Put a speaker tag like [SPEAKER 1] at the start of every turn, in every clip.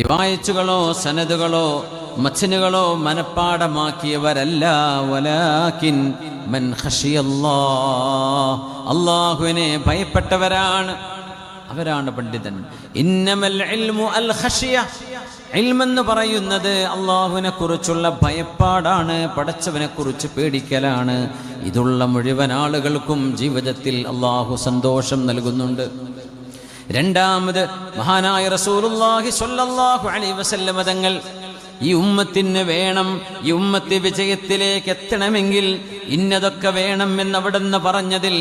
[SPEAKER 1] റിവായത്തുകളോ സനദുകളോ മത്നുകളോ മനപ്പാടമാക്കിയവരല്ല. വലാകിൻ മൻ ഖശിയല്ലാഹ്, അല്ലാഹുവിനെ ഭയപ്പെട്ടവരാണ്, അവരാണ് പണ്ഡിതൻ. ഇന്നമൽ ഇൽമു അൽ ഖശിയ, ഇൽമെന്ന് പറയുന്നത് അള്ളാഹുവിനെ കുറിച്ചുള്ള ഭയപ്പാടാണ്, പടച്ചവനെ കുറിച്ച് പേടിക്കലാണ്. ഇതുള്ള മുഴുവൻ ആളുകൾക്കും ജീവിതത്തിൽ അള്ളാഹു സന്തോഷം നൽകുന്നുണ്ട്. രണ്ടാമത് മഹാനായ റസൂലുള്ളാഹി സ്വല്ലല്ലാഹു അലൈഹി വസല്ലം തങ്ങൾ ഈ ഉമ്മത്തിന് വേണം, ഈ ഉമ്മത്ത് വിജയത്തിലേക്ക് എത്തണമെങ്കിൽ ഇന്നതൊക്കെ വേണം എന്നവിടുന്ന് പറഞ്ഞതിൽ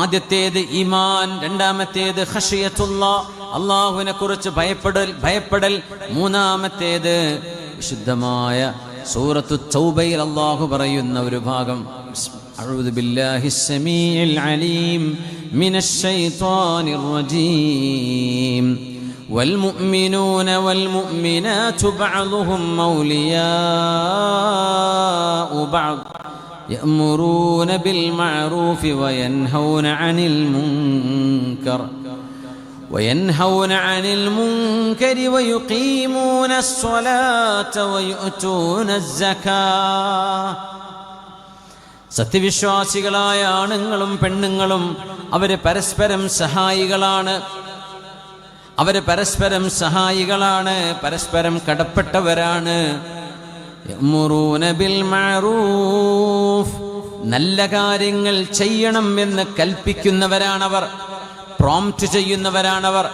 [SPEAKER 1] ആദ്യത്തേത് ഈമാൻ, രണ്ടാമത്തേത് ഖശിയത്തുല്ലാഹ്, അള്ളാഹുവിനെ കുറിച്ച് ഭയപ്പെടൽ, മൂന്നാമത്തേത് വിശുദ്ധമായ സൂറത്തു തൗബയിൽ അള്ളാഹു പറയുന്ന ഒരു ഭാഗം, അഊദു ബില്ലാഹിസ് സമീഇൽ അലീം മിനശ് ശൈത്വാനിർ റജീം വൽമുഅ്മിനൂന വൽമുഅ്മിനാതു ബഅ്ദുഹും ഔലിയാഉ ബഅദ് يأمرون بالمعروف وينهون عن المنكر ويقيمون الصلاة ويؤتون الزكاة. സത്യവിശ്വാസികളായ ആണുങ്ങളും പെണ്ണുങ്ങളും അവര് പരസ്പരം സഹായികളാണ്, പരസ്പരം കടപ്പെട്ടവരാണ്. യഅ്മുറൂന ബിൽ മഅറൂഫ്, നല്ല കാര്യങ്ങൾ ചെയ്യണം എന്ന് കൽപ്പിക്കുന്നവരാണവർ, പ്രോംപ്റ്റ് ചെയ്യുന്നവരാണവർ,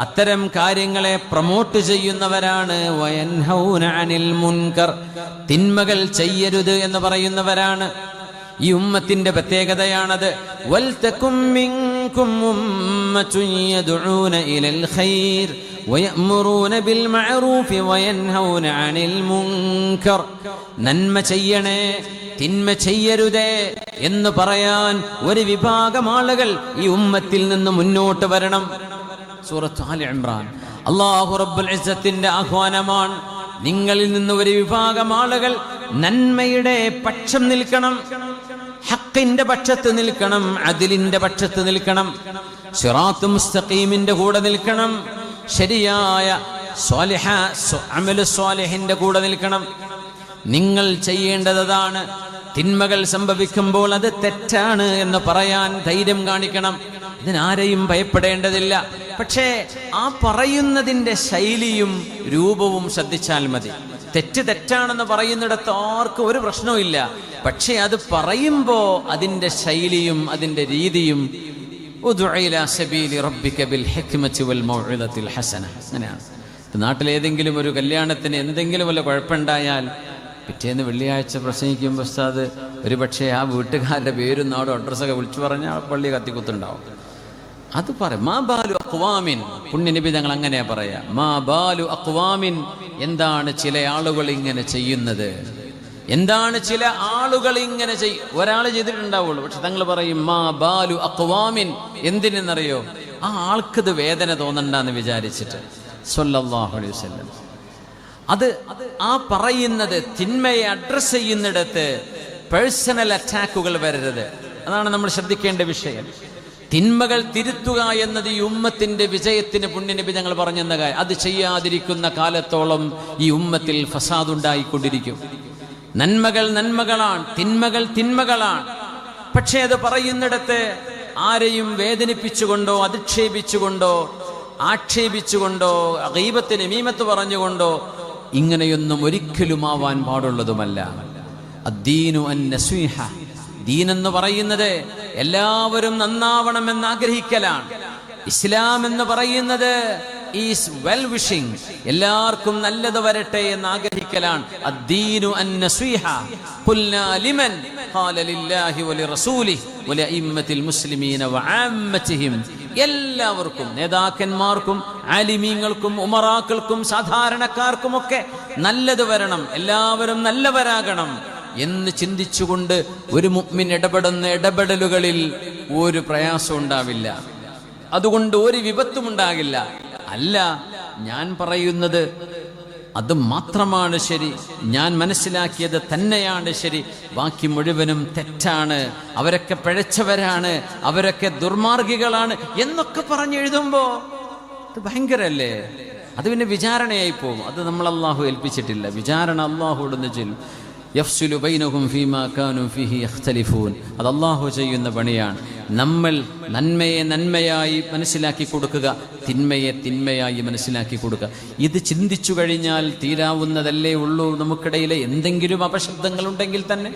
[SPEAKER 1] അത്തരം കാര്യങ്ങളെ പ്രൊമോട്ട് ചെയ്യുന്നവരാണ്. വയൻഹൗന അനിൽ മുൻകർ, തിന്മകൾ ചെയ്യരുത് എന്ന് പറയുന്നവരാണ്. ഈ ഉമ്മത്തിന്റെ പ്രത്യേകതയാണത്. വൽതകും മിൻകും ഉമ്മത്തുൻ യദ്ഊന ഇലൽ ഖൈർ വയഅ്മുറൂന ബിൽ മഅറൂഫി വയൻഹൗന അനിൽ മുൻകർ. നന്മ ചെയ്യണേ, തിന്മ ചെയ്യരുതേ എന്ന് പറയാൻ ഒരു വിഭാഗം ആളുകൾ ഈ ഉമ്മത്തിൽ നിന്ന് മുന്നോട്ട് വരണം. സൂറത്ത് ആലി ഇംറാൻ അല്ലാഹു റബ്ബുൽ ഇസ്സത്തിന്റെ ആഹ്വാനമാണ്. നിങ്ങളിൽ നിന്ന് ഒരു വിഭാഗം ആളുകൾ നന്മയുടെ പക്ഷം നിൽക്കണം, ഹക്കിന്റെ പക്ഷത്ത് നിൽക്കണം, അദിലിന്റെ പക്ഷത്ത് നിൽക്കണം, സിറാത്ത് മുസ്തഖീമിന്റെ കൂടെ നിൽക്കണം, ശരിയായ അമലു സ്വാലിഹിന്റെ കൂടെ നിൽക്കണം. നിങ്ങൾ ചെയ്യേണ്ടതാണ്. തിന്മകൾ സംഭവിക്കുമ്പോൾ അത് തെറ്റാണ് എന്ന് പറയാൻ ധൈര്യം കാണിക്കണം. ഇതിനാരെയും ഭയപ്പെടേണ്ടതില്ല. പക്ഷേ ആ പറയുന്നതിൻ്റെ ശൈലിയും രൂപവും ശ്രദ്ധിച്ചാൽ മതി. തെറ്റാണെന്ന് പറയുന്നിടത്ത് ആർക്കും ഒരു പ്രശ്നവുമില്ല. പക്ഷേ അത് പറയുമ്പോൾ അതിൻ്റെ ശൈലിയും അതിൻ്റെ രീതിയും അങ്ങനെയാണ്. നാട്ടിലേതെങ്കിലും ഒരു കല്യാണത്തിന് എന്തെങ്കിലും വല്ല കുഴപ്പമുണ്ടായാൽ പിറ്റേന്ന് വെള്ളിയാഴ്ച പ്രസംഗിക്കുമ്പോൾ ഉസ്താദ് ഒരു പക്ഷേ ആ വീട്ടുകാരുടെ പേരും നാടും അഡ്രസ്സൊക്കെ വിളിച്ചു പറഞ്ഞാൽ പള്ളി കത്തിക്കുത്തുണ്ടാവും. അത് പറയും. മാ ബാലു അഖ്വാമിൻ, പുണ്യനബി തങ്ങൾ അങ്ങനെയാ പറയാ. മാ ബാലു അഖ്വാമിൻ, എന്താണ് ചില ആളുകൾ ഇങ്ങനെ ചെയ്യുന്നത്, എന്താണ് ചില ആളുകൾ ഇങ്ങനെ ഒരാൾ ചെയ്തിട്ടുണ്ടാവുള്ളൂ. പക്ഷെ തങ്ങൾ പറയും മാ ബാലു അഖ്വാമിൻ. എന്തിനെന്നറിയോ? ആ ആൾക്കത് വേദന തോന്നണ്ടെന്ന് വിചാരിച്ചിട്ട്. സ്വല്ലല്ലാഹു അലൈഹി വസല്ലം അത് ആ പറയുന്നത് തിന്മയെ അഡ്രസ് ചെയ്യുന്നിടത്ത് പേഴ്സണൽ അറ്റാക്കുകൾ വരരുത്. അതാണ് നമ്മൾ ശ്രദ്ധിക്കേണ്ട വിഷയം. തിന്മകൾ തിരുത്തുക എന്നത് ഈ ഉമ്മത്തിന്റെ വിജയത്തിന് പുണ്യനബി ഞങ്ങൾ പറഞ്ഞെന്ന കാര്യം. അത് ചെയ്യാതിരിക്കുന്ന കാലത്തോളം ഈ ഉമ്മത്തിൽ ഫസാദ് ഉണ്ടായിക്കൊണ്ടിരിക്കും. നന്മകൾ നന്മകളാണ്, തിന്മകൾ തിന്മകളാണ്. പക്ഷേ അത് പറയുന്നിടത്ത് ആരെയും വേദനിപ്പിച്ചുകൊണ്ടോ അധിക്ഷേപിച്ചുകൊണ്ടോ ആക്ഷേപിച്ചുകൊണ്ടോ ഗീബത്ത് നമീമത്ത് പറഞ്ഞുകൊണ്ടോ ഇങ്ങനെയൊന്നും ഒരിക്കലും ആവാൻ പാടുള്ളതുമല്ല. അദ്ദീനു അന്നസീഹ, ദീനെന്ന് പറയുന്നത് എല്ലാവരും നന്നാവണമെന്ന് ആഗ്രഹിക്കലാണ്. ഇസ്ലാം എന്ന് പറയുന്നത് ഈസ് വെൽ വിഷിംഗ്, എല്ലാവർക്കും നല്ലത് വരട്ടെ എന്ന് ആഗ്രഹിക്കലാണ്. അദ്ദീനു അന്നസീഹ ഖുൽനാ ലിമൻ ഖാല ലില്ലാഹി വലിറസൂലിഹി വലിഅഇമ്മത്തിൽ മുസ്ലിമീന വഅമ്മതിഹിം. എല്ലാവർക്കും, നേതാക്കന്മാർക്കും ആലിമീങ്ങൾക്കും ഉമറാക്കൾക്കും സാധാരണക്കാർക്കുമൊക്കെ നല്ലത് വരണം, എല്ലാവരും നല്ലവരാകണം എന്ന് ചിന്തിച്ചുകൊണ്ട് ഒരു മുഅ്മിൻ ഇടപെടുന്ന ഇടപെടലുകളിൽ ഒരു പ്രയാസം ഉണ്ടാവില്ല, അതുകൊണ്ട് ഒരു വിപത്തും ഉണ്ടാകില്ല. അല്ല, ഞാൻ പറയുന്നത് അത് മാത്രമാണ് ശരി, ഞാൻ മനസ്സിലാക്കിയത് തന്നെയാണ് ശരി, ബാക്കി മുഴുവനും തെറ്റാണ്, അവരൊക്കെ പിഴച്ചവരാണ്, അവരൊക്കെ ദുർമാർഗികളാണ് എന്നൊക്കെ പറഞ്ഞെഴുതുമ്പോ ഇത് ഭയങ്കരല്ലേ? അത് പിന്നെ വിചാരണയായി പോകും. അത് നമ്മൾ അള്ളാഹു ഏൽപ്പിച്ചിട്ടില്ല. വിചാരണ അള്ളാഹുവിടുന്ന് ചെല്ലും. യഫ്സുലു ബൈനഹും ഫീമാ കാനൂ ഫീഹി യഖ്തലിഫൂൻ. അത് അള്ളാഹു ചെയ്യുന്ന പണിയാണ്. നമ്മൾ നന്മയെ നന്മയായി മനസ്സിലാക്കി കൊടുക്കുക, തിന്മയെ തിന്മയായി മനസ്സിലാക്കി കൊടുക്കുക. ഇത് ചിന്തിച്ചു കഴിഞ്ഞാൽ തീരാവുന്നതല്ലേ ഉള്ളൂ. നമുക്കിടയിലെ എന്തെങ്കിലും അപശബ്ദങ്ങളുണ്ടെങ്കിൽ തന്നെ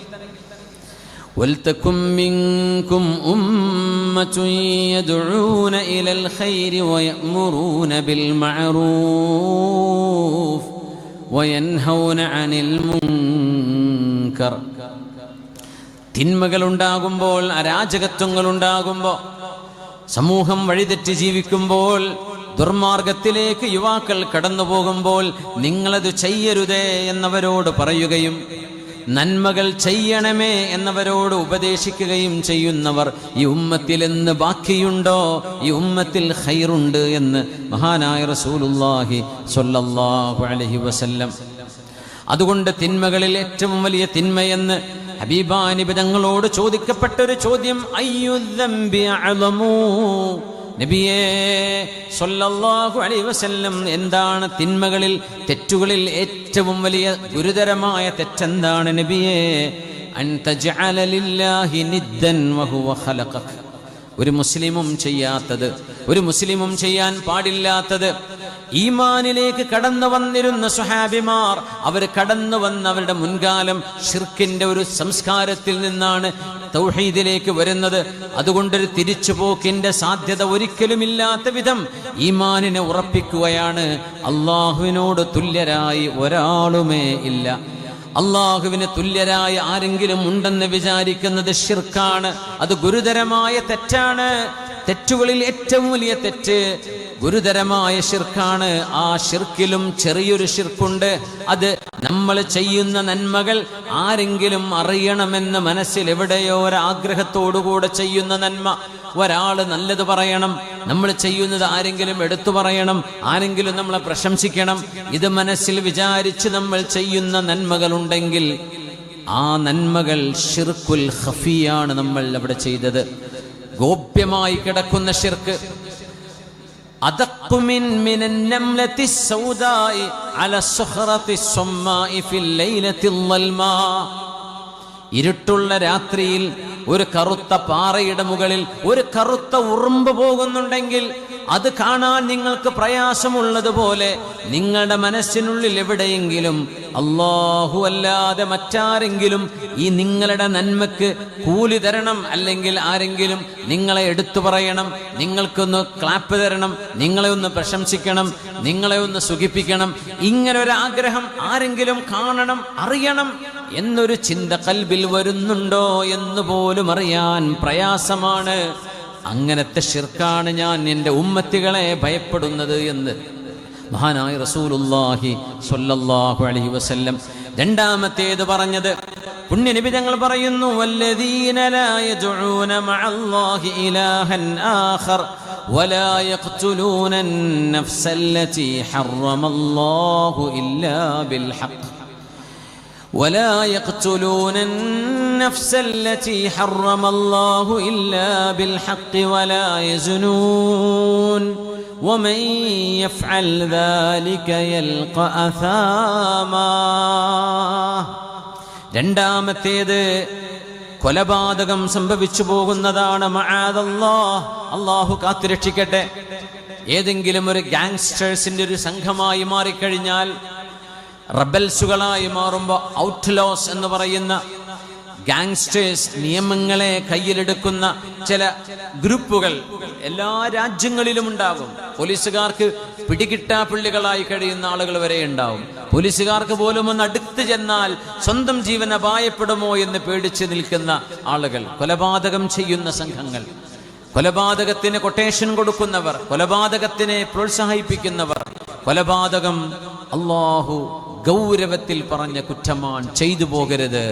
[SPEAKER 1] വൽതകും മിൻകും ഉമ്മത്തുൻ യദ്ഊന ഇലൽ ഖൈരി വയഅ്മുറൂന ബിൽ മഅറൂഫ് വയൻഹൗന അനിൽ മുൻകർ. തിന്മകളുണ്ടാകുമ്പോൾ, അരാജകത്വങ്ങളുണ്ടാകുമ്പോൾ, സമൂഹം വഴിതെറ്റി ജീവിക്കുമ്പോൾ, ദുർമാർഗത്തിലേക്ക് യുവാക്കൾ കടന്നു പോകുമ്പോൾ നിങ്ങളത് ചെയ്യരുതേ എന്നവരോട് പറയുകയും നന്മകൾ ചെയ്യണമേ എന്നവരോട് ഉപദേശിക്കുകയും ചെയ്യുന്നവർ ഈ ഉമ്മത്തിൽ എന്ന് ബാക്കിയുണ്ടോ? ഈ ഉമ്മത്തിൽ ഖൈറുണ്ട് എന്ന് മഹാനായ റസൂലുള്ളാഹി സ്വല്ലല്ലാഹു അലൈഹി വസല്ലം. അതുകൊണ്ട് തിന്മകളിൽ ഏറ്റവും വലിയ തിന്മയെന്ന് ഹബീബായ നബി തങ്ങളോട് ചോദിക്കപ്പെട്ടൊരു ചോദ്യം, അയ്യുദ്ദംബി അഅ്ളമു, നബിയേ സ്വല്ലല്ലാഹു അലൈഹി വസല്ലം, എന്താണ് തിന്മകളിൽ, തെറ്റുകളിൽ ഏറ്റവും വലിയ ഗുരുതരമായ തെറ്റെന്താണ് നബിയേ? അൻ തജ്അല ലില്ലാഹി നിദ്ദൻ വഹുവ ഖലഖക. ഒരു മുസ്ലിമും ചെയ്യാത്തത്, ഒരു മുസ്ലിമും ചെയ്യാൻ പാടില്ലാത്തത്. ഈമാനിലേക്ക് കടന്നു വന്നിരുന്ന സ്വഹാബിമാർ, അവർ കടന്നു വന്ന അവരുടെ മുൻകാലം ഷിർക്കിന്റെ ഒരു സംസ്കാരത്തിൽ നിന്നാണ് തൗഹീദിലേക്ക് വരുന്നത്. അതുകൊണ്ടൊരു തിരിച്ചുപോക്കിന്റെ സാധ്യത ഒരിക്കലുമില്ലാത്ത വിധം ഈമാനിനെ ഉറപ്പിക്കുകയാണ്. അള്ളാഹുവിനോട് തുല്യരായി ഒരാളുമേ ഇല്ല. അള്ളാഹുവിന് തുല്യരായ ആരെങ്കിലും ഉണ്ടെന്ന് വിചാരിക്കുന്നത് ഷിർക്കാണ്. അത് ഗുരുതരമായ തെറ്റാണ്. തെറ്റുകളിൽ ഏറ്റവും വലിയ തെറ്റ് ഗുരുതരമായ ഷിർക്കാണ്. ആ ഷിർക്കിലും ചെറിയൊരു ഷിർക്കുണ്ട്. അത് നമ്മൾ ചെയ്യുന്ന നന്മകൾ ആരെങ്കിലും അറിയണമെന്ന് മനസ്സിൽ എവിടെയോ ഒരാഗ്രഹത്തോടുകൂടെ ചെയ്യുന്ന നന്മ. ഒരാൾ നല്ലത് പറയണം, നമ്മൾ ചെയ്യുന്നത് ആരെങ്കിലും എടുത്തു പറയണം, ആരെങ്കിലും നമ്മളെ പ്രശംസിക്കണം, ഇത് മനസ്സിൽ വിചാരിച്ച് നമ്മൾ ചെയ്യുന്ന നന്മകളുണ്ടെങ്കിൽ ആ നന്മകൾ ഷിർക്കുൽ ഖഫിയാണ് നമ്മൾ അവിടെ ചെയ്തത്. ഗോപ്യമായി കിടക്കുന്ന ഷിർക്ക്. അദഖു മിനൻ നംലത്തി സൗദാഇ അല സുഖറത്തി സുമ്മാഇ ഫിൽ ലൈലത്തിൽ ളൽമാ. ഇരുട്ടുള്ള രാത്രിയിൽ ഒരു കറുത്ത പാറയുടെ മുകളിൽ ഒരു കറുത്ത ഉറുമ്പ് പോകുന്നുണ്ടെങ്കിൽ അത് കാണാൻ നിങ്ങൾക്ക് പ്രയാസമുള്ളതുപോലെ നിങ്ങളുടെ മനസ്സിനുള്ളിൽ എവിടെയെങ്കിലും അല്ലാഹു അല്ലാതെ മറ്റാരെങ്കിലും ഈ നിങ്ങളുടെ നന്മക്ക് കൂലി തരണം, അല്ലെങ്കിൽ ആരെങ്കിലും നിങ്ങളെ എടുത്തു പറയണം, നിങ്ങൾക്കൊന്ന് ക്ലാപ്പ് തരണം, നിങ്ങളെ ഒന്ന് പ്രശംസിക്കണം, നിങ്ങളെ ഒന്ന് സുഖിപ്പിക്കണം, ഇങ്ങനെ ഒരു ആഗ്രഹം ആരെങ്കിലും കാണണം, അറിയണം എന്നൊരു ചിന്ത കൽബിൽ വരുന്നുണ്ടോ എന്ന് പോലും അറിയാൻ പ്രയാസമാണ്. അങ്ങനത്തെ ഷിർക്കാണ് ഞാൻ എൻ്റെ ഉമ്മത്തികളെ ഭയപ്പെടുന്നത് എന്ന് മഹാനായ റസൂലുള്ളാഹി സ്വല്ലല്ലാഹു അലൈഹി വസല്ലം. രണ്ടാമത്തേത് പറഞ്ഞത് പുണ്യനബി തങ്ങൾ പറയുന്നു, വല്ലദീന ലാ യദ്ഊന മഅല്ലാഹി ഇലാഹൻ ആഖർ വലാ യഖ്തുലൂന അൻ-നഫ്സല്ലതി ഹറമല്ലാഹു ഇല്ലാ ബിൽ ഹഖ് ولا يقتلون النفس التي حرم الله إلا بالحق ولا يزنون ومن يفعل ذلك يلقى أثاما. രണ്ടാമത്തേത് കൊലപാതകം സംഭവിച്ചു പോകുന്നതാണ്. മഅദല്ലാഹ്, അല്ലാഹു കാത്തുരക്ഷിക്കട്ടെ. ഏതെങ്കിലും ഒരു ഗാങ്സ്റ്റേഴ്സിന്റെ ഒരു സംഘമായി മാറിക്കഴിഞ്ഞാൽ, റബൽസുകളായി മാറുമ്പോൾ, ഔട്ട്ലോസ് എന്ന് പറയുന്ന ഗാങ്സ്റ്റേഴ്സ്, നിയമങ്ങളെ കയ്യിലെടുക്കുന്ന ചില ഗ്രൂപ്പുകൾ എല്ലാ രാജ്യങ്ങളിലും ഉണ്ടാകും. പോലീസുകാർക്ക് പിടികിട്ടാപ്പുള്ളികളായി കഴിയുന്ന ആളുകൾ വരെ ഉണ്ടാവും. പോലീസുകാർക്ക് പോലും ഒന്ന് അടുത്ത് ചെന്നാൽ സ്വന്തം ജീവൻ അപായപ്പെടുമോ എന്ന് പേടിച്ച് നിൽക്കുന്ന ആളുകൾ, കൊലപാതകം ചെയ്യുന്ന സംഘങ്ങൾ, കൊലപാതകത്തിന് കൊട്ടേഷൻ കൊടുക്കുന്നവർ, കൊലപാതകത്തിനെ പ്രോത്സാഹിപ്പിക്കുന്നവർ. കൊലപാതകം അല്ലാഹു ഗൗരവത്തിൽ പറഞ്ഞ കുറ്റമാണ്, ചെയ്തു പോകരുത്.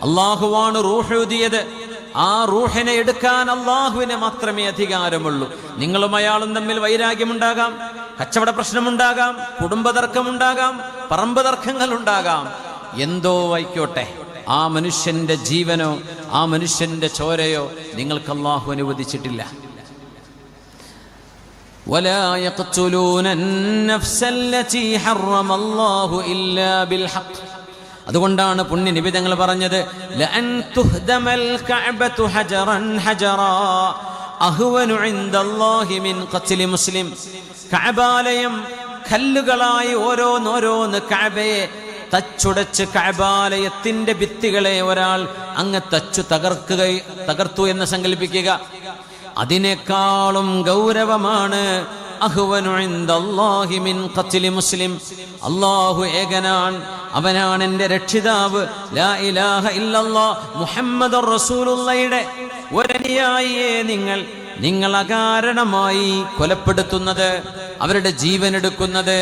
[SPEAKER 1] അള്ളാഹുവാണ് റൂഹ് ഊതിയത്. ആ റൂഹിനെ എടുക്കാൻ അള്ളാഹുവിനെ മാത്രമേ അധികാരമുള്ളൂ. നിങ്ങളും അയാളും തമ്മിൽ വൈരാഗ്യമുണ്ടാകാം, കച്ചവട പ്രശ്നമുണ്ടാകാം, കുടുംബ തർക്കമുണ്ടാകാം, പറമ്പ് തർക്കങ്ങൾ ഉണ്ടാകാം, എന്തോ ആയിക്കോട്ടെ, ആ മനുഷ്യന്റെ ജീവനോ ആ മനുഷ്യന്റെ ചോരയോ നിങ്ങൾക്ക് അള്ളാഹു അനുവദിച്ചിട്ടില്ല. ولا يقتلون النفس التي حرم الله إلا بالحق. അതുകൊണ്ടാണ് പുണ്യ നബി തങ്ങൾ പറഞ്ഞത് ലഅൻ തുഹ്ദമൽ കഅബതു ഹജറൻ ഹജറാ അഹ്വനു ഇൻദല്ലാഹി മിൻ ഖത്ലി മുസ്ലിം. കഅബാലയം കല്ലുകളായി ഓരോന്നോരോന്ന് കഅബയെ തച്ചുടച്ച് കഅബാലയത്തിന്റെ ഭിത്തികളെ ഒരാൾ അങ്ങ് തകർത്തു എന്ന് സങ്കല്പിക്കുക. അതിനേക്കാളും ഗൗരവമാണ് അഹ്വനു ഇൻദല്ലാഹി മിൻ ഖത്ലി മുസ്ലിം. അല്ലാഹു ഏകനാൻ, അവനാണ് എൻ്റെ രക്ഷിതാവ്. ലാ ഇലാഹ ഇല്ലല്ലാഹ് മുഹമ്മദുർ റസൂലുള്ളാഹിയുടെ ഒരനുയായിയെ നിങ്ങൾ അകാരണമായി കൊലപ്പെടുത്തുന്നത്, അവരുടെ ജീവൻ എടുക്കുന്നത്.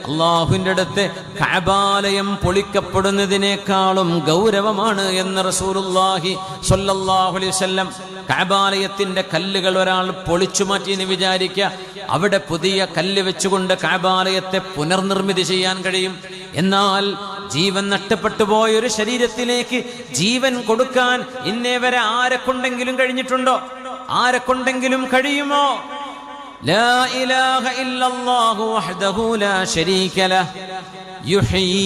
[SPEAKER 1] അല്ലാഹുവിൻ്റെ അടുത്ത് കഅബാലയം പൊളിക്കപ്പെടുന്നതിനേക്കാളും ഗൗരവമാണ് എന്ന് റസൂലുള്ളാഹി സ്വല്ലല്ലാഹു അലൈഹി വസല്ലം. കഅബാലയത്തിന്റെ കല്ലുകൾ ഒരാൾ പൊളിച്ചു മാറ്റിയെന്ന് വിചാരിക്കുക, അവിടെ പുതിയ കല്ല് വെച്ചുകൊണ്ട് കഅബാലയത്തെ പുനർനിർമ്മിതി ചെയ്യാൻ കഴിയും. എന്നാൽ ജീവൻ നഷ്ടപ്പെട്ടു പോയൊരു ശരീരത്തിലേക്ക് ജീവൻ കൊടുക്കാൻ ഇന്നേ വരെ ആരെക്കൊണ്ടെങ്കിലും കഴിഞ്ഞിട്ടുണ്ടോ? ആരെക്കൊണ്ടെങ്കിലും കഴിയുമോ? ലാ ഇലാഹ ഇല്ലല്ലാഹു വഹ്ദഹു ലാ ശരീക ലഹ് യുഹ്യീ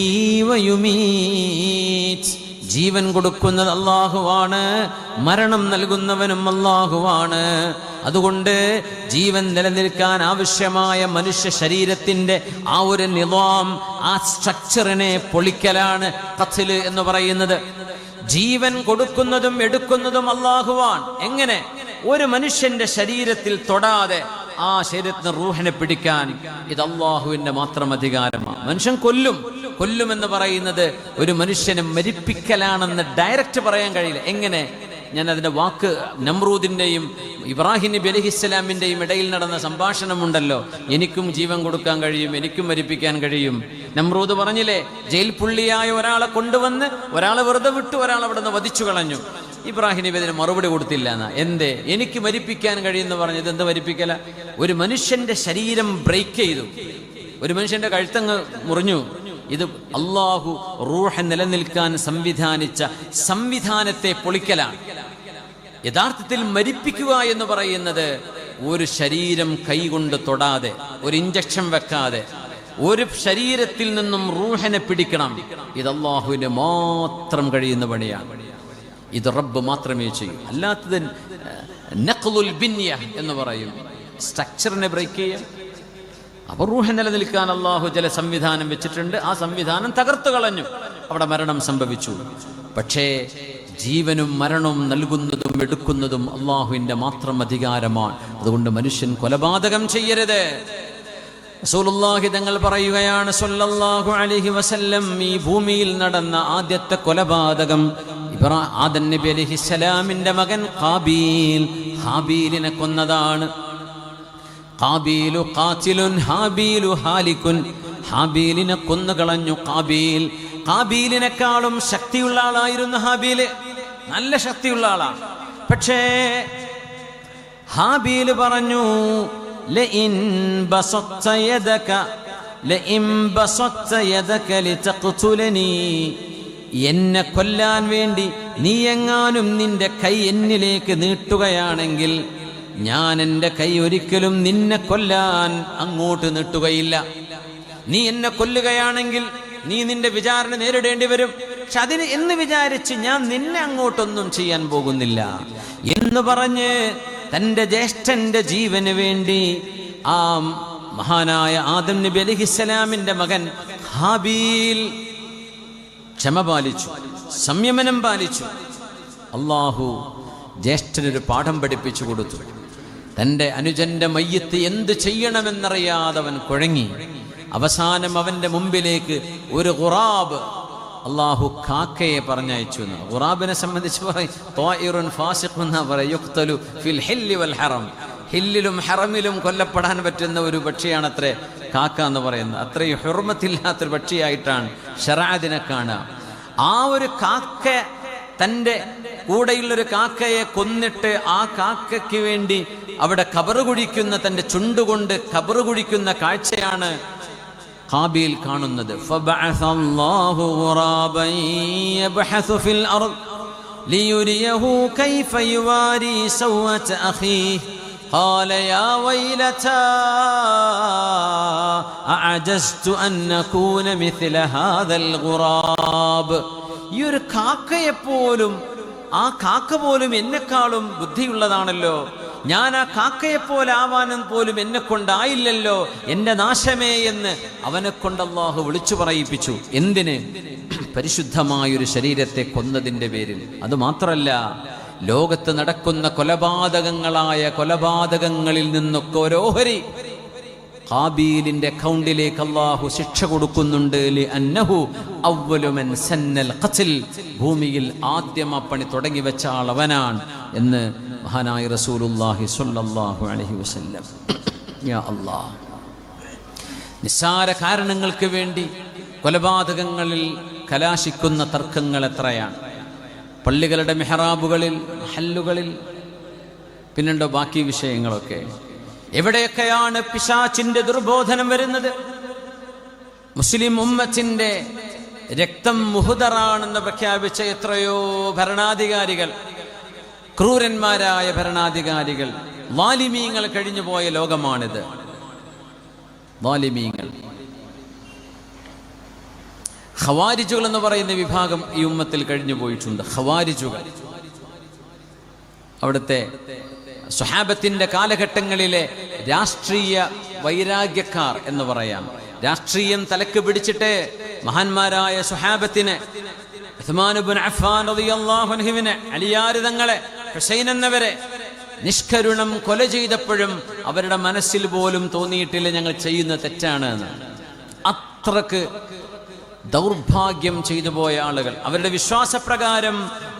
[SPEAKER 1] വയുമീത്. ജീവൻ കൊടുക്കുന്നത് അല്ലാഹുവാണ്, മരണം നൽകുന്നവനും അല്ലാഹുവാണ്. അതുകൊണ്ട് ജീവൻ നിലനിൽക്കാൻ ആവശ്യമായ മനുഷ്യ ശരീരത്തിന്റെ ആ ഒരു നിളാം, ആ സ്ട്രക്ചറിനെ പൊളിക്കലാണ് ഖത്ല് എന്ന് പറയുന്നത്. ജീവൻ കൊടുക്കുന്നതും എടുക്കുന്നതും അല്ലാഹുവാൻ. എങ്ങനെ? ഒരു മനുഷ്യന്റെ ശരീരത്തിൽ തൊടാതെ ആ ശരീരത്തിന് റൂഹിനെ പിടിക്കാൻ ഇത് അല്ലാഹുവിന്റെ മാത്രം അധികാരമാണ്. മനുഷ്യൻ കൊല്ലുമെന്ന് പറയുന്നത് ഒരു മനുഷ്യനെ മരിപ്പിക്കലാണെന്ന് ഡയറക്റ്റ് പറയാൻ കഴിയില്ല. എങ്ങനെ? ഞാൻ അതിന്റെ വാക്ക്, നമ്രൂദിന്റെയും ഇബ്രാഹിം നബി അലൈഹിസ്സലാമിന്റെയും ഇടയിൽ നടന്ന സംഭാഷണമുണ്ടല്ലോ, എനിക്കും ജീവൻ കൊടുക്കാൻ കഴിയും, എനിക്കും മരിപ്പിക്കാൻ കഴിയും. നമ്രൂദ് പറഞ്ഞില്ലേ, ജയിൽ പുള്ളിയായ ഒരാളെ കൊണ്ടുവന്ന് ഒരാളെ വെറുതെ വിട്ടു, ഒരാൾ അവിടെ നിന്ന് വധിച്ചു കളഞ്ഞു. ഇബ്രാഹിം നബി അതിന് മറുപടി കൊടുത്തില്ല. എന്തേ? എനിക്ക് മരിപ്പിക്കാൻ കഴിയുമെന്ന് പറഞ്ഞത് എന്ത് മരിപ്പിക്കല? ഒരു മനുഷ്യന്റെ ശരീരം ബ്രേക്ക് ചെയ്തു, ഒരു മനുഷ്യന്റെ കഴുത്തങ്ങ് മുറിഞ്ഞു. ഇത് അല്ലാഹു റൂഹ് നിലനിൽക്കാൻ സംവിധാനിച്ച സംവിധാനത്തെ പൊളിക്കലാണ്. യഥാർത്ഥത്തിൽ മരിപ്പിക്കുക എന്ന് പറയുന്നത് ഒരു ശരീരം കൈകൊണ്ട് തൊടാതെ, ഒരു ഇഞ്ചക്ഷൻ വെക്കാതെ ഒരു ശരീരത്തിൽ നിന്നും റൂഹിനെ പിടിക്കണം. ഇത് അല്ലാഹുവിന് മാത്രം കഴിയുന്ന പണിയാണ്. ഇത് റബ്ബ് മാത്രമേ ചെയ്യൂ. അല്ലാത്തത് നഖ്ലുൽ ബിന്യ എന്ന് പറയും, സ്ട്രക്ചറിനെ ബ്രേക്ക് ചെയ്യുക. അപ്പോൾ റൂഹ് നിലനിൽക്കാൻ അല്ലാഹു ചില സംവിധാനം വെച്ചിട്ടുണ്ട്. ആ സംവിധാനം തകർത്തു കളഞ്ഞു, അവിടെ മരണം സംഭവിച്ചു. പക്ഷേ ജീവനും മരണവും നൽകുന്നതും എടുക്കുന്നതും അല്ലാഹുവിന്റെ മാത്രം അധികാരമാണ്. അതുകൊണ്ട് മനുഷ്യൻ കൊലപാതകം ചെയ്യരുത്. റസൂലുള്ളാഹി തങ്ങൾ പറയുകയാണ് സ്വല്ലല്ലാഹു അലൈഹി വസല്ലം, ഈ ഭൂമിയിൽ നടന്ന ആദ്യത്തെ കൊലപാതകം ആദം നബി അലൈഹിസ്സലാമിന്റെ മകൻ ഹാബീലിനെ കൊന്നതാണ്. ഖാബീലു ഖാതിലുൻ ഹാബീലു ഹാലികുൻ. ഹാബീലിനെ കൊന്നുകളഞ്ഞു ഖാബീൽ. ഖാബീലിനെക്കാളും ശക്തിയുള്ള ആളായിരുന്നു ഹാബീല്, നല്ല ശക്തിയുള്ള ആളാണ്. പക്ഷേ ഹാബീൽ പറഞ്ഞു, ലഇൻ ബസത്ത യദക ലിതഖ്തുലനി, എന്നെ കൊല്ലാൻ വേണ്ടി നീ എങ്ങാനും നിന്റെ കൈ എന്നിലേക്ക് നീട്ടുകയാണെങ്കിൽ ഞാൻ എൻ്റെ കൈ ഒരിക്കലും നിന്നെ കൊല്ലാൻ അങ്ങോട്ട് നീട്ടുകയില്ല. നീ എന്നെ കൊല്ലുകയാണെങ്കിൽ നീ നിന്റെ വിചാരണ നേരിടേണ്ടി വരും. പക്ഷെ അതിന് എന്ന് വിചാരിച്ച് ഞാൻ നിന്നെ അങ്ങോട്ടൊന്നും ചെയ്യാൻ പോകുന്നില്ല എന്ന് പറഞ്ഞ് തൻ്റെ ജ്യേഷ്ഠന്റെ ജീവന് വേണ്ടി ആ മഹാനായ ആദം നബി അലൈഹിസ്സലാമിന്റെ മകൻ ഹാബീൽ ക്ഷമ പാലിച്ചു, സംയമനം പാലിച്ചു. അല്ലാഹു ജ്യേഷ്ഠനൊരു പാഠം പഠിപ്പിച്ചു കൊടുത്തു. തൻ്റെ അനുജന്റെ മയ്യത്ത് എന്ത് ചെയ്യണമെന്നറിയാതെ അവൻ കുഴങ്ങി. അവസാനം അവന്റെ മുമ്പിലേക്ക് ഒരു ഖുറാബ്, അല്ലാഹു കാക്കയെ പറഞ്ഞയച്ചു. ഖുറാബിനെ സംബന്ധിച്ച് പറയും ത്വാഇറുൻ ഫാസിഖ് എന്നാ പറയും, യുഖ്തലു ഫിൽ ഹില്ലി വൽ ഹറം. ഹില്ലിലും ഹറമിലും കൊല്ലപ്പെടാൻ പറ്റുന്ന ഒരു പക്ഷിയാണത്രേ കാക്ക എന്ന് പറയുന്നത്. അത്രയും ഹുർമത്തില്ലാത്തൊരു പക്ഷിയായിട്ടാണ് ശറഅദിനെ കാണുക. ആ ഒരു കാക്ക തൻ്റെ കൂടെയുള്ളൊരു കാക്കയെ കൊന്നിട്ട് ആ കാക്കയ്ക്ക് വേണ്ടി അവിടെ ഖബറ് കുഴിക്കുന്ന, തൻ്റെ ചുണ്ടുകൊണ്ട് ഖബറ് കുഴിക്കുന്ന കാഴ്ചയാണ് ഖാബീൽ കാണുന്നത്. ഫബഅസല്ലാഹു ഖുറാബൻ യബ്ഹസു ഫിൽ അർദ് ലിയുരിയഹു കൈഫ യുവാരി സൗഅത അഖീഹി قال يا ويلتى أعجزت أن أكون مثل هذا الغراب. ഈ ഒരു കാക്കയെപ്പോലും, ആ കാക്ക പോലും എന്നെക്കാളും ബുദ്ധിയുള്ളതാണല്ലോ, ഞാൻ ആ കാക്കയെപ്പോലെ ആവാനും പോലും എന്നെ കൊണ്ടായില്ലല്ലോ, എന്റെ നാശമേ എന്ന് അവനെ കൊണ്ട് അല്ലാഹു വിളിച്ചു പറയിപ്പിച്ചു. എന്തിന്? പരിശുദ്ധമായൊരു ശരീരത്തെ കൊന്നതിൻ്റെ പേരിൽ. അതുമാത്രമല്ല, ലോകത്ത് നടക്കുന്ന കൊലപാതകങ്ങളായ കൊലപാതകങ്ങളിൽ നിന്നൊക്കെ ഓരോഹരി ഖാബീലിന്റെ അക്കൗണ്ടിലേക്ക് അല്ലാഹു ശിക്ഷ കൊടുക്കുന്നുണ്ട്. അന്നഹു അവ്വലു മൻ സന്നൽ ഖത്ൽ, ഭൂമിയിൽ ആദ്യം ആ പണി തുടങ്ങി വെച്ച ആൾ അവനാണ് എന്ന് മഹാനായ റസൂലുള്ളാഹി സ്വല്ലല്ലാഹു അലൈഹി വസല്ലം. യാ അല്ലാഹ്, നിസ്സാര കാരണങ്ങൾക്ക് വേണ്ടി കൊലപാതകങ്ങളിൽ കലാശിക്കുന്ന തർക്കങ്ങൾ എത്രയാണ്. പള്ളികളുടെ മെഹ്റാബുകളിൽ, ഹല്ലുകളിൽ, പിന്നെണ്ടോ ബാക്കി വിഷയങ്ങളൊക്കെ. എവിടെയൊക്കെയാണ് പിശാചിന്റെ ദുർബോധനം വരുന്നത്? മുസ്ലിം ഉമ്മത്തിന്റെ രക്തം മുഹ്ദറാണെന്ന് പ്രഖ്യാപിച്ച എത്രയോ ഭരണാധികാരികൾ, ക്രൂരന്മാരായ ഭരണാധികാരികൾ, വാലിമീങ്ങൾ കഴിഞ്ഞുപോയ ലോകമാണിത്. വാലിമീങ്ങൾ, ഖവാരിജുകൾ എന്ന് പറയുന്ന വിഭാഗം ഈ ഉമ്മത്തിൽ കഴിഞ്ഞു പോയിട്ടുണ്ട്. ഖവാരിജുകൾ അവിടുത്തെ സ്വഹാബത്തിന്റെ കാലഘട്ടങ്ങളിലെ രാഷ്ട്രീയ വൈരാഗ്യക്കാർ എന്ന് പറയാം. രാഷ്ട്രീയം തലക്ക് പിടിച്ചിട്ട് മഹാന്മാരായ സ്വഹാബത്തിനെ, ഉസ്മാൻ ഇബ്നു അഫ്ഫാൻ റളിയല്ലാഹു അൻഹുവിനെ, അലിയാർ തങ്ങളെ, ഹുസൈൻ എന്നവരെ നിഷ്കരുണം കൊല ചെയ്തപ്പോഴും അവരുടെ മനസ്സിൽ പോലും തോന്നിയിട്ടില്ല ഞങ്ങൾ ചെയ്യുന്ന തെറ്റാണ് എന്ന്. അത്രക്ക് ദൗർഭാഗ്യം ചെയ്തു പോയ ആളുകൾ. അവരുടെ വിശ്വാസപ്രകാരം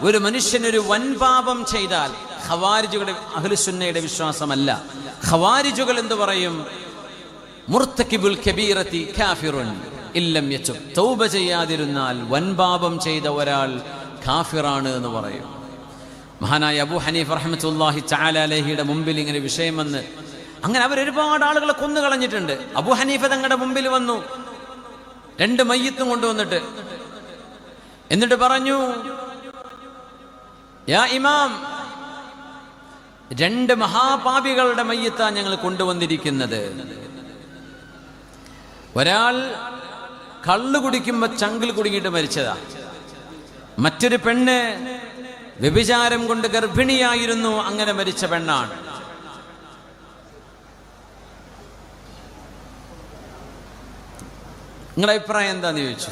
[SPEAKER 1] ഒരു മനുഷ്യനൊരു വൻപാപം ചെയ്താൽ, ഖവാരിജുകളുടെ അഹ്ലുസുന്നയുടെ വിശ്വാസമല്ല, ഖവാരിജുകൾ എന്തു പറയും? മുർത്തകിബുൽ കബീറത്തി കാഫിറുൻ ഇല്ലം യതുബ്, തൗബ ചെയ്യാതിരുന്നാൽ വൻപാപം ചെയ്ത ഒരാൾ കാഫിറാണ് എന്ന് പറയും. മഹാനായ അബൂ ഹനീഫ റഹ്മത്തുള്ളാഹി തആല അലൈഹിയുടെ മുമ്പിൽ ഇങ്ങനെ വിഷയം വന്ന്, അങ്ങനെ അവർ ഒരുപാട് ആളുകളെ കൊന്നു കളഞ്ഞിട്ടുണ്ട്. അബൂ ഹനീഫ തങ്ങളുടെ മുമ്പിൽ വന്നു, 2 മയ്യിത്തും കൊണ്ടുവന്നിട്ട്, എന്നിട്ട് പറഞ്ഞു, യാ ഇമാം, 2 മഹാപാപികളുടെ മയ്യിത്താ ഞങ്ങൾ കൊണ്ടുവന്നിരിക്കുന്നത്. ഒരാൾ കള്ളു കുടിക്കുമ്പോ ചങ്കിൽ കുടുങ്ങിയിട്ട് മരിച്ചതാ. മറ്റൊരു പെണ്ണ് വ്യഭിചാരം കൊണ്ട് ഗർഭിണിയായിരുന്നു, അങ്ങനെ മരിച്ച പെണ്ണാണ്. നിങ്ങളുടെ അഭിപ്രായം എന്താന്ന് ചോദിച്ചു.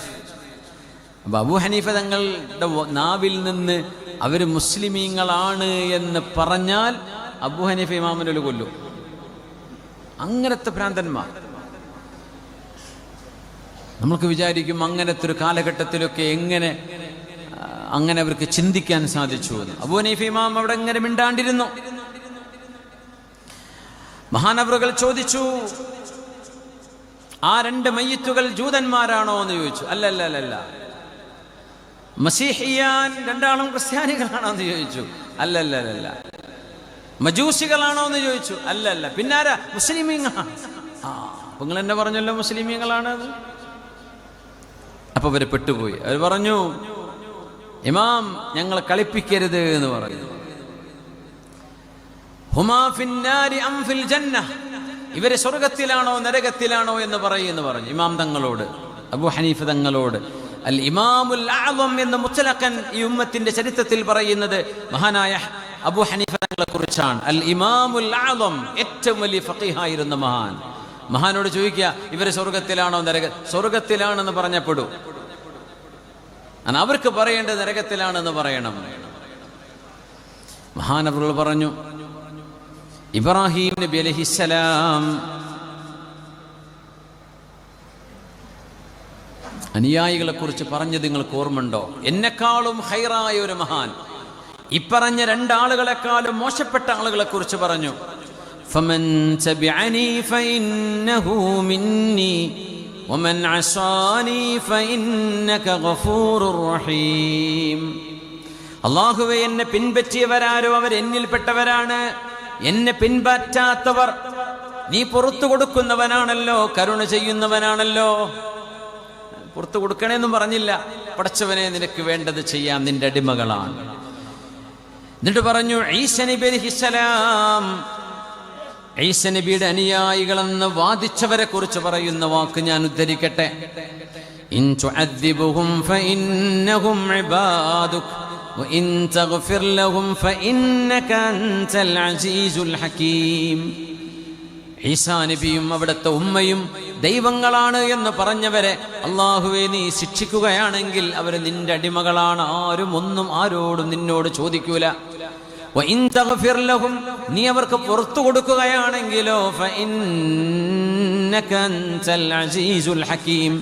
[SPEAKER 1] അപ്പൊ അബൂ ഹനീഫ തങ്ങളുടെ നാവിൽ നിന്ന് അവര് മുസ്ലിമീങ്ങളാണ് എന്ന് പറഞ്ഞാൽ അബൂ ഹനീഫ ഇമാമിനെ കൊല്ലും. അങ്ങനത്തെ ഭ്രാന്തന്മാർ. നമ്മൾക്ക് വിചാരിക്കും അങ്ങനത്തെ ഒരു കാലഘട്ടത്തിലൊക്കെ എങ്ങനെ അങ്ങനെ അവർക്ക് ചിന്തിക്കാൻ സാധിച്ചു എന്ന്. അബൂ ഹനീഫ ഇമാം അവിടെ എങ്ങനെ മിണ്ടാണ്ടിരുന്നു. മഹാനവറുകൾ ചോദിച്ചു, ആ 2 മയ്യിത്തുകൾ ജൂതന്മാരാണോ എന്ന് ചോദിച്ചു. അല്ലല്ല. മസീഹിയാൻ, 2 ആളും ക്രിസ്ത്യാനികളാണോ എന്ന് ചോദിച്ചു. അല്ലല്ല. മജൂസികളാണോ എന്ന് ചോദിച്ചു. അല്ലല്ല. പിന്നാരാ? മുസ്ലിമീങ്ങളാണ്. അപ്പൊ നിങ്ങൾ എന്നെ പറഞ്ഞല്ലോ മുസ്ലിമീങ്ങളാണ്. അപ്പൊ അവര് പെട്ടുപോയി. അവർ പറഞ്ഞു, ഇമാം ഞങ്ങളെ കളിപ്പിക്കരുത് എന്ന് പറഞ്ഞു. ഹുമാ ഫിന്നാരി അം ഫിൽ ജന്ന, ഇവരെ സ്വർഗത്തിലാണോ നരകത്തിലാണോ എന്ന് പറഞ്ഞു ഇമാം തങ്ങളോട്, അബൂ ഹനീഫ തങ്ങളോട്. അൽ ഇമാമുൽ അഅ്ളം എന്ന് മുത്തലഖൻ ഈ ഉമ്മത്തിന്റെ ചരിത്രത്തിൽ പറയുന്നത് മഹാനായ അബൂ ഹനീഫ തങ്ങളെ കുറിച്ചാണ്. അൽ ഇമാമുൽ അഅ്ളം, ഏറ്റവും വലിയ ഫഖീഹായിരുന്ന മഹാൻ. മഹാനോട് ചോദിക്കുക, ഇവര് സ്വർഗത്തിലാണോ സ്വർഗത്തിലാണെന്ന് പറഞ്ഞപ്പെടും. അവർക്ക് പറയേണ്ടത് നരകത്തിലാണെന്ന് പറയണം. മഹാനവറുകൾ പറഞ്ഞു, ഇബ്രാഹിം നബി അലൈഹിസ്സലാം അനുയായികളെ കുറിച്ച് പറഞ്ഞത് നിങ്ങൾക്ക് ഓർമ്മയുണ്ടോ? എന്നെക്കാളും ഖൈറായ ഒരു മഹാൻ ഇപ്പറഞ്ഞ 2 ആളുകളെക്കാളും മോശപ്പെട്ട ആളുകളെ കുറിച്ച് പറഞ്ഞു. ഫമൻ തബിഅനി ഫഇന്നഹു മിന്നി വമൻ അസാനി ഫഇന്നക ഗഫൂറുർ റഹീം. അല്ലാഹുവേ, എന്നെ പിൻപറ്റിയവരാരോ അവർ എന്നിൽപ്പെട്ടവരാണ്. എന്നെ പിൻപറ്റാത്തവർ നീ പുറത്തു കൊടുക്കുന്നവനാണല്ലോ, കരുണ ചെയ്യുന്നവനാണല്ലോ. പുറത്തു കൊടുക്കണേന്നും പറഞ്ഞില്ല. പടച്ചവനെ, നിനക്ക് വേണ്ടത് ചെയ്യാം, നിന്റെ അടിമകളാണ്. എന്നിട്ട് പറഞ്ഞു, ഈസ നബി അലൈഹിസ്സലാം ഈസ നബിയുടെ അനുയായികളെന്ന് വാദിച്ചവരെ കുറിച്ച് പറയുന്ന വാക്ക് ഞാൻ ഉദ്ധരിക്കട്ടെ. ഇൻ തുഅദ്ദിബുഹും ഫഇന്നഹും ഇബാദുക വഇൻ തഗ്ഫിർ ലഹും ഫഇന്നക അൻതൽ അസീസുൽ ഹകീം. ഈസാ നബിയും അവിടുത്തെ ഉമ്മയും ദൈവങ്ങളാണ് എന്ന് പറഞ്ഞവരെ അല്ലാഹുവേ നീ ശിക്ഷിക്കുകയാണെങ്കിൽ അവർ നിന്റെ അടിമകളാണ്, ആരും ഒന്നും ആരോടും നിന്നോട് ചോദിക്കൂല. വഇൻ തഗ്ഫിർ ലഹും നീ അവർക്ക് പുറത്തു കൊടുക്കുകയാണെങ്കിലോ ഫഇന്നക അൻതൽ അസീസുൽ ഹകീം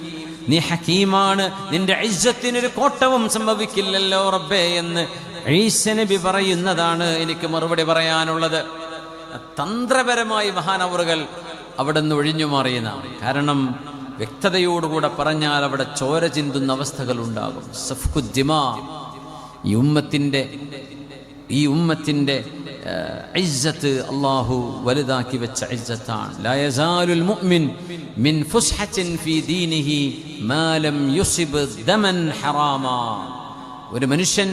[SPEAKER 1] നീ ഹകീമാണ്, നിന്റെ ഇസ്സത്തിനൊരു കോട്ടവും സംഭവിക്കില്ലല്ലോ റബ്ബേ എന്ന് ഈസ നബി പറയുന്നതാണ് എനിക്ക് മറുപടി പറയാനുള്ളത്. തന്ത്രപരമായി മഹാനവറുകൾ അവിടെ നിന്ന് ഒഴിഞ്ഞു മാറിയെന്നാണ്. കാരണം വ്യക്തതയോടുകൂടെ പറഞ്ഞാൽ അവിടെ ചോര ചിന്തുന്ന അവസ്ഥകൾ ഉണ്ടാകും. സഫ്കുദ്ദിമാ ഈ ഉമ്മത്തിന്റെ ഇസ്സത്ത് അല്ലാഹു വലുതാക്കി വെച്ച ഇസ്സത്താണ്. ലാ യസാലുൽ മുഅ്മിൻ മിൻ ഫുസ്ഹത്തിൻ ഫീ ദീനിഹി മാ ലം യുസിബ് ദമൻ ഹറാമാ. ഒരു മനുഷ്യൻ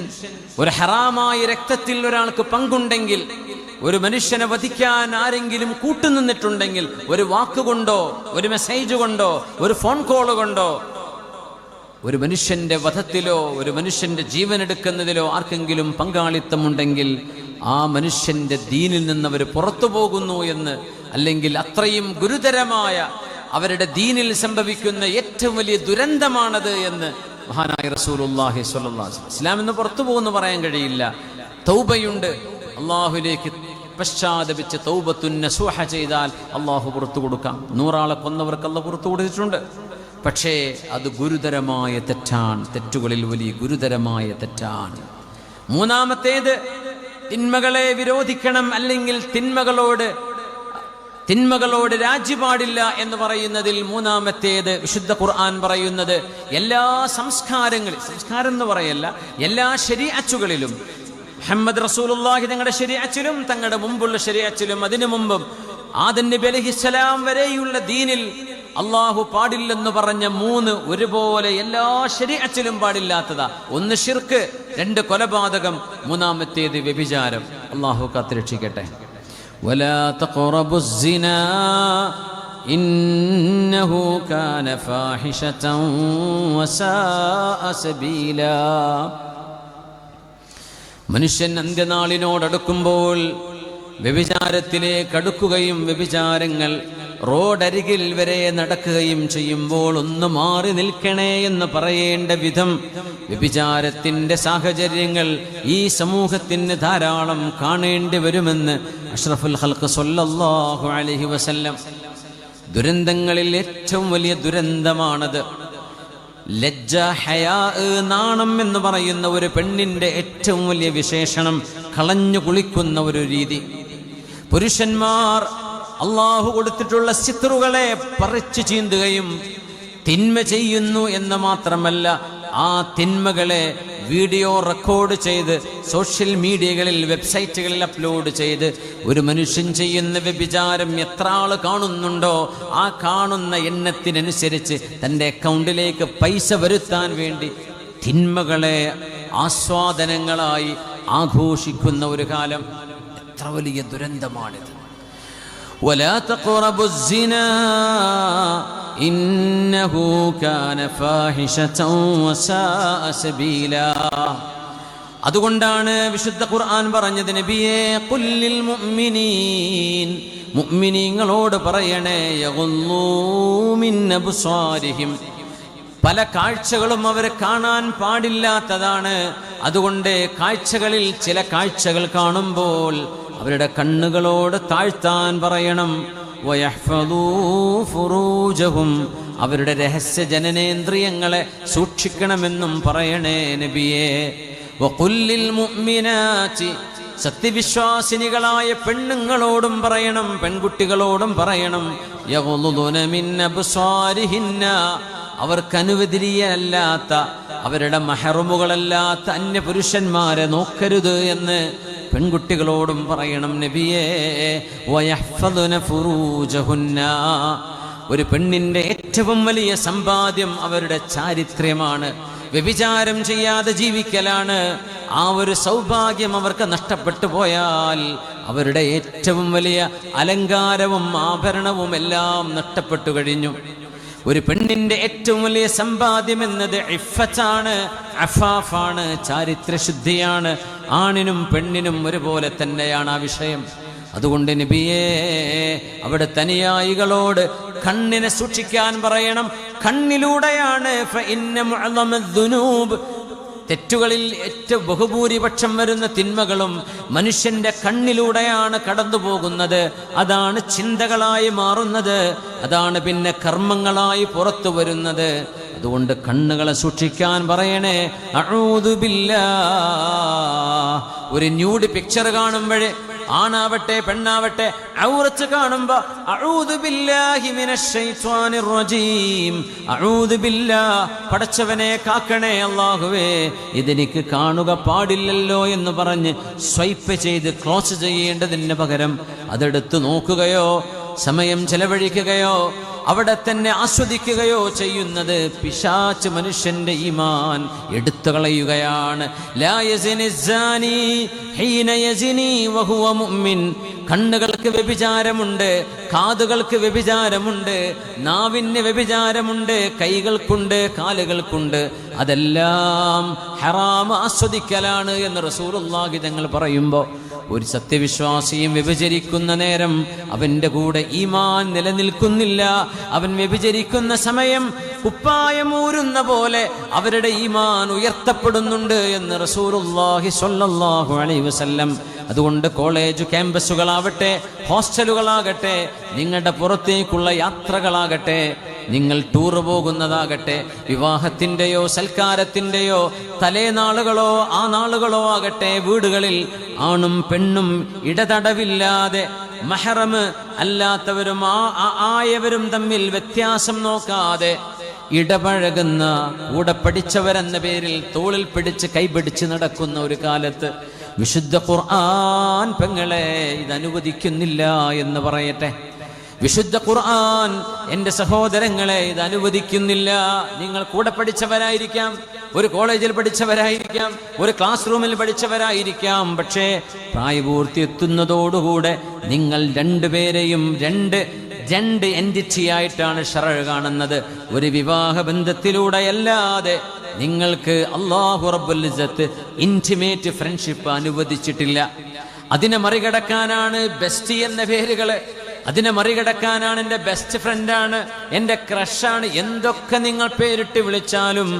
[SPEAKER 1] ഒരു ഹറാമായ രക്തത്തിൽ ഒരാൾക്ക് പങ്കുണ്ടെങ്കിൽ, ഒരു മനുഷ്യനെ വധിക്കാൻ ആരെങ്കിലും കൂട്ടുനിന്നിട്ടുണ്ടെങ്കിൽ, ഒരു വാക്കുകൊണ്ടോ ഒരു മെസ്സേജ് കൊണ്ടോ ഒരു ഫോൺ കോൾ കൊണ്ടോ ഒരു മനുഷ്യന്റെ വധത്തിലോ ഒരു മനുഷ്യന്റെ ജീവൻ എടുക്കുന്നതിലോ ആർക്കെങ്കിലും പങ്കാളിത്തമുണ്ടെങ്കിൽ ആ മനുഷ്യന്റെ ദീനിൽ നിന്നവർ പുറത്തു പോകുന്നു എന്ന്, അല്ലെങ്കിൽ അത്രയും ഗുരുതരമായ അവരുടെ ദീനിൽ സംഭവിക്കുന്ന ഏറ്റവും വലിയ ദുരന്തമാണത് എന്ന് മഹാനായ റസൂലുള്ളാഹി സ്വല്ലല്ലാഹു അലൈഹി വസല്ലം. ഇസ്ലാം എന്ന് പുറത്തു പോകുന്നു പറയാൻ കഴിയില്ല. തൗബയുണ്ട്, അള്ളാഹുലേക്ക് പശ്ചാത്തപിച്ച് തൗബത്തുൻ നസൂഹ ചെയ്താൽ അള്ളാഹു പുറത്തു കൊടുക്കാം. 100 ആളെ കൊന്നവർക്ക് അള്ളാഹു പുറത്തു കൊടുത്തിട്ടുണ്ട്. പക്ഷേ അത് ഗുരുതരമായ തെറ്റാണ്, തെറ്റുകളിൽ വലിയ ഗുരുതരമായ തെറ്റാണ്. മൂന്നാമത്തേത് തിന്മകളെ വിരോധിക്കണം, അല്ലെങ്കിൽ തിന്മകളോട് രാജി പാടില്ല എന്ന് പറയുന്നതിൽ മൂന്നാമത്തേത് വിശുദ്ധ ഖുർആൻ പറയുന്നത് എല്ലാ സംസ്കാരം എന്ന് പറയല്ല, എല്ലാ ശരീഅത്തുകളിലും മുഹമ്മദ് റസൂലുള്ളാഹി തങ്ങളുടെ ശരീഅത്തിലും തങ്ങളുടെ മുമ്പുള്ള ശരീഅത്തിലും അതിനു മുമ്പും ആദം നബി അലൈഹിസ്സലാം വരെയുള്ള ദീനിൽ അള്ളാഹു പാടില്ലെന്ന് പറഞ്ഞ 3 ഒരുപോലെ എല്ലാ ശരീഅത്തിലും പാടില്ലാത്തതാ. 1 ശിർക്ക്, 2 കൊലപാതകം, മൂന്നാമത്തേത് വ്യഭിചാരം. അള്ളാഹു കാത്തുരക്ഷിക്കട്ടെ. വലാ തഖറബുസ് സിനാ ഇന്നഹു കാന ഫാഹിശതൻ വസാഅ സബീലാ. മനുഷ്യൻ അന്ത്യനാളിനോടടുക്കുമ്പോൾ വ്യഭിചാരത്തിലേക്ക് അടുക്കുകയും വ്യഭിചാരങ്ങൾ റോഡരികിൽ വരെ നടക്കുകയും ചെയ്യുമ്പോൾ ഒന്ന് മാറി നിൽക്കണേ എന്ന് പറയേണ്ട വിധം വ്യഭിചാരത്തിന്റെ സാഹചര്യങ്ങൾ ഈ സമൂഹത്തിന് ധാരാളം കാണേണ്ടി വരുമെന്ന് അഷ്റഫുൽ ഖൽഖ് സ്വല്ലല്ലാഹു അലൈഹി വസല്ലം. ദുരന്തങ്ങളിൽ ഏറ്റവും വലിയ ദുരന്തമാണത്. ലജ്ജ, ഹയാ, നാണം എന്ന് പറയുന്ന ഒരു പെണ്ണിന്റെ ഏറ്റവും വലിയ വിശേഷണം കളഞ്ഞു കുളിക്കുന്ന ഒരു രീതി. പുരുഷന്മാർ അള്ളാഹു കൊടുത്തിട്ടുള്ള സിത്റുകളെ പറിച്ചു ചീന്തുകയും തിന്മ ചെയ്യുന്നു എന്ന് മാത്രമല്ല, ആ തിന്മകളെ വീഡിയോ റെക്കോർഡ് ചെയ്ത് സോഷ്യൽ മീഡിയകളിൽ, വെബ്സൈറ്റുകളിൽ അപ്ലോഡ് ചെയ്ത് ഒരു മനുഷ്യൻ ചെയ്യുന്ന വ്യഭിചാരം എത്ര ആൾ കാണുന്നുണ്ടോ ആ കാണുന്ന എണ്ണത്തിനനുസരിച്ച് തൻ്റെ അക്കൗണ്ടിലേക്ക് പൈസ വരുത്താൻ വേണ്ടി തിന്മകളെ ആസ്വാദനങ്ങളായി ആഘോഷിക്കുന്ന ഒരു കാലം. എത്ര വലിയ ദുരന്തമാണിത്. ولا تقربوا الزنا إنه كان فاحشة وساء سبيلا. അതുകൊണ്ടാണ് വിശുദ്ധ ഖുർആൻ പറഞ്ഞത്, നബിയേ ഖുല്ലിൽ മുഅ്മിനീൻ, മുഅ്മിനീങ്ങളോട് പറയണേ, യഗുല്ലൂ മിൻ അബ്സാരിഹിം, പല കാഴ്ചകളും അവർ കാണാൻ പാടില്ലാത്തതാണ്. അതുകൊണ്ട് കാഴ്ചകളിൽ ചില കാഴ്ചകൾ കാണുമ്പോൾ അവരുടെ കണ്ണുകളോട് താഴ്ത്താൻ പറയണം. വയഹ്ഫദൂ ഫുറൂജഹും, അവരുടെ രഹസ്യ ജനനേന്ദ്രിയങ്ങളെ സൂക്ഷിക്കണമെന്നും പറയണേ നബിയേ. വഖുല്ലിൽ മുഅ്മിനാതി, സത്യവിശ്വാസിനികളായ പെണ്ണുങ്ങളോടും പറയണം, പെൺകുട്ടികളോടും പറയണം, യഗ്ളുദുന മിൻ അബ്സാരിഹിന്ന, അവർക്ക് അനുവദനീയമല്ലാത്ത, അവരുടെ മഹ്റമുകളല്ലാത്ത അന്യപുരുഷന്മാരെ നോക്കരുത് എന്ന് പെൺകുട്ടികളോടും പറയണം നബിയേ. വയഹ്ഫദുന ഫുറൂജഹുന്ന, ഒരു പെണ്ണിന്റെ ഏറ്റവും വലിയ സമ്പാദ്യം അവരുടെ ചാരിത്ര്യമാണ്. വ്യഭിചാരം ചെയ്യാതെ ജീവിക്കലാണ്. ആ ഒരു സൗഭാഗ്യം അവർക്ക് നഷ്ടപ്പെട്ടു പോയാൽ അവരുടെ ഏറ്റവും വലിയ അലങ്കാരവും ആഭരണവും എല്ലാം നഷ്ടപ്പെട്ടു കഴിഞ്ഞു. ഒരു പെണ്ണിന്റെ ഏറ്റവും വലിയ സമ്പാദ്യം എന്നത് ഇഫ്ഫത്താണ്, അഫാഫാണ്, ചാരിത്രശുദ്ധിയാണ്. ആണിനും പെണ്ണിനും ഒരുപോലെ തന്നെയാണ് ആ വിഷയം. അതുകൊണ്ട് നബിയേ, അവിടെ തനിയായികളോട് കണ്ണിനെ സൂക്ഷിക്കാൻ പറയണം. കണ്ണിലൂടെയാണ് തെറ്റുകളിൽ ഏറ്റവും ബഹുഭൂരിപക്ഷം വരുന്ന തിന്മകളും മനുഷ്യന്റെ കണ്ണിലൂടെയാണ് കടന്നു പോകുന്നത്. അതാണ് ചിന്തകളായി മാറുന്നത്, അതാണ് പിന്നെ കർമ്മങ്ങളായി പുറത്തു വരുന്നത്. അതുകൊണ്ട് കണ്ണുകളെ സൂക്ഷിക്കാൻ പറയണേ. അഊദു ബില്ലാഹ്. ഒരു ന്യൂഡ് പിക്ചർ കാണുമ്പോഴേ, ആണാവട്ടെ പെണ്ണാവട്ടെ, ഔറത്ത് കാണുമ്പോ അഊദു ബില്ലാഹി മിനശ് ശൈത്വാനിർ റജീം, അഊദു ബില്ലാഹ്, പടച്ചവനെ കാക്കണേ അല്ലാഹുവേ, ഇതെനിക്ക് കാണുക പാടില്ലല്ലോ എന്ന് പറഞ്ഞ് സ്വൈപ്പ് ചെയ്ത് ക്ലോസ് ചെയ്യേണ്ടതിന് പകരം അതെടുത്ത് നോക്കുകയോ സമയം ചെലവഴിക്കുകയോ അവിടെ തന്നെ ആസ്വദിക്കുകയോ ചെയ്യുന്നത് പിശാച് മനുഷ്യന്റെ ഈമാൻ എടുത്തു കളയുകയാണ്. ലാ യസിനി സാനി ഹീന യസിനി വഹുവ മുഅ്മിൻ. കണ്ണുകൾക്ക് വ്യഭിചാരമുണ്ട്, കാതുകൾക്ക് വ്യഭിചാരമുണ്ട്, നാവിന് വ്യഭിചാരമുണ്ട്, കൈകൾക്കുണ്ട്, കാലുകൾക്കുണ്ട്. അതെല്ലാം ഹറാം ആസ്വദിക്കലാണ് എന്ന് റസൂലുള്ളാഹി തങ്ങൾ പറയുമ്പോൾ, ഒരു സത്യവിശ്വാസിയും വ്യഭിചരിക്കുന്ന നേരം അവന്റെ കൂടെ ഈമാൻ നിലനിൽക്കുന്നില്ല. അവൻ വ്യഭിചരിക്കുന്ന സമയം കുപ്പായമൂരുന്ന പോലെ അവരുടെ ഈമാൻ ഉയർത്തപ്പെടുന്നുണ്ട് എന്ന് റസൂലുള്ളാഹി സ്വല്ലല്ലാഹു അലൈഹി വസല്ലം. അതുകൊണ്ട് കോളേജ് ക്യാമ്പസുകളാവട്ടെ, ഹോസ്റ്റലുകളാകട്ടെ, നിങ്ങളുടെ പുറത്തേക്കുള്ള യാത്രകളാകട്ടെ, നിങ്ങൾ ടൂർ പോകുന്നതാകട്ടെ, വിവാഹത്തിൻ്റെയോ സൽക്കാരത്തിൻ്റെയോ തലേനാളുകളോ ആ നാളുകളോ ആകട്ടെ, വീടുകളിൽ ആണും പെണ്ണും ഇടതടവില്ലാതെ മഹറം അല്ലാത്തവരും ആയവരും തമ്മിൽ വ്യത്യാസം നോക്കാതെ ഇടപഴകുന്ന, കൂടെ പഠിച്ചവരെന്ന പേരിൽ തോളിൽ പിടിച്ച് കൈപിടിച്ച് നടക്കുന്ന ഒരു കാലത്ത് വിശുദ്ധ ഖുർആൻ പെങ്ങളെ ഇത് അനുവദിക്കുന്നില്ല എന്ന് പറയട്ടെ. വിശുദ്ധ ഖുർആൻ എൻ്റെ സഹോദരങ്ങളെ ഇത് അനുവദിക്കുന്നില്ല. നിങ്ങൾ കൂടെ പഠിച്ചവരായിരിക്കാം, ഒരു കോളേജിൽ പഠിച്ചവരായിരിക്കാം, ഒരു ക്ലാസ് റൂമിൽ പഠിച്ചവരായിരിക്കാം. പക്ഷേ പ്രായപൂർത്തി എത്തുന്നതോടുകൂടെ നിങ്ങൾ രണ്ടുപേരെയും രണ്ട് എൻറ്റിറ്റി ആയിട്ടാണ് ശറഅ കാണുന്നത്. ഒരു വിവാഹ ബന്ധത്തിലൂടെയല്ലാതെ നിങ്ങൾക്ക് അല്ലാഹു റബ്ബുൽ ഇസ്സത്ത് ഇന്റിമേറ്റ് ഫ്രണ്ട്ഷിപ്പ് അനുവദിച്ചിട്ടില്ല. അതിനെ മറികടക്കാനാണ് ബെസ്റ്റി എന്ന പേരുകള്, അതിനെ മറികടക്കാനാണ് എൻ്റെ ബെസ്റ്റ് ഫ്രണ്ടാണ്, എൻ്റെ ക്രഷാണ്, എന്തൊക്കെ നിങ്ങൾ പേരിട്ട് വിളിച്ചാലും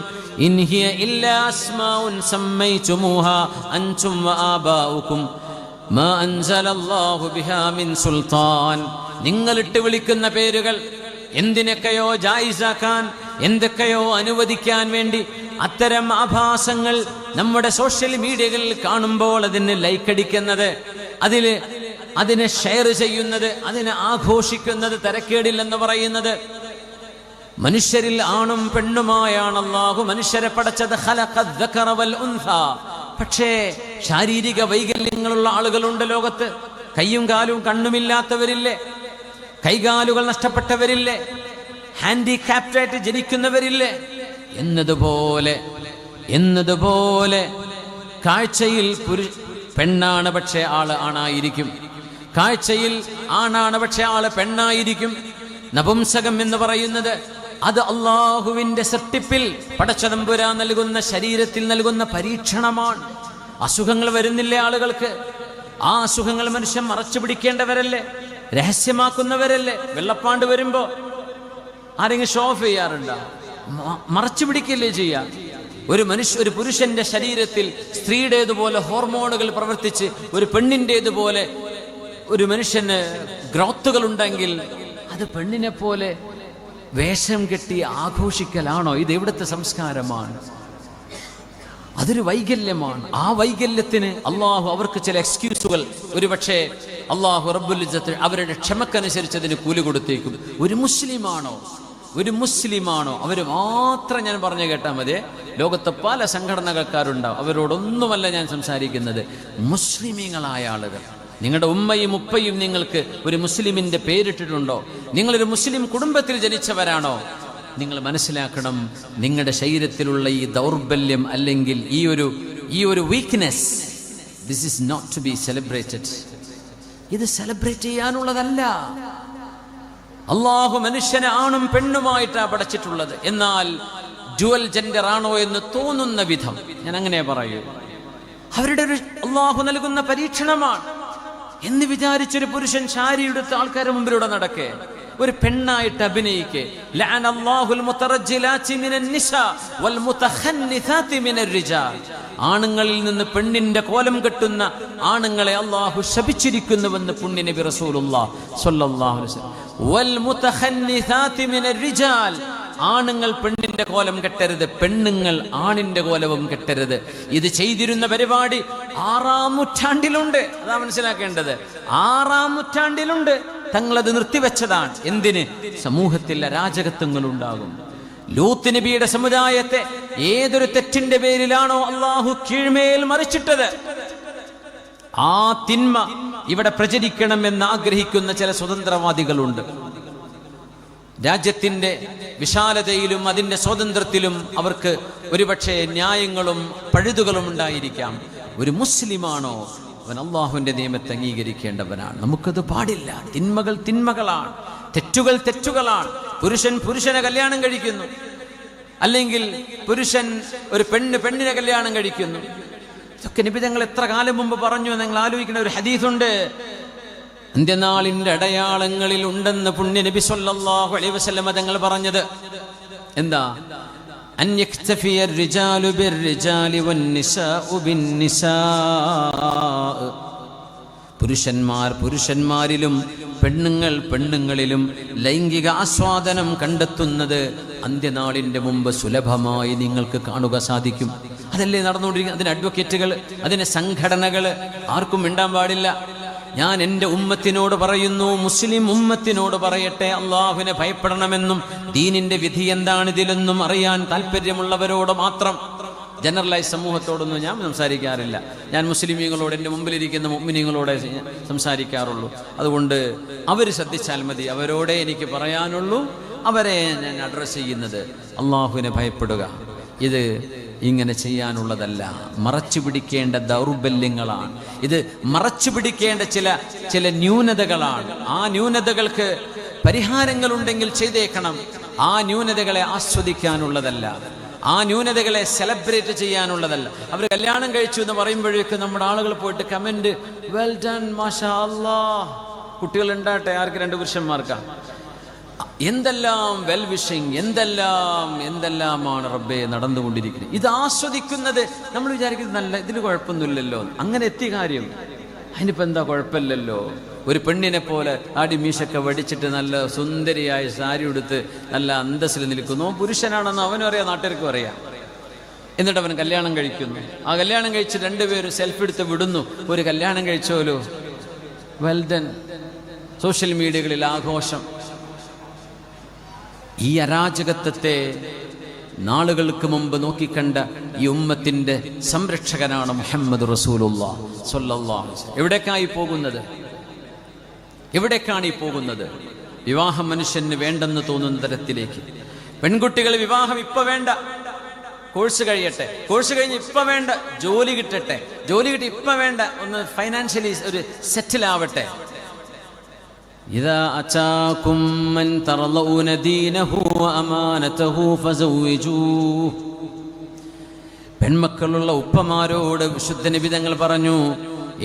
[SPEAKER 1] ഇൻഹിയ ഇല്ലാ അസ്മാഉൻ സമ്മൈതുമൂഹാ അൻതും വആബാഉകും മാ അൻസലല്ലാഹു ബിഹാ മിൻ സുൽത്താൻ. നിങ്ങളിട്ട് വിളിക്കുന്ന പേരുകൾ എന്തിനൊക്കെയോ ജായിസാക്കാൻ, എന്തൊക്കെയോ അനുവദിക്കാൻ വേണ്ടി അത്തരം ആഭാസങ്ങൾ നമ്മുടെ സോഷ്യൽ മീഡിയകളിൽ കാണുമ്പോൾ അതിന് ലൈക്കടിക്കുന്നത്, അതിനെ ഷെയർ ചെയ്യുന്നത്, അതിനെ ആഘോഷിക്കുന്നത്, തരക്കേടില്ലെന്ന് പറയുന്നത്. മനുഷ്യരിൽ ആണും പെണ്ണുമായാണ് അല്ലാഹു മനുഷ്യരെ പടച്ചത്. ഖലഖദ് ദകറ വൽ ഉൻസ. പക്ഷേ ശാരീരിക വൈകല്യങ്ങളുള്ള ആളുകളുണ്ട് ലോകത്ത്. കയ്യും കാലും കണ്ണുമില്ലാത്തവരില്ലേ, കൈകാലുകൾ നഷ്ടപ്പെട്ടവരില്ലേ, ഹാൻഡിക്യാപ്റ്റായിട്ട് ജനിക്കുന്നവരില്ലേ. എന്നതുപോലെ കാഴ്ചയിൽ പെണ്ണാണ് പക്ഷേ ആള് ആണായിരിക്കും, കാഴ്ചയിൽ ആണാണ് പക്ഷെ ആള് പെണ്ണായിരിക്കും. നപുംസകം എന്ന് പറയുന്നത് അത് അള്ളാഹുവിന്റെ സൃഷ്ടിപ്പിൽ പടച്ചതമ്പുരാൻ നൽകുന്ന, ശരീരത്തിൽ നൽകുന്ന പരീക്ഷണമാണ്. അസുഖങ്ങൾ വരുന്നില്ലേ ആളുകൾക്ക്? ആ അസുഖങ്ങൾ മനുഷ്യൻ മറച്ചു പിടിക്കേണ്ടവരല്ലേ, രഹസ്യമാക്കുന്നവരല്ലേ? വെള്ളപ്പാണ്ട് വരുമ്പോ ആരെങ്കിലും ഷോ ഓഫ് ചെയ്യാറുണ്ടോ? മറച്ചു പിടിക്കല്ലേ ചെയ്യാ? ഒരു പുരുഷന്റെ ശരീരത്തിൽ സ്ത്രീയുടേതുപോലെ ഹോർമോണുകൾ പ്രവർത്തിച്ച് ഒരു പെണ്ണിൻ്റെതുപോലെ ഒരു മനുഷ്യന് ഗ്രോത്തുകൾ ഉണ്ടെങ്കിൽ അത് പെണ്ണിനെ പോലെ വേഷം കെട്ടി ആഘോഷിക്കലാണോ? ഇത് എവിടുത്തെ സംസ്കാരമാണ്? അതൊരു വൈകല്യമാണ്. ആ വൈകല്യത്തിന് അള്ളാഹു അവർക്ക് ചില എക്സ്ക്യൂസുകൾ, ഒരുപക്ഷെ അള്ളാഹു റബ്ബുൽ ഇസ്സത്ത് അവരുടെ ക്ഷമക്കനുസരിച്ചതിന് കൂലി കൊടുത്തേക്കും. ഒരു മുസ്ലിമാണോ അവർ മാത്രം ഞാൻ പറഞ്ഞു കേട്ടാൽ മതി. ലോകത്ത് പല സംഘടനകൾക്കാരുണ്ടാവും, അവരോടൊന്നുമല്ല ഞാൻ സംസാരിക്കുന്നത്. മുസ്ലിമീങ്ങളായ ആളുകൾ, നിങ്ങളുടെ ഉമ്മയും ഉപ്പയും നിങ്ങൾക്ക് ഒരു മുസ്ലിമിന്റെ പേരിട്ടിട്ടുണ്ടോ? നിങ്ങളൊരു മുസ്ലിം കുടുംബത്തിൽ ജനിച്ചവരാണോ? നിങ്ങൾ മനസ്സിലാക്കണം, നിങ്ങളുടെ ശരീരത്തിലുള്ള ഈ ദൗർബല്യം അല്ലെങ്കിൽ ഈ ഒരു ഈ ഒരു weakness, this is not to be celebrated. ഇത് സെലിബ്രേറ്റ് ചെയ്യാനുള്ളതല്ല. അള്ളാഹു മനുഷ്യനെ ആണും പെണ്ണുമായിട്ടാണ് പടച്ചിട്ടുള്ളത്. എന്നാൽ ഡ്യുവൽ ജെൻഡർ ആണോ എന്ന് തോന്നുന്ന വിധം, ഞാൻ അങ്ങനെ പറയൂ, അവരുടെ ഒരു അള്ളാഹു നൽകുന്ന പരീക്ഷണമാണ് എന്ന് വിചാരിച്ചൊരു പുരുഷൻ ശാരി എടുത്ത് ആൾക്കാരുടെ മുമ്പിലൂടെ നടക്കേ, ഒരു പെണ്ണായിട്ട് അഭിനയിക്കേ. ആണുങ്ങളിൽ നിന്ന് പെണ്ണിന്റെ കോലം കെട്ടുന്ന ആണുങ്ങളെ അള്ളാഹു ശപിച്ചിരിക്കുന്നുവെന്ന് പുണ്യ നബി റസൂലുള്ളാഹി സ്വല്ലല്ലാഹു അലൈഹി വസല്ലം. വൽ മുതഖന്നിസാതി മിനർ റിജാൽ, ആണുങ്ങൾ പെണ്ണിന്റെ കോലം കെട്ടരുത്, പെണ്ണുങ്ങൾ ആണിന്റെ കോലവും കെട്ടരുത്. ഇത് ചെയ്തിരുന്ന പരിപാടി 6-ാം നൂറ്റാണ്ടിലുണ്ട്. അതാ മനസ്സിലാക്കേണ്ടത്. 6-ാം നൂറ്റാണ്ടിലുണ്ട്. തങ്ങളത് നിർത്തിവെച്ചതാണ്. എന്തിന്? സമൂഹത്തിൽ അരാജകത്വങ്ങൾ ഉണ്ടാകും. ലൂത്ത് നബിയുടെ സമുദായത്തെ ഏതൊരു തെറ്റിന്റെ പേരിലാണോ അള്ളാഹു കീഴ്മേൽ മറിച്ചിട്ടത്, ആ തിന്മ ഇവിടെ പ്രചരിക്കണമെന്ന് ആഗ്രഹിക്കുന്ന ചില സ്വതന്ത്രവാദികളുണ്ട്. രാജ്യത്തിന്റെ വിശാലതയിലും അതിന്റെ സ്വാതന്ത്ര്യത്തിലും അവർക്ക് ഒരുപക്ഷെ ന്യായങ്ങളും പഴുതുകളും ഉണ്ടായിരിക്കാം. ഒരു മുസ്ലിമാണോ അവൻ അള്ളാഹുവിന്റെ നിയമത്തെ അംഗീകരിക്കേണ്ടവനാണ്. നമുക്കത് പാടില്ല. തിന്മകൾ തിന്മകളാണ്, തെറ്റുകൾ തെറ്റുകളാണ്. പുരുഷൻ പുരുഷനെ കല്യാണം കഴിക്കുന്നു, അല്ലെങ്കിൽ പുരുഷൻ ഒരു പെണ്ണിനെ കല്യാണം കഴിക്കുന്നു. ഇതൊക്കെ നബി തങ്ങൾ എത്ര കാലം മുമ്പ് പറഞ്ഞു. നിങ്ങൾ ആലോചിക്കുന്ന ഒരു ഹദീസുണ്ട്, അന്ത്യനാളിന്റെ അടയാളങ്ങളിൽ ഉണ്ടെന്ന് പുണ്യ നബി സല്ലല്ലാഹു അലൈഹി വസല്ലം തങ്ങൾ പറഞ്ഞത്. എന്താ? അൻ യക്തഫിയ الرجാലു ബിർരിജാലി വന്നിസാഉ ബിന്നിസാ. പുരുഷന്മാർ പുരുഷന്മാരിലും പെണ്ണുങ്ങൾ പെണ്ണുങ്ങളിലും ലൈംഗിക ആസ്വാദനം കണ്ടെത്തുന്നത് അന്ത്യനാളിന്റെ മുമ്പ് സുലഭമായി നിങ്ങൾക്ക് കാണുക സാധിക്കും. അതല്ലേ നടന്നുകൊണ്ടിരിക്കുന്നത്. അതിന് അഡ്വക്കേറ്റുകൾ, അതിന് സംഘടനകൾ, ആർക്കും മിണ്ടാൻ പാടില്ല. ഞാൻ എൻ്റെ ഉമ്മത്തിനോട് പറയുന്നു, മുസ്ലിം ഉമ്മത്തിനോട് പറയട്ടെ, അള്ളാഹുവിനെ ഭയപ്പെടണമെന്നും ദീനിന്റെ വിധി എന്താണ് ഇതിലെന്നും അറിയാൻ താല്പര്യമുള്ളവരോട് മാത്രം. ജനറലായി സമൂഹത്തോടൊന്നും ഞാൻ സംസാരിക്കാറില്ല. ഞാൻ മുസ്ലിമീങ്ങളോട്, എൻ്റെ മുമ്പിലിരിക്കുന്ന മുഅ്മിനീങ്ങളോടെ സംസാരിക്കാറുള്ളൂ. അതുകൊണ്ട് അവർ ശ്രദ്ധിച്ചാൽ മതി. അവരോടെ എനിക്ക് പറയാനുള്ളൂ. അവരെ ഞാൻ അഡ്രസ്സ് ചെയ്യുന്നത് അള്ളാഹുവിനെ ഭയപ്പെടുക. ഇത് ഇങ്ങനെ ചെയ്യാനുള്ളതല്ല. മറച്ചു പിടിക്കേണ്ട ദൗർബല്യങ്ങളാണ് ഇത്. മറച്ചു പിടിക്കേണ്ട ചില ന്യൂനതകളാണ്. ആ ന്യൂനതകൾക്ക് പരിഹാരങ്ങളുണ്ടെങ്കിൽ ചെയ്തേക്കണം. ആ ന്യൂനതകളെ ആസ്വദിക്കാനുള്ളതല്ല, ആ ന്യൂനതകളെ സെലിബ്രേറ്റ് ചെയ്യാനുള്ളതല്ല. അവർ കല്യാണം കഴിച്ചു എന്ന് പറയുമ്പോഴേക്കും നമ്മുടെ ആളുകൾ പോയിട്ട് കമന്റ്, വെൽ ഡൺ, മാഷാ അല്ലാഹ്. കുട്ടികൾ ഉണ്ടാട്ടെ, ആർക്ക്? 2 പുരുഷന്മാർക്കാ. എന്തെല്ലാം വെൽ വിഷിങ്, എന്തെല്ലാമാണ് റബ്ബേ നടന്നുകൊണ്ടിരിക്കുന്നത്. ഇത് ആസ്വദിക്കുന്നത് നമ്മൾ വിചാരിക്കുന്നത് നല്ല, ഇതിന് കുഴപ്പമൊന്നുമില്ലല്ലോ, അങ്ങനെ എത്തിയ കാര്യം. അതിനിപ്പോൾ എന്താ കുഴപ്പമില്ലല്ലോ. ഒരു പെണ്ണിനെ പോലെ ആടി മീശൊക്കെ വടിച്ചിട്ട് നല്ല സുന്ദരിയായ സാരി ഉടുത്ത് നല്ല അന്തസ്സിൽ നിൽക്കുന്നു. പുരുഷനാണെന്ന് അവനും അറിയാം, നാട്ടുകാർക്കും അറിയാം. എന്നിട്ട് അവൻ കല്യാണം കഴിക്കുന്നു. ആ കല്യാണം കഴിച്ച് 2 പേരും സെൽഫി എടുത്ത് വിടുന്നു. ഒരു കല്യാണം കഴിച്ചോലോ, വെൽഡൻ. സോഷ്യൽ മീഡിയകളിൽ ആഘോഷം. ഈ അരാജകത്വത്തെ നാളുകൾക്ക് മുമ്പ് നോക്കിക്കണ്ട ഈ ഉമ്മത്തിന്റെ സംരക്ഷകനാണ് മുഹമ്മദ് റസൂലുള്ളാഹി സ്വല്ലല്ലാഹു അലൈഹി വസല്ലം. എവിടേക്കാണ് ഈ പോകുന്നത്? വിവാഹം മനുഷ്യന് വേണ്ടെന്ന് തോന്നുന്ന തരത്തിലേക്ക്. പെൺകുട്ടികൾ വിവാഹം ഇപ്പൊ വേണ്ട, കോഴ്സ് കഴിയട്ടെ, കോഴ്സ് കഴിഞ്ഞ് ഇപ്പൊ വേണ്ട, ജോലി കിട്ടട്ടെ, ജോലി കിട്ടി ഇപ്പൊ വേണ്ട, ഒന്ന് ഫൈനാൻഷ്യലി ഒരു സെറ്റിൽ ആവട്ടെ. إذا أتاكم من ترضون دينه وأمانته فزوجوه. പെൺമക്കളുള്ള ഉപ്പമാരോട് വിശുദ്ധ നബി തങ്ങൾ പറഞ്ഞു,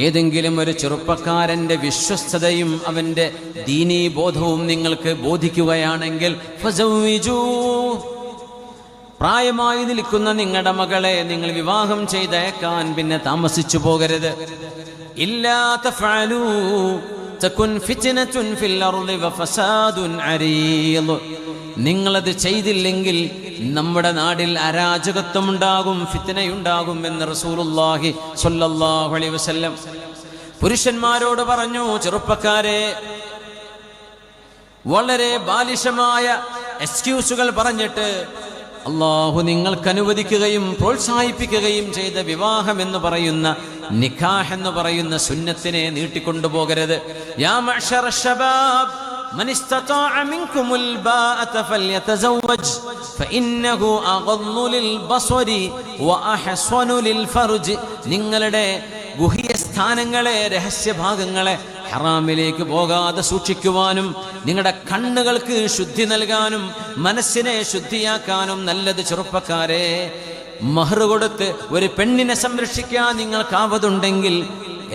[SPEAKER 1] ഏതെങ്കിലും ഒരു ചെറുപ്പക്കാരന്റെ വിശ്വസ്തതയും അവന്റെ ദീനീ ബോധവും നിങ്ങൾക്ക് ബോധിക്കുകയാണെങ്കിൽ ഫസവ്വിജൂഹ്, പ്രായമായി നിൽക്കുന്ന നിങ്ങളുടെ മകളെ നിങ്ങൾ വിവാഹം ചെയ്തേക്കാൻ പിന്നെ താമസിച്ചു പോകരുത്. ഇല്ലാ തഫഅലൂ തകുൻ ഫിത്നതുൻ ഫിൽ അർളി വഫസാദുൻ അരീദ്. നിങ്ങളത് ചെയ്തില്ലെങ്കിൽ നമ്മുടെ നാട്ടിൽ അരാജകത്വം ഉണ്ടാകും, ഫിത്നയുണ്ടാകും എന്ന് റസൂലുള്ളാഹി സ്വല്ലല്ലാഹു അലൈഹി വസല്ലം പുരുഷന്മാരോട് പറഞ്ഞു. ചെറുപ്പക്കാരെ, വളരെ ബാലിശമായ എക്സ്ക്യൂസുകൾ പറഞ്ഞിട്ട് അള്ളാഹു നിങ്ങൾക്ക് അനുവദിക്കുകയും പ്രോത്സാഹിപ്പിക്കുകയും ചെയ്ത വിവാഹം എന്ന് പറയുന്ന, നിക്കാഹ് എന്ന് പറയുന്ന സുന്നത്തിനെ നീട്ടിക്കൊണ്ടുപോകരുത്. യാ മഅ്ശറ ശബാബ്, മൻ ഇസ്തതാഅ മിൻകുമുൽ ബാഅത ഫൽയതസവ്വജ് ഫഇന്നഹു അഗദ്ദു ലിൽ ബസ്വരി വഅഹ്സനു ലിൽ ഫർജ്. നിങ്ങളുടെ ഗുഹ്യ സ്ഥാനങ്ങളെ, രഹസ്യഭാഗങ്ങളെ ഹറാമിലേക്ക് പോകാതെ സൂക്ഷിക്കുവാനും നിങ്ങളുടെ കണ്ണുകൾക്ക് ശുദ്ധി നൽകാനും മനസ്സിനെ ശുദ്ധിയാക്കാനും നല്ലത് ചെറുപ്പക്കാരെ. മഹർ കൊടുത്ത് ഒരു പെണ്ണിനെ സംരക്ഷിക്കാൻ നിങ്ങൾക്കാവതുണ്ടെങ്കിൽ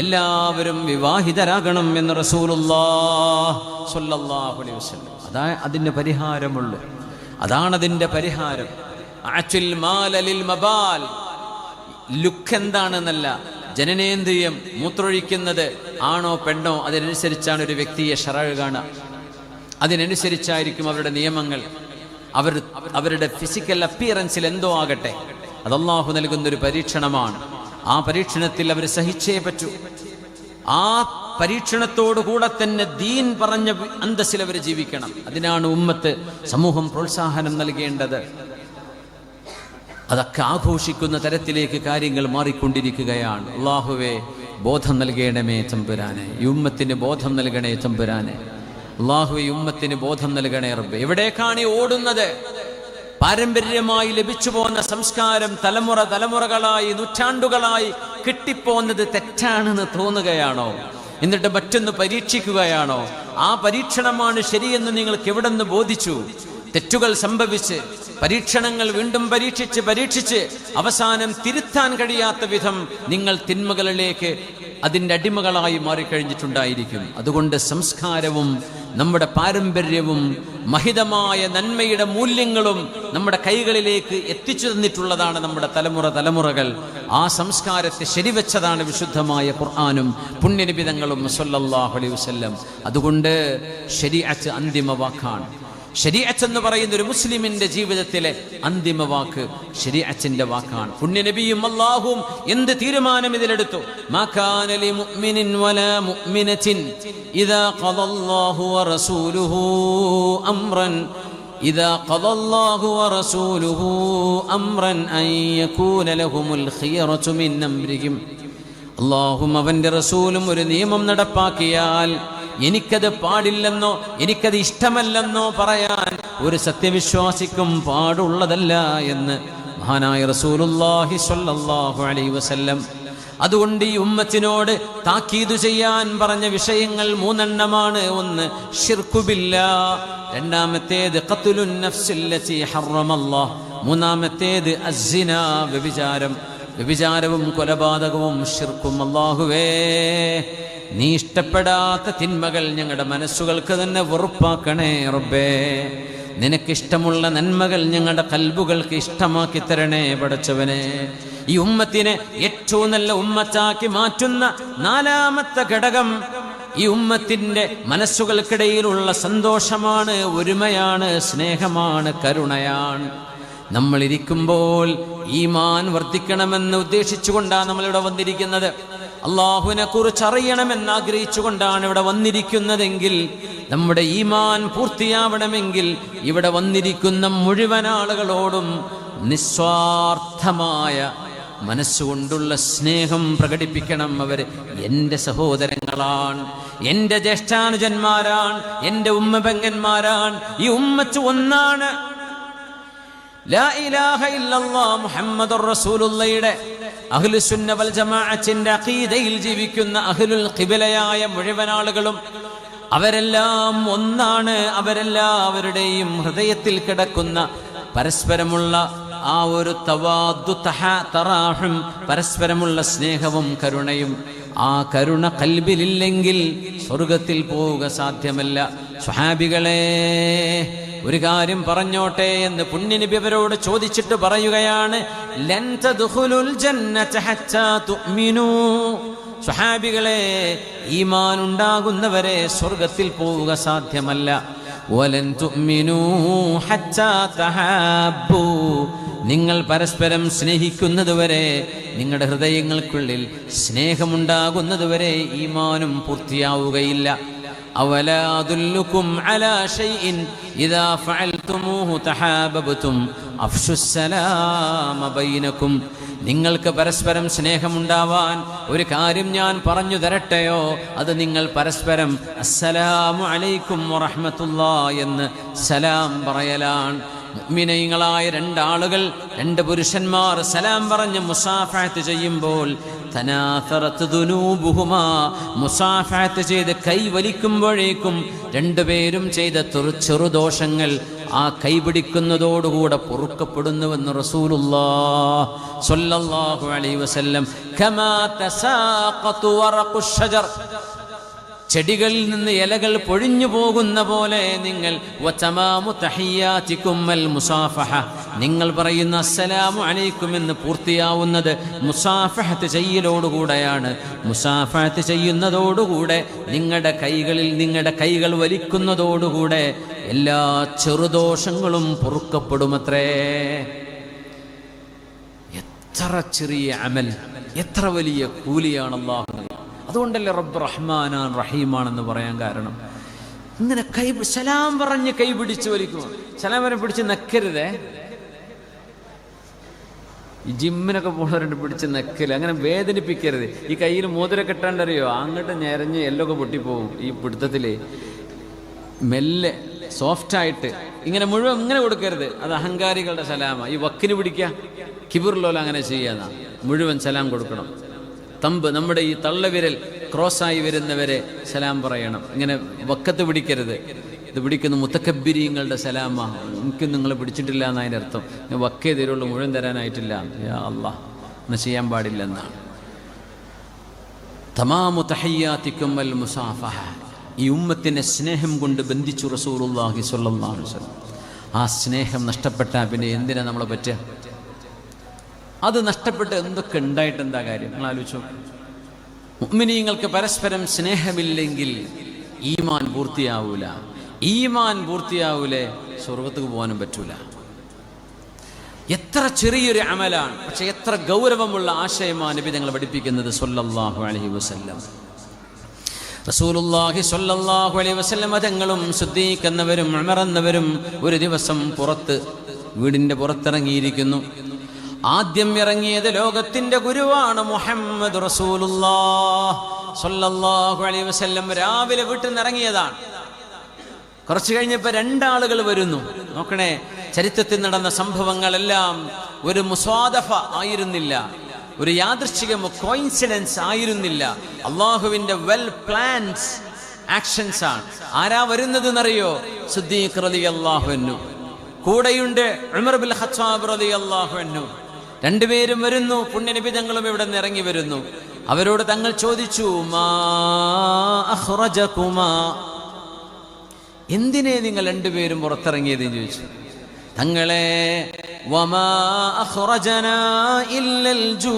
[SPEAKER 1] എല്ലാവരും വിവാഹിതരാകണം എന്ന് റസൂലുള്ളാഹി സ്വല്ലല്ലാഹു അലൈഹി വസല്ലം. അതാ അതിൻ്റെ പരിഹാരമുള്ളൂ. അതാണതിൻ്റെ പരിഹാരം. അഅ്തിൽ മാല ലിൽ മബാൽ. ലുക്ക് എന്താണെന്നല്ല, ജനനേന്ദ്രിയം മൂത്രൊഴിക്കുന്നത് ആണോ പെണ്ണോ അതിനനുസരിച്ചാണ് ഒരു വ്യക്തിയെ ശറഅ് കാണുക. അതിനനുസരിച്ചായിരിക്കും അവരുടെ നിയമങ്ങൾ. അവരുടെ ഫിസിക്കൽ അപ്പിയറൻസിൽ എന്തോ ആകട്ടെ, അത് അല്ലാഹു നൽകുന്നൊരു പരീക്ഷണമാണ്. ആ പരീക്ഷണത്തിൽ അവർ സഹിച്ചേ പറ്റൂ. ആ പരീക്ഷണത്തോടു കൂടെ തന്നെ ദീൻ പറഞ്ഞ അന്തസ്സിൽ അവർ ജീവിക്കണം. അതിനാണ് ഉമ്മത്ത്, സമൂഹം പ്രോത്സാഹനം നൽകേണ്ടത്. അതൊക്കെ ആഘോഷിക്കുന്ന തരത്തിലേക്ക് കാര്യങ്ങൾ മാറിക്കൊണ്ടിരിക്കുകയാണ്. അല്ലാഹുവേ, ബോധം നൽകണമേ തമ്പുരാനെ. ഈ ഉമ്മത്തിന് ബോധം നൽകണേ തമ്പുരാനെ. അല്ലാഹുവേ, ഈ ഉമ്മത്തിന് ബോധം നൽകണേ റബ്ബേ. എവിടേക്കാണ് ഈ ഓടുന്നത്? പാരമ്പര്യമായി ലഭിച്ചു പോകുന്ന സംസ്കാരം തലമുറകളായി നൂറ്റാണ്ടുകളായി കിട്ടിപ്പോന്നത് തെറ്റാണെന്ന് തോന്നുകയാണോ? എന്നിട്ട് മറ്റൊന്ന് പരീക്ഷിക്കുകയാണോ? ആ പരീക്ഷണമാണ് ശരിയെന്ന് നിങ്ങൾക്ക് എവിടെ നിന്ന് ബോധിച്ചു? തെറ്റുകൾ സംഭവിച്ച് പരീക്ഷണങ്ങൾ വീണ്ടും പരീക്ഷിച്ച് അവസാനം തിരുത്താൻ കഴിയാത്ത വിധം നിങ്ങൾ തിന്മകളിലേക്ക് അതിൻ്റെ അടിമകളായി മാറിക്കഴിഞ്ഞിട്ടുണ്ടായിരിക്കും. അതുകൊണ്ട് സംസ്കാരവും നമ്മുടെ പാരമ്പര്യവും മഹിതമായ നന്മയുടെ മൂല്യങ്ങളും നമ്മുടെ കൈകളിലേക്ക് എത്തിച്ചു തന്നിട്ടുള്ളതാണ് നമ്മുടെ തലമുറകൾ. ആ സംസ്കാരത്തെ ശരിവെച്ചതാണ് വിശുദ്ധമായ ഖുർആനും പുണ്യനിബിതങ്ങളും സ്വല്ലല്ലാഹു അലൈഹി വസല്ലം. അതുകൊണ്ട് ശരീഅത്ത് അന്തിമ വാക്കാണ്. ശരീഅത്ത് എന്ന് പറയുന്ന ഒരു മുസ്ലിമിന്റെ ജീവിതത്തിലെ അന്തിമ വാക്ക് ശരീഅത്തിന്റെ വാക്കാണ്. പുണ്യനബിയും അല്ലാഹുവും എന്ത് തീരുമാനം ഇതിലെടുത്തു? മാ കാന ലി മുഅ്മിനിൻ വലാ മുഅ്മിനത്തിൻ ഇദാ ഖദല്ലാഹു വറസൂലുഹു അംറൻ അൻ യകൂന ലഹുമുൽ ഖിയറതു മിൻ അംരിഹിം. അല്ലാഹുവും അവന്റെ റസൂലും ഒരു നിയമം നടപ്പാക്കിയാൽ എനിക്കത് പാടില്ലെന്നോ എനിക്കത് ഇഷ്ടമല്ലെന്നോ പറയാൻ ഒരു സത്യവിശ്വാസിക്കും പാടുള്ളതല്ല എന്ന് മഹാനായ റസൂലുള്ളാഹി സ്വല്ലല്ലാഹു അലൈഹി വസല്ലം. അതുകൊണ്ട് ഈ ഉമ്മത്തിനോട് താക്കീത് ചെയ്യാൻ പറഞ്ഞ വിഷയങ്ങൾ 3 എണ്ണമാണ്. ഒന്ന് ശിർക്കു ബില്ലാഹ്, രണ്ടാമത്തേത് ഖത്ലുൻ നഫ്സില്ലതി ഹറമല്ലാഹ്, മൂന്നാമത്തേത് അസ്സിനാ, വ്യഭിചാരവും കൊലപാതകവും ശിർക്കും. അല്ലാഹുവേ, നീ ഇഷ്ടപ്പെടാത്ത തിന്മകൾ ഞങ്ങളുടെ മനസ്സുകൾക്ക് തന്നെ വെറുപ്പാക്കണേ റബ്ബേ. നിനക്കിഷ്ടമുള്ള നന്മകൾ ഞങ്ങളുടെ കൽബുകൾക്ക് ഇഷ്ടമാക്കി തരണേ പടച്ചവനെ. ഈ ഉമ്മത്തിനെ ഏറ്റവും നല്ല ഉമ്മത്താക്കി മാറ്റുന്ന 4ാമത്തെ ഘടകം ഈ ഉമ്മത്തിൻ്റെ മനസ്സുകൾക്കിടയിലുള്ള സന്തോഷമാണ്, ഒരുമയാണ്, സ്നേഹമാണ്, കരുണയാണ്. നമ്മളിരിക്കുമ്പോൾ ഈമാൻ വർദ്ധിക്കണമെന്ന് ഉദ്ദേശിച്ചുകൊണ്ടാണ് നമ്മളിവിടെ വന്നിരിക്കുന്നത്. അള്ളാഹുവിനെ കുറിച്ച് അറിയണമെന്ന് ആഗ്രഹിച്ചുകൊണ്ടാണ് ഇവിടെ വന്നിരിക്കുന്നതെങ്കിൽ, നമ്മുടെ ഈമാൻ പൂർത്തിയാവണമെങ്കിൽ ഇവിടെ വന്നിരിക്കുന്ന മുഴുവൻ ആളുകളോടും നിസ്വാർത്ഥമായ മനസ്സുകൊണ്ടുള്ള സ്നേഹം പ്രകടിപ്പിക്കണം. അവർ എൻ്റെ സഹോദരങ്ങളാണ്, എൻ്റെ ജ്യേഷ്ഠാനുജന്മാരാണ്, എൻ്റെ ഉമ്മ-പെങ്ങന്മാരാണ്. ഈ ഉമ്മത്ത് ഒന്നാണ്. ലാ ഇലാഹ ഇല്ലല്ലാഹ് മുഹമ്മദുർ റസൂലുള്ളാഹിയുടെ അഹ്ലുസുന്ന വൽ ജമാഅത്തിന്റെ അഖീദയിൽ ജീവിക്കുന്ന അഹ്ലുൽ ഖിബലയായ മുഴുവൻ ആളുകളും അവരെല്ലാം ഒന്നാണ്. അവരെല്ലാവരുടെയും ഹൃദയത്തിൽ കിടക്കുന്ന പരസ്പരമുള്ള ആ ഒരു തവാദു തറാഹും, പരസ്പരമുള്ള സ്നേഹവും കരുണയും. ആ കരുണ ഖൽബിലില്ലെങ്കിൽ സ്വർഗത്തിൽ പോവുക സാധ്യമല്ല. സ്വഹാബികളെ, ഒരു കാര്യം പറഞ്ഞോട്ടെ എന്ന് പുണ്യനബി അവരോട് ചോദിച്ചിട്ട് പറയുകയാണ്, ലൻ തദ്ഖുലുൽ ജന്നത ഹത്താ തുഅ്മിനൂ. സ്വഹാബികളെ, ഈമാൻ ഉണ്ടാകുന്നവരെ സ്വർഗത്തിൽ പോവുക സാധ്യമല്ല. വലൻ തുഅ്മിനൂ ഹത്താ തഹാബ്ബൂ. നിങ്ങൾ പരസ്പരം സ്നേഹിക്കുന്നതുവരെ, നിങ്ങളുടെ ഹൃദയങ്ങൾക്കുള്ളിൽ സ്നേഹമുണ്ടാകുന്നതുവരെ ഈമാനും പൂർത്തിയാവുകയില്ല. അവലാ അദുല്ലുകും അലാ ഷൈഇൻ ഇദാ ഫഅൽതുമൂഹു തഹാബബതും അഫ്ശുസ്സലാമ ബൈനകും. നിങ്ങൾക്ക് പരസ്പരം സ്നേഹമുണ്ടാവാൻ ഒരു കാര്യം ഞാൻ പറഞ്ഞു തരട്ടെയോ? അത് നിങ്ങൾ പരസ്പരം അസ്സലാമു അലൈക്കും വറഹ്മത്തുള്ളാഹി എന്ന് സലാം പറയലാണ്. മുഅ്മിനീങ്ങളായ രണ്ടാളുകൾ, രണ്ട് പുരുഷന്മാർ സലാം പറഞ്ഞ് മുസാഫഹത്ത് ചെയ്യുമ്പോൾ തനാസറത്ത് ദുനൂബുഹുമാ, മുസാഫഹത്ത് ചെയ്ത് കൈ വലിക്കുമ്പോഴേക്കും രണ്ടുപേരും ചെയ്ത ചെറുദോഷങ്ങൾ ആ കൈപിടിക്കുന്നതോടുകൂടെ പൊറുക്കപ്പെടുന്നുവെന്ന് റസൂലുള്ളാഹി സ്വല്ലല്ലാഹു അലൈഹി വസല്ലം. കമാ തസാഖതു വറഖുശ് ശജർ, ചെടികളിൽ നിന്ന് ഇലകൾ പൊഴിഞ്ഞു പോകുന്ന പോലെ നിങ്ങൾ വതമാമു തഹിയ്യാതികും അൽ മുസാഫഹ, നിങ്ങൾ പറയുന്ന അസ്സലാമു അലൈക്കും എന്ന് പൂർത്തിയാവുന്നത് മുസാഫഹത്ത് ചെയ്യലോടുകൂടെയാണ്. മുസാഫഹത്ത് ചെയ്യുന്നതോടുകൂടെ നിങ്ങളുടെ കൈകൾ വലിക്കുന്നതോടുകൂടെ എല്ലാ ചെറുദോഷങ്ങളും പൊറുക്കപ്പെടുമത്രേ. എത്ര ചെറിയ അമൽ, എത്ര വലിയ കൂലിയാണ് അല്ലാഹു. അതുകൊണ്ടല്ലേ റബ്ബ് റഹ്മാനാൻ റഹീമാണെന്ന് പറയാൻ കാരണം. ഇങ്ങനെ സലാം പറഞ്ഞ് കൈ പിടിച്ച് വലിക്കും. സലാം വരെ പിടിച്ച് നക്കരുതേ. ഈ ജിമ്മിനൊക്കെ പോകുന്നവരുണ്ട് പിടിച്ച് നക്കല്, അങ്ങനെ വേദനിപ്പിക്കരുത്. ഈ കയ്യിൽ മോതിരം കെട്ടാണ്ടറിയോ, അങ്ങോട്ട് ഞെരഞ്ഞ് എല്ലൊക്കെ പൊട്ടിപ്പോവും. ഈ പിടുത്തത്തില് മെല്ലെ സോഫ്റ്റായിട്ട് ഇങ്ങനെ മുഴുവൻ ഇങ്ങനെ കൊടുക്കരുത്. അത് അഹങ്കാരികളുടെ സലാമ. ഈ വക്കിന് പിടിക്കുക, കിബിറിലോല അങ്ങനെ ചെയ്യാന്ന. മുഴുവൻ സലാം കൊടുക്കണം. തമ്പ്, നമ്മുടെ ഈ തള്ളവിരൽ ക്രോസായി വരുന്നവരെ സലാം പറയണം. ഇങ്ങനെ വക്കത്ത് പിടിക്കരുത്. ഇത് പിടിക്കുന്ന മുത്തക്കബ്ബിരീങ്ങളുടെ സലാമ. എനിക്കും നിങ്ങൾ പിടിച്ചിട്ടില്ല എന്നതിൻ്റെ അർത്ഥം. വക്കേ തരുള്ളൂ, മുഴുവൻ തരാനായിട്ടില്ല. യാ അല്ലാഹ്, എന്ന് ചെയ്യാൻ പാടില്ല എന്നാണ്. തമാമു തഹിയ്യാതികും വൽ മുസാഫഹ, ഈ ഉമ്മത്തിനെ സ്നേഹം കൊണ്ട് ബന്ധിച്ചു റസൂലുള്ളാഹി സ്വല്ലല്ലാഹു അലൈഹി വസല്ലം. ആ സ്നേഹം നഷ്ടപ്പെട്ടാൽ പിന്നെ എന്തിനാ നമ്മളെ പറ്റുക? അത് നഷ്ടപ്പെട്ട് എന്തൊക്കെ ഉണ്ടായിട്ട് എന്താ കാര്യം? നിങ്ങൾ ആലോചിച്ചോ. മുഅ്മിനീങ്ങൾക്ക് പരസ്പരം സ്നേഹമില്ലെങ്കിൽ ഈമാൻ പൂർത്തിയാവൂല. ഈമാൻ പൂർത്തിയാവൂലേ, സ്വർഗ്ഗത്തേക്ക് പോകാനും പറ്റൂല. എത്ര ചെറിയൊരു അമലാണ്, പക്ഷെ എത്ര ഗൗരവമുള്ള ആശയമാണ് നബി തങ്ങൾ പഠിപ്പിക്കുന്നത് സ്വല്ലല്ലാഹു അലൈഹി വസല്ലം. റസൂലുള്ളാഹി സ്വല്ലല്ലാഹു അലൈഹി വസല്ലം തങ്ങളും സിദ്ദീഖ് എന്നവരും ഉമർ എന്നവരും ഒരു ദിവസം വീടിന്റെ പുറത്തിറങ്ങിയിരിക്കുന്നു. ആദ്യം ഇറങ്ങിയത് ലോകത്തിന്റെ ഗുരുവാണ് മുഹമ്മദ് റസൂലുള്ളാഹി സ്വല്ലല്ലാഹു അലൈഹി വസല്ലം. രാവിലെ വീട്ടിൽ നിന്ന് ഇറങ്ങിയതാണ്. കുറച്ചു കഴിഞ്ഞപ്പോൾ രണ്ടാളുകൾ വരുന്നു. നോക്കണേ, ചരിത്രത്തിൽ നടന്ന സംഭവങ്ങളെല്ലാം ഒരു മുസാദഫ ആയിരുന്നില്ല, ഒരു യാദൃശ്ചികമോ കോയിൻസിഡൻസ് ആയിരുന്നില്ല. അള്ളാഹുവിന്റെ വെൽ പ്ലാൻഡ് ആക്ഷൻസ് ആണ്. ആരാ വരുന്നത് എന്നറിയോ? സിദ്ദീഖ് റളിയല്ലാഹു അൻഹു. കൂടെയുണ്ട് ഉമർ ബിൻ ഖത്താബ് റളിയല്ലാഹു അൻഹു. രണ്ടുപേരും വരുന്നു. പുണ്യനബി തങ്ങളും ഇവിടെ നിന്ന് ഇറങ്ങി വരുന്നു. അവരോട് തങ്ങൾ ചോദിച്ചു, മാ അഖ്റജകുമാ, എന്തിനെ നിങ്ങൾ രണ്ടുപേരും പുറത്തിറങ്ങിയതെന്ന് ചോദിച്ചു. തങ്ങളെ വമാ അഖ്റജനാ ഇല്ലൽ ജൂ',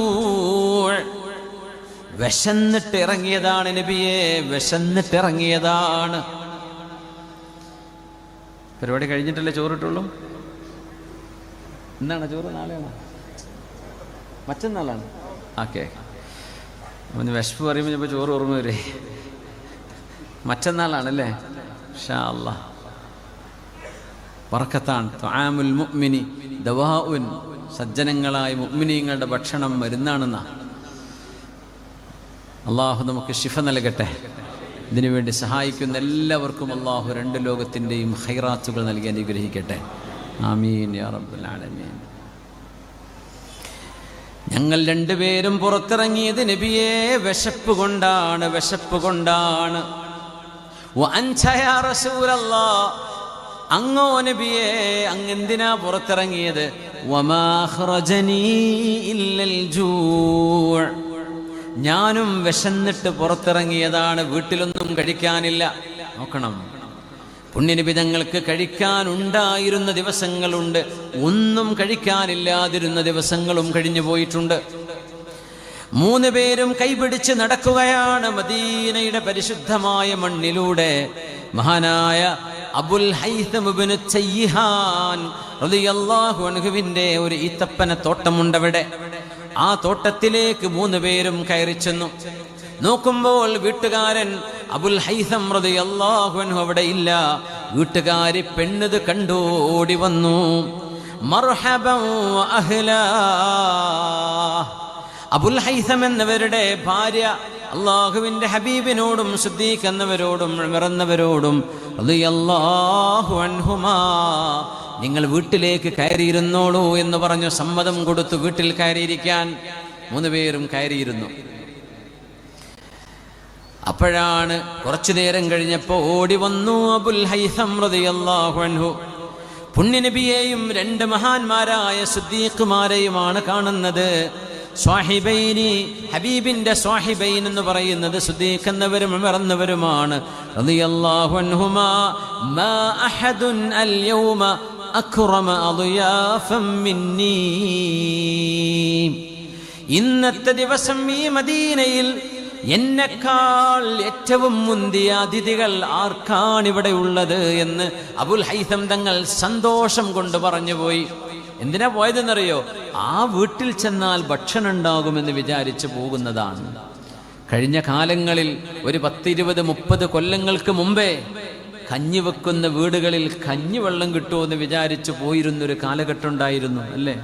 [SPEAKER 1] വിശന്നിട്ട് ഇറങ്ങിയതാണ് നബിയെ, വിശന്നിട്ട് ഇറങ്ങിയതാണ്. പരിപാടി കഴിഞ്ഞിട്ടല്ലേ ചോറിട്ടുള്ളൂ? എന്താണ് ചോറ്? നാളെയാണോ? മറ്റന്നാളാണ്. ഓക്കെ, ഒന്ന് വിശപ്പ് പറയുമ്പോൾ ചിലപ്പോൾ ചോറ് ഓർമ്മ വരെ. മറ്റന്നാളാണല്ലേ? ഇൻഷാ അല്ലാഹ്. ബർക്കത്താണ്. തുആമുൽ മുഅ്മിനി ദവാഉൻ, സജ്ജനങ്ങളായ മുഅ്മിനീങ്ങളുടെ ഭക്ഷണം മരുന്നാണെന്നാ. അള്ളാഹു നമുക്ക് ശിഫ നൽകട്ടെ. ഇതിനുവേണ്ടി സഹായിക്കുന്ന എല്ലാവർക്കും അള്ളാഹു രണ്ട് ലോകത്തിൻ്റെയും ഖൈറാത്തുകൾ നൽകി അനുഗ്രഹിക്കട്ടെ. ആമീൻ യാ റബ്ബൽ ആലമീൻ. ഞങ്ങൾ രണ്ടുപേരും പുറത്തിറങ്ങിയത് നബിയെ വിശപ്പ് കൊണ്ടാണ്, വിശപ്പ് കൊണ്ടാണ്. വഅൻത യാ റസൂലല്ലാഹ്, അങ്ങോ നബിയെ അങ്ങെന്തിനാ പുറത്തിറങ്ങിയത്? വമാ അഖ്റജനീ ഇല്ലൽ ജൂ', ഞാനും വിശന്നിട്ട് പുറത്തിറങ്ങിയതാണ്. വീട്ടിലൊന്നും കഴിക്കാനില്ല. നോക്കണം, പുണ്യനബി തങ്ങൾക്ക് കഴിക്കാനുണ്ടായിരുന്ന ദിവസങ്ങളുണ്ട്, ഒന്നും കഴിക്കാനില്ലാതിരുന്ന ദിവസങ്ങളും കഴിഞ്ഞു പോയിട്ടുണ്ട്. 3 പേരും കൈപിടിച്ച് നടക്കുകയാണ് മദീനയുടെ പരിശുദ്ധമായ മണ്ണിലൂടെ. മഹാനായ അബുൽ ഹൈഥം ഇബ്നു തയ്യിഹാൻ റളിയല്ലാഹു അൻഹുവിന്റെ ഒരു ഈത്തപ്പന തോട്ടമുണ്ടവിടെ. ആ തോട്ടത്തിലേക്ക് 3 പേരും കയറി ചെന്നു. നോക്കുമ്പോൾ വീട്ടുകാരൻ അബുൽ ഹൈഥം റളിയല്ലാഹു അൻഹു അവിടെ ഇല്ല. വീട്ടുകാരി പെണ്ണത് കണ്ടു ഓടി വന്നു. മർഹബൻ വഅഹ്ലാ. അബുൽ ഹൈസം എന്നവരുടെ ഭാര്യ അള്ളാഹുവിൻ്റെ ഹബീബിനോടും സിദ്ദീഖ് എന്നവരോടും ഉമർ എന്നവരോടും റളിയല്ലാഹു അൻഹുമാ നിങ്ങൾ വീട്ടിലേക്ക് കയറിയിരുന്നോളൂ എന്ന് പറഞ്ഞു സമ്മതം കൊടുത്തു വീട്ടിൽ കയറിയിരിക്കാൻ. 3 പേരും കയറിയിരുന്നു. അപ്പോഴാണ് കുറച്ചു നേരം കഴിഞ്ഞപ്പോൾ ഓടി വന്നു അബുൽ ഹൈസം റളിയല്ലാഹു അൻഹു. പുണ്യനബിയെയും 2 മഹാന്മാരായ സിദ്ദീഖുമാരെയുമാണ് കാണുന്നത്. സ്വാഹിബൈനി, ഹബീബിന്റെ സ്വാഹിബൈൻ എന്ന് പറയുന്നത് സിദ്ദീഖ് എന്നവരും ഉമർ എന്നവരുമാണ് റളിയല്ലാഹു അൻഹുമാ. മാ അഹദുൻ അൽ യൗമ അക്റമ അളിയാഫൻ മിന്നീ. ഇന്നത്തെ ദിവസം ഈ മദീനയിൽ എന്നെക്കാൾ ഏറ്റവും മുന്തിയ അതിഥികൾ ആർക്കാണിവിടെ ഉള്ളത് എന്ന് അബുൽ ഹൈസം തങ്ങൾ സന്തോഷം കൊണ്ട് പറഞ്ഞുപോയി. എന്തിനാ പോയതെന്നറിയോ? ആ വീട്ടിൽ ചെന്നാൽ ഭക്ഷണം ഉണ്ടാകുമെന്ന് വിചാരിച്ചു പോകുന്നതാണ്. കഴിഞ്ഞ കാലങ്ങളിൽ ഒരു 10-20-30 കൊല്ലങ്ങൾക്ക് മുമ്പേ കഞ്ഞി വെക്കുന്ന വീടുകളിൽ കഞ്ഞിവെള്ളം കിട്ടുമെന്ന് വിചാരിച്ചു പോയിരുന്നൊരു കാലഘട്ടം ഉണ്ടായിരുന്നു, അല്ലേ?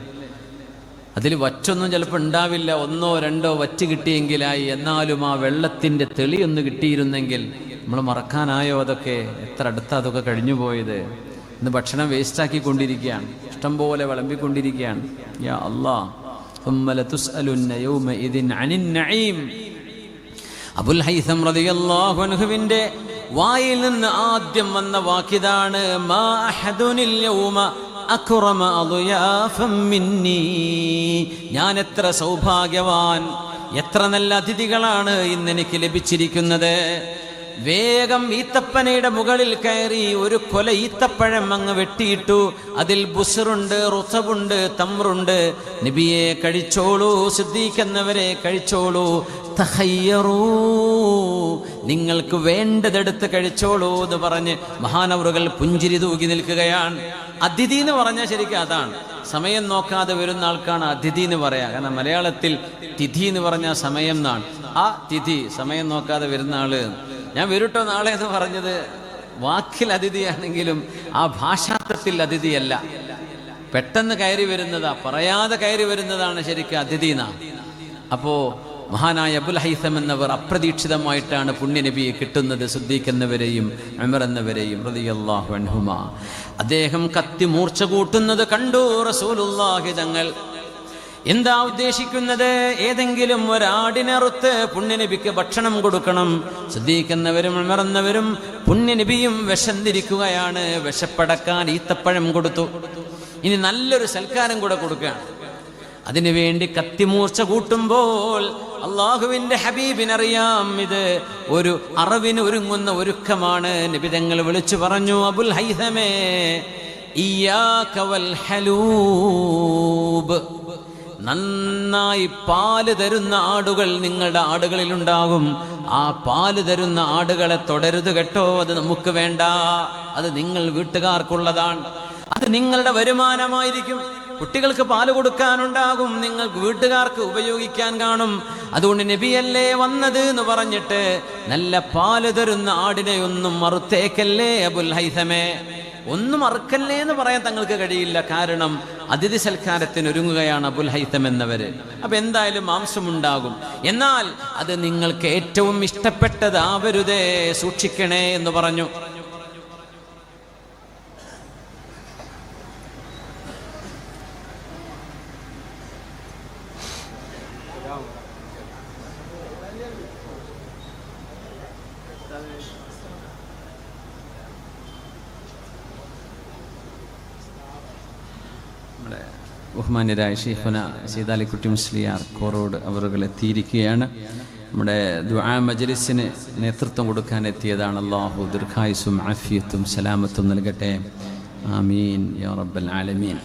[SPEAKER 1] അതിൽ വറ്റൊന്നും ചിലപ്പോൾ ഉണ്ടാവില്ല, 1-2 വറ്റ് കിട്ടിയെങ്കിലായി. എന്നാലും ആ വെള്ളത്തിൻ്റെ തെളിയൊന്ന് കിട്ടിയിരുന്നെങ്കിൽ. നമ്മൾ മറക്കാനായോ അതൊക്കെ? എത്ര അടുത്താ അതൊക്കെ കഴിഞ്ഞു പോയത്. ഇന്ന് ഭക്ഷണം വേസ്റ്റാക്കിക്കൊണ്ടിരിക്കുകയാണ്, ഇഷ്ടംപോലെ വിളമ്പിക്കൊണ്ടിരിക്കുകയാണ്. യാ അല്ലാഹ്, ثم لتسألن يومئذ عن النعيم. അബുൽ ഹൈസം റളിയല്ലാഹു അൻഹുവിന്റെ വായിൽ നിന്ന് ആദ്യം വന്ന വാക്കിതാണ് മാ അഹദുനിൽ യൗമ അക്റമ അളിയാഫൻ മിന്നീ. ഞാൻ എത്ര സൗഭാഗ്യവാൻ, എത്ര നല്ല അതിഥികളാണ് ഇന്ന് എനിക്ക് ലഭിച്ചിരിക്കുന്നത്. വേഗം ഈത്തപ്പനയുടെ മുകളിൽ കയറി ഒരു കൊല ഈത്തപ്പഴം അങ്ങ് വെട്ടിയിട്ടു. അതിൽ ബുസ്റുണ്ട്, റുസബുണ്ട്, തമ്രുണ്ട്. നബിയെ കഴിച്ചോളൂ, സിദ്ദീഖ് എന്നവരെ കഴിച്ചോളൂ. തഖയ്യറൂ, നിങ്ങൾക്ക് വേണ്ടതെടുത്ത് കഴിച്ചോളൂ എന്ന് പറഞ്ഞ് മഹാനവറുകൾ പുഞ്ചിരി തൂകി നിൽക്കുകയാണ്. അതിഥി എന്ന് പറഞ്ഞാൽ ശരിക്കും അതാണ്. സമയം നോക്കാതെ വരുന്ന ആൾക്കാണ് അതിഥി എന്ന് പറയാം. കാരണം മലയാളത്തിൽ തിഥി എന്ന് പറഞ്ഞാൽ സമയം എന്നാണ്. ആ തിഥി, സമയം നോക്കാതെ വരുന്ന ആള്. ഞാൻ വരൂട്ടോ നാളെ എന്ന് പറഞ്ഞത് വാക്കിൽ അതിഥിയാണെങ്കിലും ആ ഭാഷാർത്ഥത്തിൽ അതിഥിയല്ല. പെട്ടെന്ന് കയറി വരുന്നതാ, പറയാതെ കയറി വരുന്നതാണ് ശരിക്കും അതിഥി എന്നാ. അപ്പോ മഹാനായ അബുൽ ഹൈസം എന്നവർ അപ്രതീക്ഷിതമായിട്ടാണ് പുണ്യനബിയെ കിട്ടുന്നത്, സിദ്ദീഖ് എന്നവരെയും ഉമർ എന്നവരെയും റളിയല്ലാഹു അൻഹുമാ. അദ്ദേഹം കത്തി മൂർച്ച കൂട്ടുന്നത് കണ്ടു റസൂലുള്ളാഹി തങ്ങൾ. എന്താ ഉദ്ദേശിക്കുന്നത്? ഏതെങ്കിലും ഒരാടിനറുത്ത് പുണ്യനബിക്ക് ഭക്ഷണം കൊടുക്കണം. സിദ്ദീഖ് എന്നവരും ഉമർ എന്നവരും പുണ്യനബിയും വിശന്നിരിക്കുകയാണ്. വിശപ്പടക്കാൻ ഈത്തപ്പഴം കൊടുത്തു. ഇനി നല്ലൊരു സൽക്കാരം കൂടെ കൊടുക്കുകയാണ്. അതിനുവേണ്ടി കത്തിമൂർച്ച കൂട്ടുമ്പോൾ അള്ളാഹുവിന്റെ ഹബീബിനറിയാം ഇത് ഒരു അറവിന് ഒരുങ്ങുന്ന ഒരുക്കമാണ്. നബി തങ്ങൾ വിളിച്ചു പറഞ്ഞു, അബുൽ ഹൈസമേ, ഇയ്യാക വൽ ഹലൂബ്. നന്നായി പാല് തരുന്ന ആടുകൾ നിങ്ങളുടെ ആടുകളിലുണ്ടാകും. ആ പാല് തരുന്ന ആടുകളെ തുടരുത് കേട്ടോ. അത് നമുക്ക് വേണ്ട. അത് നിങ്ങൾ വീട്ടുകാർക്കുള്ളതാണ്. അത് നിങ്ങളുടെ വരുമാനമായിരിക്കും. കുട്ടികൾക്ക് പാല് കൊടുക്കാനുണ്ടാകും, നിങ്ങൾക്ക് വീട്ടുകാർക്ക് ഉപയോഗിക്കാൻ കാണും. അതുകൊണ്ട് നബിയല്ലേ വന്നത് എന്ന് പറഞ്ഞിട്ട് നല്ല പാല് തരുന്ന ആടിനെ ഒന്നും മറുത്തേക്കല്ലേ അബുൽ ഹൈസമേ. ഒന്നും മറക്കല്ലേ എന്ന് പറയാൻ തങ്ങൾക്ക് കഴിയില്ല. കാരണം അതിഥി സൽക്കാരത്തിന് ഒരുങ്ങുകയാണ് അബുൽ ഹൈസം എന്നവര്. അപ്പൊ എന്തായാലും മാംസമുണ്ടാകും. എന്നാൽ അത് നിങ്ങൾക്ക് ഏറ്റവും ഇഷ്ടപ്പെട്ടതാവരുതേ, സൂക്ഷിക്കണേ എന്ന് പറഞ്ഞു. ബഹുമാന്യരായ ശൈഖുന സീതാലിക്കുട്ടി മുസ്ലിയാർ കോറോഡ് അവറുകൾ എത്തിയിരിക്കുകയാണ്. നമ്മുടെ ദുആ മജ്ലിസിന് നേതൃത്വം കൊടുക്കാൻ എത്തിയതാണ്. അല്ലാഹു ദീർഘായുസ്സും ആഫിയത്തും സലാമത്തും നൽകട്ടെ. ആമീൻ യാ റബ്ബൽ ആലമീൻ.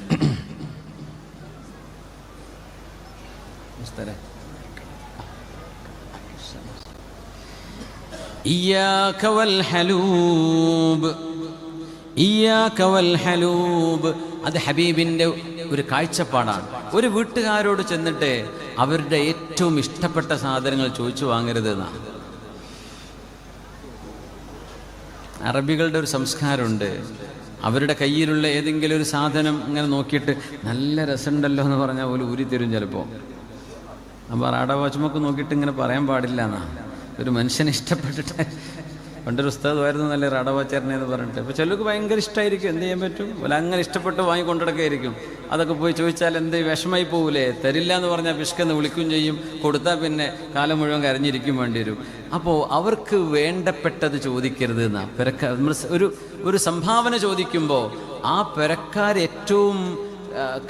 [SPEAKER 1] ഇയ്യാക വൽ ഹലൂബ്, ഇയ്യാക വൽ ഹലൂബ്. അത് ഹബീബിൻ്റെ ഒരു കാഴ്ചപ്പാടാണ്. ഒരു വീട്ടുകാരോട് ചെന്നിട്ട് അവരുടെ ഏറ്റവും ഇഷ്ടപ്പെട്ട സാധനങ്ങൾ ചോദിച്ചു വാങ്ങരുത് എന്നാണ്. അറബികളുടെ ഒരു സംസ്കാരമുണ്ട്. അവരുടെ കയ്യിലുള്ള ഏതെങ്കിലും ഒരു സാധനം ഇങ്ങനെ നോക്കിയിട്ട് നല്ല രസമുണ്ടല്ലോ എന്ന് പറഞ്ഞാൽ പോലും ഊരി തരും ചിലപ്പോൾ. അപ്പോൾ റാഡ വാച്ച്മൊക്കെ നോക്കിയിട്ട് ഇങ്ങനെ പറയാൻ പാടില്ല എന്നാ. ഒരു മനുഷ്യനെ ഇഷ്ടപ്പെട്ടിട്ട് പണ്ടൊരു ഉസ്താദ് ആയിരുന്നു നല്ല റാഡ വാച്ചേരനെ എന്ന് പറഞ്ഞിട്ട്. അപ്പോൾ ചിലർക്ക് ഭയങ്കര ഇഷ്ടമായിരിക്കും, എന്ത് ചെയ്യാൻ പറ്റും, അല്ല അങ്ങനെ ഇഷ്ടപ്പെട്ട് വാങ്ങിക്കൊണ്ടിടക്കായിരിക്കും. അതൊക്കെ പോയി ചോദിച്ചാൽ എന്ത് വിഷമായി പോകൂലേ, തരില്ല എന്ന് പറഞ്ഞാൽ പിഷ്കെന്ന് വിളിക്കുകയും ചെയ്യും, കൊടുത്താൽ പിന്നെ കാലം മുഴുവൻ കരഞ്ഞിരിക്കും വേണ്ടി വരും. അപ്പോൾ അവർക്ക് വേണ്ടപ്പെട്ടത് ചോദിക്കരുത് എന്നാ. നമ്മൾ ഒരു സംഭാവന ചോദിക്കുമ്പോൾ ആ പെരക്കാർ ഏറ്റവും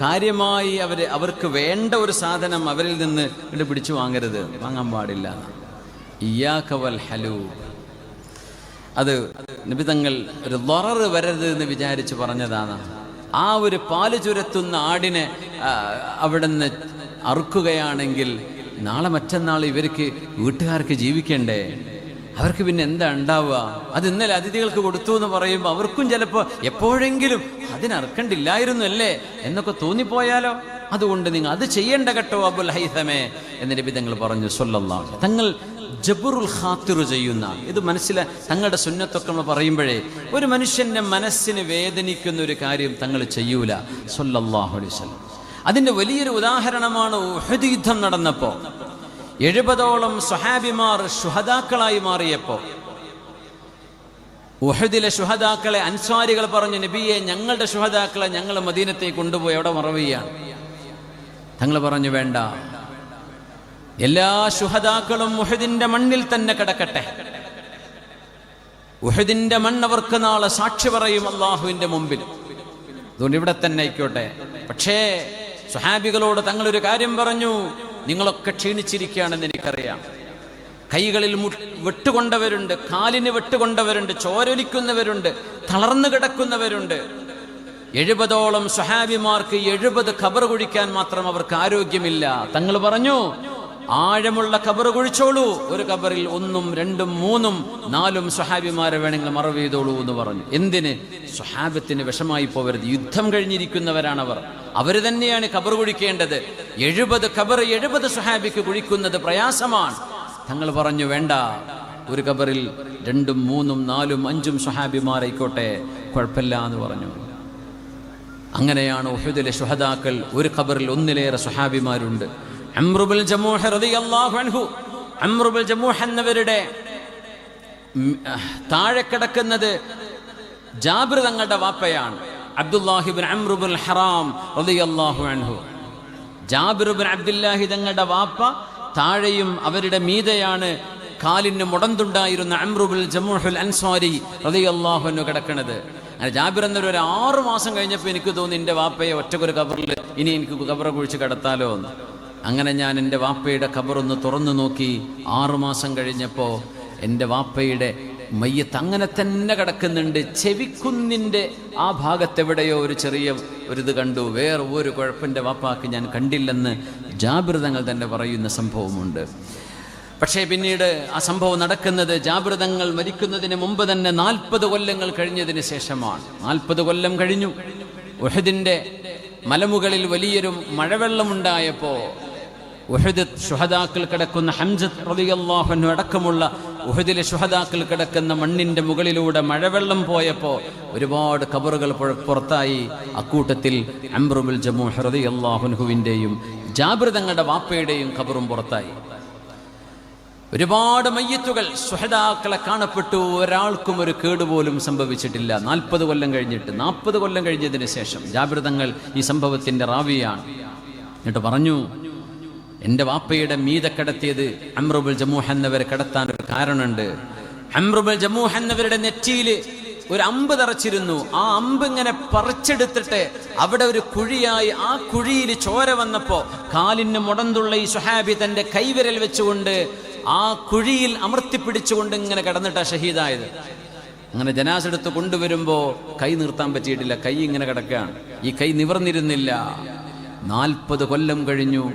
[SPEAKER 1] കാര്യമായി അവർക്ക് വേണ്ട ഒരു സാധനം അവരിൽ നിന്ന് ഇവിടെ പിടിച്ചു വാങ്ങരുത്, വാങ്ങാൻ പാടില്ല. ഇയ്യാക വൽ ഹലൂബ്, അത് നബി തങ്ങൾ ഒരു ദററ് വരരുത് എന്ന് വിചാരിച്ച് പറഞ്ഞതാണ്. ആ ഒരു പാല് ചുരത്തുന്ന ആടിനെ അവിടെ നിന്ന് അറുക്കുകയാണെങ്കിൽ നാളെ മറ്റന്നാൾ ഇവർക്ക് വീട്ടുകാർക്ക് ജീവിക്കണ്ടേ, അവർക്ക് പിന്നെ എന്താ ഉണ്ടാവുക? അത് ഇന്നലെ അതിഥികൾക്ക് കൊടുത്തു എന്ന് പറയുമ്പോൾ അവർക്കും ചിലപ്പോൾ എപ്പോഴെങ്കിലും അതിനറക്കണ്ടില്ലായിരുന്നു അല്ലേ എന്നൊക്കെ തോന്നിപ്പോയാലോ. അതുകൊണ്ട് നിങ്ങൾ അത് ചെയ്യേണ്ട കേട്ടോ അബുൽ ഹൈതമേ എന്ന് നബി തങ്ങൾ പറഞ്ഞു സ്വല്ലല്ലാഹു അലൈഹി വസല്ലം. തങ്ങൾ ജബറുൽ ഖാത്തിർ ചെയ്യുന്ന ഇത് തങ്ങളുടെ സുന്നത്തൊക്കെ നമ്മൾ പറയുമ്പോഴേ ഒരു മനുഷ്യന്റെ മനസ്സിന് വേദനിക്കുന്ന ഒരു കാര്യം തങ്ങൾ ചെയ്യൂല സ്വല്ലല്ലാഹു അലൈഹി വസല്ലം. അതിന്റെ വലിയൊരു ഉദാഹരണമാണ് ഉഹദ് യുദ്ധം നടന്നപ്പോൾ 70ഓളം സ്വഹാബിമാർ ശുഹദാക്കളായി മാറിയപ്പോൾ ഉഹദിലെ ശുഹദാക്കളെ അൻസ്വാരികൾ പറഞ്ഞു, നബിയെ ഞങ്ങളുടെ ശുഹദാക്കളെ ഞങ്ങൾ മദീനത്തേക്ക് കൊണ്ടുപോയി അവിടെ മറവിയാണ്. തങ്ങൾ പറഞ്ഞു വേണ്ട, എല്ലാ ശുഹദാക്കളും ഉഹദിന്റെ മണ്ണിൽ തന്നെ കിടക്കട്ടെ. ഉഹദിന്റെ മണ്ണ് അവർക്ക് നാളെ സാക്ഷി പറയും അള്ളാഹുവിന്റെ മുമ്പിൽ, അതുകൊണ്ട് ഇവിടെ തന്നെ ആയിക്കോട്ടെ. പക്ഷേ സ്വഹാബികളോട് തങ്ങളൊരു കാര്യം പറഞ്ഞു, നിങ്ങളൊക്കെ ക്ഷീണിച്ചിരിക്കുകയാണെന്ന് എനിക്കറിയാം. കൈകളിൽ വെട്ടുകൊണ്ടവരുണ്ട്, കാലിന് വെട്ടുകൊണ്ടവരുണ്ട്, ചോരൊലിക്കുന്നവരുണ്ട്, തളർന്നു കിടക്കുന്നവരുണ്ട്. 70ഓളം സ്വഹാബിമാർക്ക് 70 ഖബർ കുഴിക്കാൻ മാത്രം അവർക്ക് ആരോഗ്യമില്ല. തങ്ങൾ പറഞ്ഞു, ആഴമുള്ള ഖബർ കുഴിച്ചോളൂ, ഒരു ഖബറിൽ 1ഉം 2ഉം 3ഉം 4ഉം സ്വഹാബിമാരെ വേണമെങ്കിൽ മറവ് ചെയ്തോളൂ എന്ന് പറഞ്ഞു. എന്തിന്? സ്വഹാബത്തിന് വിഷമായി പോവരുത്, യുദ്ധം കഴിഞ്ഞിരിക്കുന്നവരാണ് അവർ തന്നെയാണ് ഖബർ കുഴിക്കേണ്ടത്. 70 ഖബർ 70 സ്വഹാബിക്ക് കുഴിക്കുന്നത് പ്രയാസമാണ്. തങ്ങൾ പറഞ്ഞു വേണ്ട, ഒരു ഖബറിൽ 2ഉം 3ഉം 4ഉം 5ഉം സ്വഹാബിമാരായിക്കോട്ടെ, കുഴപ്പമില്ല എന്ന് പറഞ്ഞു. അങ്ങനെയാണ് ഉഹദിലെ ശുഹദാക്കൾ. ഒരു ഖബറിൽ 1ലേറെ സ്വഹാബിമാരുണ്ട്. അംറു ബിൻ ജമൂഹ് റളിയല്ലാഹു അൻഹു, അംറു ബിൻ ജമൂഹ് എന്നവരുടെ താഴെ കിടക്കുന്നത് ജാബിർ തങ്ങളുടെ വാപ്പയാണ്, അബ്ദുല്ലാഹി ബിൻ അംറു ബിൻ ഹറാം റളിയല്ലാഹു അൻഹു. ജാബിർ ബിൻ അബ്ദുല്ലാഹി തങ്ങളുടെ വാപ്പ താഴെയും അവരുടെ മീതെയാണ് കാലിന് മുടന്തുണ്ടായിരുന്ന അംറു ബിൻ ജമൂഹുൽ അൻസ്വാരി റളിയല്ലാഹു അൻഹു കിടക്കുന്നത്. അങ്ങനെ ജാബിർ എന്നൊരു 6 മാസം കഴിഞ്ഞപ്പോൾ എനിക്ക് തോന്നി എൻ്റെ വാപ്പയെ ഒറ്റക്കൊരു ഖബറിൽ ഇനി എനിക്ക് ഖബർ കുഴിച്ച് കിടത്താലോ എന്ന്. അങ്ങനെ ഞാൻ എൻ്റെ വാപ്പയുടെ ഖബറൊന്ന് തുറന്നു നോക്കി. 6 മാസം കഴിഞ്ഞപ്പോൾ എൻ്റെ വാപ്പയുടെ മയ്യത്ത് അങ്ങനെ തന്നെ കിടക്കുന്നുണ്ട്. ചെവിക്കുന്നിൻ്റെ ആ ഭാഗത്തെവിടെയോ ഒരു ചെറിയ ഒരിത് കണ്ടു, വേറെ ഒരു കുഴപ്പൻ്റെ വാപ്പാക്ക് ഞാൻ കണ്ടില്ലെന്ന് ജാബിർ തങ്ങൾ തന്നെ പറയുന്ന സംഭവമുണ്ട്. പക്ഷേ പിന്നീട് ആ സംഭവം നടക്കുന്നത് ജാബിർ തങ്ങൾ മരിക്കുന്നതിന് മുമ്പ് തന്നെ 40 കൊല്ലങ്ങൾ കഴിഞ്ഞതിന് ശേഷമാണ്. 40 കൊല്ലം കഴിഞ്ഞു. ഉഹദിൻ്റെ മലമുകളിൽ വലിയൊരു മഴവെള്ളമുണ്ടായപ്പോൾ ഉഹദ് ശുഹദാക്കൾ കിടക്കുന്ന ഹംസത്ത് റളിയല്ലാഹു അൻഹു അടക്കമുള്ള ഉഹദിലെ ശുഹദാക്കൾ കിടക്കുന്ന മണ്ണിൻ്റെ മുകളിലൂടെ മഴവെള്ളം പോയപ്പോൾ ഒരുപാട് ഖബറുകൾ പുറത്തായി. അക്കൂട്ടത്തിൽ അംറു ബിൻ ജമൂഹ് റളിയല്ലാഹു അൻഹുവിൻ്റെയും ജാബിർ തങ്ങളുടെ വാപ്പയുടെയും ഖബറും പുറത്തായി. ഒരുപാട് മയ്യത്തുകൾ ശുഹദാക്കളെ കാണപ്പെട്ടു. ഒരാൾക്കും ഒരു കേടുപോലും സംഭവിച്ചിട്ടില്ല. 40 കൊല്ലം കഴിഞ്ഞിട്ട്, 40 കൊല്ലം കഴിഞ്ഞതിന് ശേഷം ജാബിർ തങ്ങൾ ഈ സംഭവത്തിൻ്റെ റാവിയാണ്. എന്നിട്ട് പറഞ്ഞു, എൻ്റെ വാപ്പയുടെ മീതെ കിടത്തിയത് അംറു ബിൻ ജമൂഹ് എന്നവരെ കിടത്താൻ ഒരു കാരണമുണ്ട്. അംറു ബിൻ ജമൂഹ് എന്നവരുടെ നെറ്റിയിൽ ഒരു അമ്പ് തറച്ചിരുന്നു. ആ അമ്പ് ഇങ്ങനെ പറിച്ചെടുത്തിട്ട് അവിടെ ഒരു കുഴിയായി, ആ കുഴിയിൽ ചോര വന്നപ്പോൾ കാലിന് മുടന്തുള്ള ഈ സ്വഹാബി തൻ്റെ കൈവിരൽ വെച്ചുകൊണ്ട് ആ കുഴിയിൽ അമർത്തിപ്പിടിച്ചുകൊണ്ട് ഇങ്ങനെ കിടന്നിട്ടാ ഷഹീദായത്. അങ്ങനെ ജനാസ എടുത്ത് കൊണ്ടുവരുമ്പോൾ കൈ നിർത്താൻ പറ്റിയിട്ടില്ല, കൈ ഇങ്ങനെ കിടക്കുകയാണ്. ഈ കൈ നിവർന്നിരുന്നില്ല. 40 കൊല്ലം കഴിഞ്ഞു.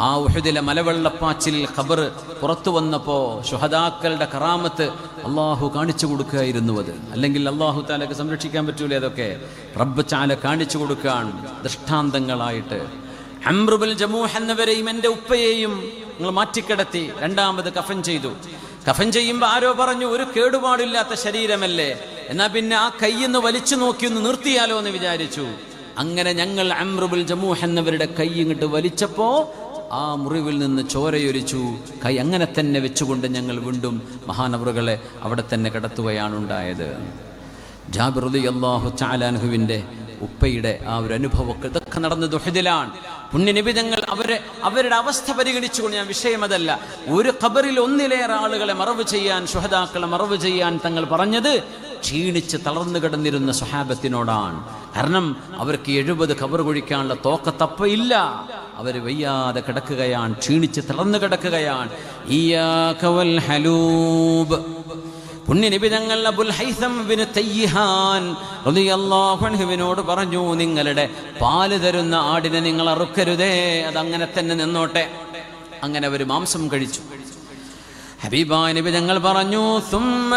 [SPEAKER 1] ആ ഉഹദിലെ മലവെള്ളപ്പാച്ചിൽ ഖബർ പുറത്തു വന്നപ്പോൾ ശുഹദാക്കളുടെ കറാമത്ത് അള്ളാഹു കാണിച്ചു കൊടുക്കുകയായിരുന്നു. അത് അല്ലെങ്കിൽ അള്ളാഹു താലക്ക് സംരക്ഷിക്കാൻ പറ്റൂലേ? അതൊക്കെ റബ്ബ് ചാല കാണിച്ചു കൊടുക്കാൻ ദൃഷ്ടാന്തങ്ങളായിട്ട്. അംറു ബിൻ ജമൂഹ് എന്നവരെയും എൻ്റെ ഉപ്പയെയും നിങ്ങൾ മാറ്റിക്കിടത്തി 2ാമത് കഫൻ ചെയ്തു. കഫൻ ചെയ്യുമ്പോൾ ആരോ പറഞ്ഞു, ഒരു കേടുപാടില്ലാത്ത ശരീരമല്ലേ, എന്നാ പിന്നെ ആ കൈയിന്ന് വലിച്ചു നോക്കി ഒന്ന് നിർത്തിയാലോ എന്ന് വിചാരിച്ചു. അങ്ങനെ ഞങ്ങൾ അംർ ബിൻ ജമൂഹ് എന്നവരുടെ കൈ ഇങ്ങോട്ട് വലിച്ചപ്പോ ആ മുറിവിൽ നിന്ന് ചോരയൊലിച്ചു. കൈ അങ്ങനെ തന്നെ വെച്ചുകൊണ്ട് ഞങ്ങൾ വീണ്ടും മഹാനവറുകളെ അവിടെ തന്നെ കിടത്തുകയാണ് ഉണ്ടായത്. ജാബിർ റളിയല്ലാഹു തആല അൻഹുവിന്റെ ഉപ്പയുടെ ആ ഒരു അനുഭവമൊക്കെ ഇതൊക്കെ നടന്നത് ഉഹദിലാണ്. പുണ്യനബി തങ്ങൾ അവരുടെ അവസ്ഥ പരിഗണിച്ചുകൊണ്ട്, ഞാൻ വിഷയം അതല്ല, ഒരു ഖബറിൽ ഒന്നിലേറെ ആളുകളെ മറവ് ചെയ്യാൻ, ശുഹദാക്കളെ മറവ് ചെയ്യാൻ തങ്ങൾ പറഞ്ഞത് ക്ഷീണിച്ച് തളർന്നു കിടന്നിരുന്ന സ്വഹാബത്തിനോടാണ്. കാരണം അവർക്ക് 70 ഖബർ കുഴിക്കാനുള്ള തോക്കത്തപ്പയില്ല. അവർ വയ്യാതെ കിടക്കുകയാണ്, ക്ഷീണിച്ച് തളർന്നു കിടക്കുകയാണ്. ഇയ്യാക വൽ ഹലൂബ്. പുണ്യനബി തങ്ങൾ അബുൽ ഹൈസം ബിൻ തയ്യിഹാൻ റളിയല്ലാഹു അൻഹുവിനോട് പറഞ്ഞു, നിങ്ങളുടെ പാല് തരുന്ന ആടിനെ നിങ്ങൾ അറുക്കരുതേ, അതങ്ങനെ തന്നെ നിന്നോട്ടെ. അങ്ങനെ അവർ മാംസം കഴിച്ചു. ഹബീബായ നബി തങ്ങൾ പറഞ്ഞു, സുമ്മ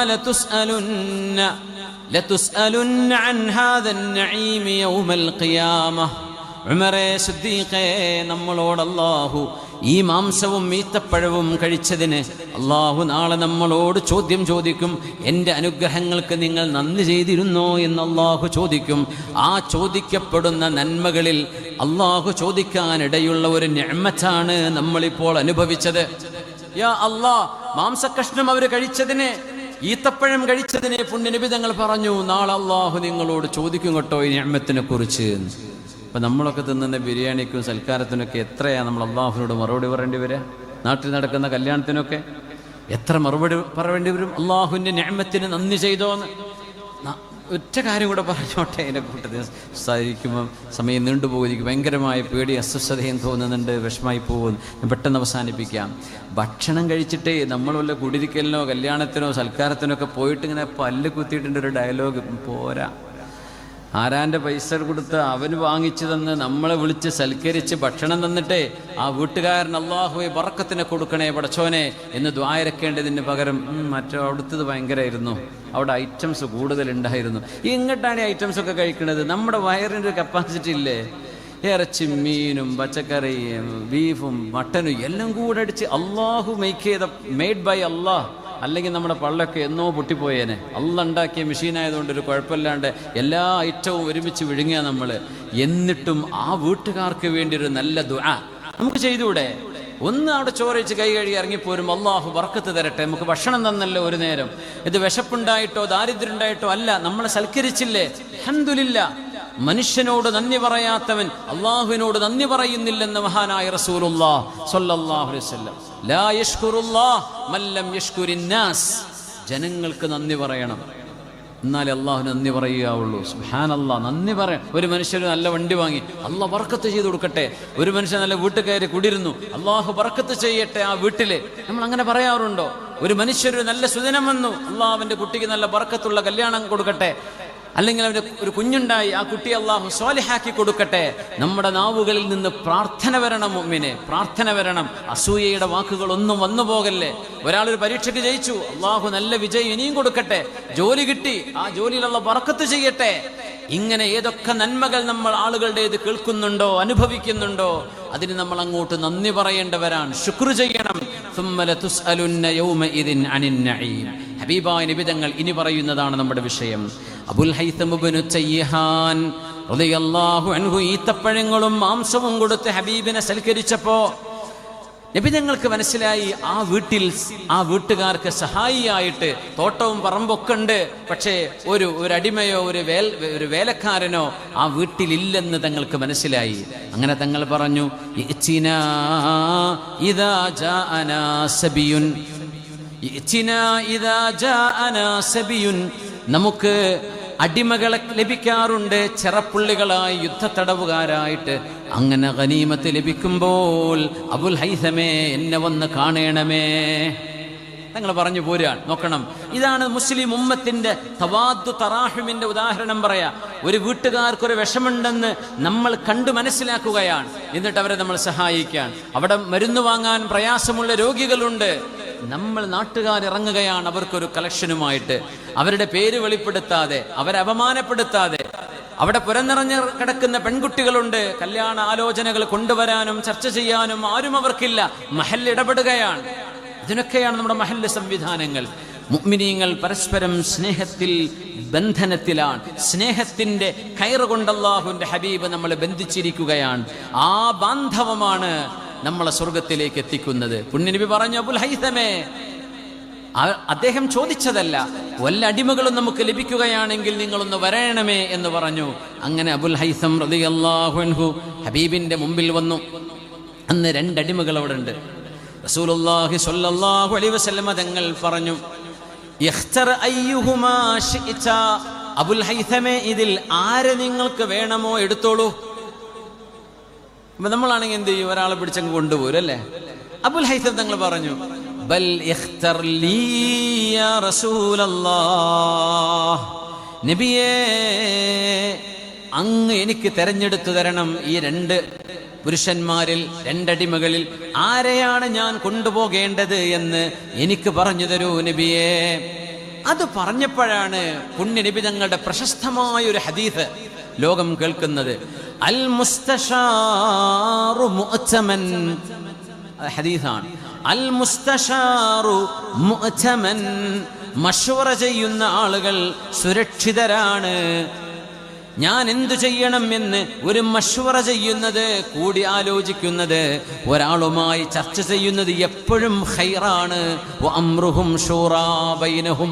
[SPEAKER 1] ലതുസ്അലുന്ന അൻ ഹാദൻ നഈം യൗമൽ ഖിയാമah. ഉമറേ സിദ്ദീഖേ, നമ്മളോട് അല്ലാഹു ഈ മാംസവും ഈത്തപ്പഴവും കഴിച്ചതിന് അല്ലാഹു നാളെ നമ്മളോട് ചോദ്യം ചോദിക്കും. എൻ്റെ അനുഗ്രഹങ്ങൾക്ക് നിങ്ങൾ നന്ദി ചെയ്തിരുന്നോ എന്ന് അല്ലാഹു ചോദിക്കും. ആ ചോദിക്കപ്പെടുന്ന നന്മകളിൽ അല്ലാഹു ചോദിക്കാനിടയുള്ള ഒരു നിഅമത്താണ് നമ്മളിപ്പോൾ അനുഭവിച്ചത്. യാ അല്ലാഹ്, മാംസക്കഷ്ണം അവർ കഴിച്ചതിന്, ഈത്തപ്പഴം കഴിച്ചതിന് പുണ്യനബി തങ്ങൾ പറഞ്ഞു, നാളെ അല്ലാഹു നിങ്ങളോട് ചോദിക്കും കേട്ടോ ഈ നിഅമത്തിനെ കുറിച്ച്. അപ്പം നമ്മളൊക്കെ തിന്നുന്ന ബിരിയാണിക്കും സൽക്കാരത്തിനൊക്കെ എത്രയാണ് നമ്മൾ അള്ളാഹുവിനോട് മറുപടി പറയേണ്ടി വരിക? നാട്ടിൽ നടക്കുന്ന കല്യാണത്തിനൊക്കെ എത്ര മറുപടി പറയേണ്ടി വരും? അള്ളാഹുവിൻ്റെ നിഅമത്തിന് നന്ദി ചെയ്തോന്ന്. ഒറ്റ കാര്യം കൂടെ പറഞ്ഞോട്ടെ, അതിനെ കൂട്ടത്തിൽ സാധിക്കുമ്പോൾ സമയം നീണ്ടുപോകും. എനിക്ക് ഭയങ്കരമായ പേടി, അസ്വസ്ഥതയും തോന്നുന്നുണ്ട്, വിഷമായി പോകും. ഞാൻ പെട്ടെന്ന് അവസാനിപ്പിക്കാം. ഭക്ഷണം കഴിച്ചിട്ടേ നമ്മൾ വല്ല കുടിരിക്കലിനോ കല്യാണത്തിനോ സൽക്കാരത്തിനോ ഒക്കെ പോയിട്ട് ഇങ്ങനെ പല്ല് കുത്തിയിട്ടുണ്ട് ഒരു ഡയലോഗ് പോരാ. ആരാൻ്റെ പൈസ കൊടുത്ത് അവന് വാങ്ങിച്ചു തന്ന് നമ്മളെ വിളിച്ച് സൽക്കരിച്ച് ഭക്ഷണം തന്നിട്ടേ ആ വീട്ടുകാരൻ അല്ലാഹുവേ ബറക്കത്തിനെ കൊടുക്കണേ പടച്ചോനെ എന്ന് ദ്വാരക്കേണ്ടതിന് പകരം മറ്റോ അവിടുത്തത് ഭയങ്കരമായിരുന്നു, അവിടെ ഐറ്റംസ് കൂടുതലുണ്ടായിരുന്നു. ഇങ്ങോട്ടാണ് ഈ ഐറ്റംസ് ഒക്കെ കഴിക്കുന്നത്. നമ്മുടെ വയറിൻ്റെ ഒരു കപ്പാസിറ്റി ഇല്ലേ? ഇറച്ചി, മീനും, പച്ചക്കറിയും, ബീഫും, മട്ടനും എല്ലാം കൂടെ അടിച്ച് അള്ളാഹു മെയ്ഡ് ബൈ അള്ളാഹ്. അല്ലെങ്കിൽ നമ്മുടെ പള്ളൊക്കെ എന്നോ പൊട്ടിപ്പോയേനെ. അള്ള ഉണ്ടാക്കിയ മെഷീനായതുകൊണ്ട് ഒരു കുഴപ്പമില്ലാണ്ട് എല്ലാ ഐറ്റവും ഒരുമിച്ച് വിഴുങ്ങിയ നമ്മൾ. എന്നിട്ടും ആ വീട്ടുകാർക്ക് വേണ്ടി ഒരു നല്ല ദുആ നമുക്ക് ചെയ്തുകൂടെ? ഒന്ന് അവിടെ ചോരച്ച് കൈ കഴുകി ഇറങ്ങിപ്പോരും, അള്ളാഹു ബർക്കത്ത് തരട്ടെ, നമുക്ക് ഭക്ഷണം തന്നല്ലോ ഒരു നേരം. ഇത് വിശപ്പുണ്ടായിട്ടോ ദാരിദ്ര്യം ഉണ്ടായിട്ടോ അല്ല, നമ്മളെ സൽക്കരിച്ചില്ലേ, അൽഹംദുലില്ലാഹ്. മനുഷ്യനോട് നന്ദി പറയാത്തവൻ അള്ളാഹുവിനോട് നന്ദി പറയുന്നില്ലെന്ന് മഹാനായ റസൂലുള്ളാഹ് സ്വല്ലല്ലാഹു അലൈഹി വസല്ലം. ലാ യശ്കുറുല്ലാഹ് മൻ ലം യശ്കുരിന്നാസ്. ജനങ്ങൾക്ക് നന്ദി പറയണം, എന്നാലേ അള്ളാഹു നന്ദി പറയുകയുള്ളൂ. സുബ്ഹാനല്ലാഹ്, നന്ദി പറയാം. ഒരു മനുഷ്യന് നല്ല വണ്ടി വാങ്ങി, അള്ളാഹ് ബർക്കത്ത് ചെയ്ത് കൊടുക്കട്ടെ. ഒരു മനുഷ്യൻ നല്ല വീട്ടിൽ കയറി കുടിരുന്നു, അള്ളാഹു ബർക്കത്ത് ചെയ്യട്ടെ ആ വീട്ടില്. നമ്മൾ അങ്ങനെ പറയാറുണ്ടോ? ഒരു മനുഷ്യര് നല്ല സുദിനം വന്നു, അള്ളാഹ് അവൻ്റെ കുട്ടിക്ക് നല്ല ബർക്കത്തുള്ള കല്യാണം കൊടുക്കട്ടെ. അല്ലെങ്കിൽ അവൻ്റെ ഒരു കുഞ്ഞുണ്ടായി, ആ കുട്ടിയെ അള്ളാഹു സ്വാലിഹാക്കി കൊടുക്കട്ടെ. നമ്മുടെ നാവുകളിൽ നിന്ന് പ്രാർത്ഥന വരണം. മുഅ്മിനെ, പ്രാർത്ഥന വരണം. അസൂയയുടെ വാക്കുകളൊന്നും വന്നു പോകല്ലേ. ഒരാളൊരു പരീക്ഷയ്ക്ക് ജയിച്ചു, അള്ളാഹു നല്ല വിജയം ഇനിയും കൊടുക്കട്ടെ. ജോലി കിട്ടി, ആ ജോലിയിൽ അള്ളാഹു ബർക്കത്ത് ചെയ്യട്ടെ. ഇങ്ങനെ ഏതൊക്കെ നന്മകൾ നമ്മൾ ആളുകളുടേത് കേൾക്കുന്നുണ്ടോ, അനുഭവിക്കുന്നുണ്ടോ, അതിന് നമ്മൾ അങ്ങോട്ട് നന്ദി പറയേണ്ടവരാണ്, ശുക്ർ ചെയ്യണം. സുമ്മ ലതുസ്അലുന്ന യൗമഇദിൻ അനിൻ നഈം. ഹബീബായ നബി തങ്ങൾ ഇനി പറയുന്നതാണ് നമ്മുടെ വിഷയം. അബുൽ ഹൈസം ഇബ്നു തയ്യിഹാൻ റളിയല്ലാഹു അൻഹു ഈത്തപ്പഴങ്ങളും മാംസവും കൊടുത്ത് ഹബീബിനെ സൽക്കരിച്ചപ്പോ നബി തങ്ങൾക്ക് മനസ്സിലായി ആ വീട്ടുകാർക്ക് സഹായിയായിട്ട് തോട്ടവും പറമ്പൊക്കെ ഉണ്ട്, പക്ഷേ ഒരു അടിമയോ ഒരു വേലക്കാരനോ ആ വീട്ടിലില്ലെന്ന് തങ്ങൾക്ക് മനസ്സിലായി. അങ്ങനെ തങ്ങൾ പറഞ്ഞു, ഇഅ്തിനാ ഇദാ ജാഅനാ സബിയുൻ, ഇഅ്തിനാ ഇദാ ജാഅനാ സബിയുൻ. നമുക്ക് അടിമകളെ ലഭിക്കാറുണ്ട്, ചെറപ്പുള്ളികളായി, യുദ്ധത്തടവുകാരായിട്ട്. അങ്ങനെ ഗനീമത്ത് ലഭിക്കുമ്പോൾ അബുൽ ഹൈസമേ എന്നെ വന്ന് കാണണമേ. തങ്ങൾ പറഞ്ഞു പോരാൻ നോക്കണം. ഇതാണ് മുസ്ലിം ഉമ്മത്തിന്റെ തവാദ്ദു തറാഹുമിന്റെ ഉദാഹരണം. പറയാ, ഒരു വീട്ടുകാർക്കൊരു വിഷമുണ്ടെന്ന് നമ്മൾ കണ്ടു മനസ്സിലാക്കുകയാണ്, എന്നിട്ട് അവരെ നമ്മൾ സഹായിക്കാൻ. അവിടെ മരുന്ന് വാങ്ങാൻ പ്രയാസമുള്ള രോഗികളുണ്ട്, നമ്മൾ നാട്ടുകാരിറങ്ങുകയാണ് അവർക്കൊരു കളക്ഷനുമായിട്ട്. അവരുടെ പേര് വെളിപ്പെടുത്താതെ, അവരെ അപമാനപ്പെടുത്താതെ. അവിടെ പുരനിറഞ്ഞ് കിടക്കുന്ന പെൺകുട്ടികളുണ്ട്, കല്യാണ ആലോചനകൾ കൊണ്ടുവരാനും ചർച്ച ചെയ്യാനും ആരും അവർക്കില്ല. മഹല്ല് ഇടപെടുകയാണ്. ഇതിനൊക്കെയാണ് നമ്മുടെ മഹല്ല് സംവിധാനങ്ങൾ. മുഅ്മിനീങ്ങൾ പരസ്പരം സ്നേഹത്തിൽ ബന്ധനത്തിലാണ്. സ്നേഹത്തിന്റെ കയറ് കൊണ്ട് അല്ലാഹുവിന്റെ ഹബീബ് നമ്മളെ ബന്ധിച്ചിരിക്കുകയാണ്. ആ ബാന്ധവമാണ് നമ്മളെ സ്വർഗത്തിലേക്ക് എത്തിക്കുന്നത്. പുണ്യനബി പറഞ്ഞു, അബുൽ ഹൈതമേ, അദ്ദേഹം ചോദിച്ചതല്ല, വല്ല അടിമകളും നമുക്ക് ലഭിക്കുകയാണെങ്കിൽ നിങ്ങളൊന്ന് വരണമേ എന്ന് പറഞ്ഞു. അങ്ങനെ അബുൽ ഹൈസം റളിയല്ലാഹു അൻഹു ഹബീബിന്റെ മുമ്പിൽ വന്നു. അന്ന് 2 അടിമകൾ അവിടെ ഉണ്ട്. റസൂലുള്ളാഹി സ്വല്ലല്ലാഹു അലൈഹി വസല്ലമ തങ്ങൾ പറഞ്ഞു, ഇഖ്തർ അയ്യുഹുമാ ശിഅത, അബുൽ ഹൈതമേ, ഇതിൽ ആരെ നിങ്ങൾക്ക് വേണമോ എടുത്തോളൂ. അപ്പൊ നമ്മളാണെങ്കിൽ എന്ത് ചെയ്യും? ഒരാളെ പിടിച്ചങ്ങ് കൊണ്ടുപോരും അല്ലേ? അബുൽ ഹൈതം തങ്ങൾ പറഞ്ഞു, ബൽ ഇഖ്തർ ലീ യാ റസൂലല്ലാഹ്, നബിയേ, അങ്ങ് എനിക്ക് തെരഞ്ഞെടുത്തു തരണം. ഈ 2 പുരുഷന്മാരിൽ, 2 അടിമകളിൽ ആരെയാണ് ഞാൻ കൊണ്ടുപോകേണ്ടത് എന്ന് എനിക്ക് പറഞ്ഞു തരൂ നബിയേ. അത് പറഞ്ഞപ്പോഴാണ് പുണ്യനബി തങ്ങളുടെ പ്രശസ്തമായ ഒരു ഹദീസ് ലോകം കേൾക്കുന്നത്. അൽ മുസ്തശാറു മുഅ്തമൻ, ഹദീസാണ്. അൽ മുസ്തശാറു മുഅ്തമൻ, മശ്വറ ചെയ്യുന്ന ആളുകൾ സുരക്ഷിതരാണ്. ഞാൻ എന്തു ചെയ്യണം എന്ന് ഒരു മശ്വറ ചെയ്യുന്നത്, കൂടി ആലോചിക്കുന്നത്, ഒരാളുമായി ചർച്ച ചെയ്യുന്നത് എപ്പോഴും ഖൈറാണ്. വഅംറുഹും ശൂറാ ബൈനഹും.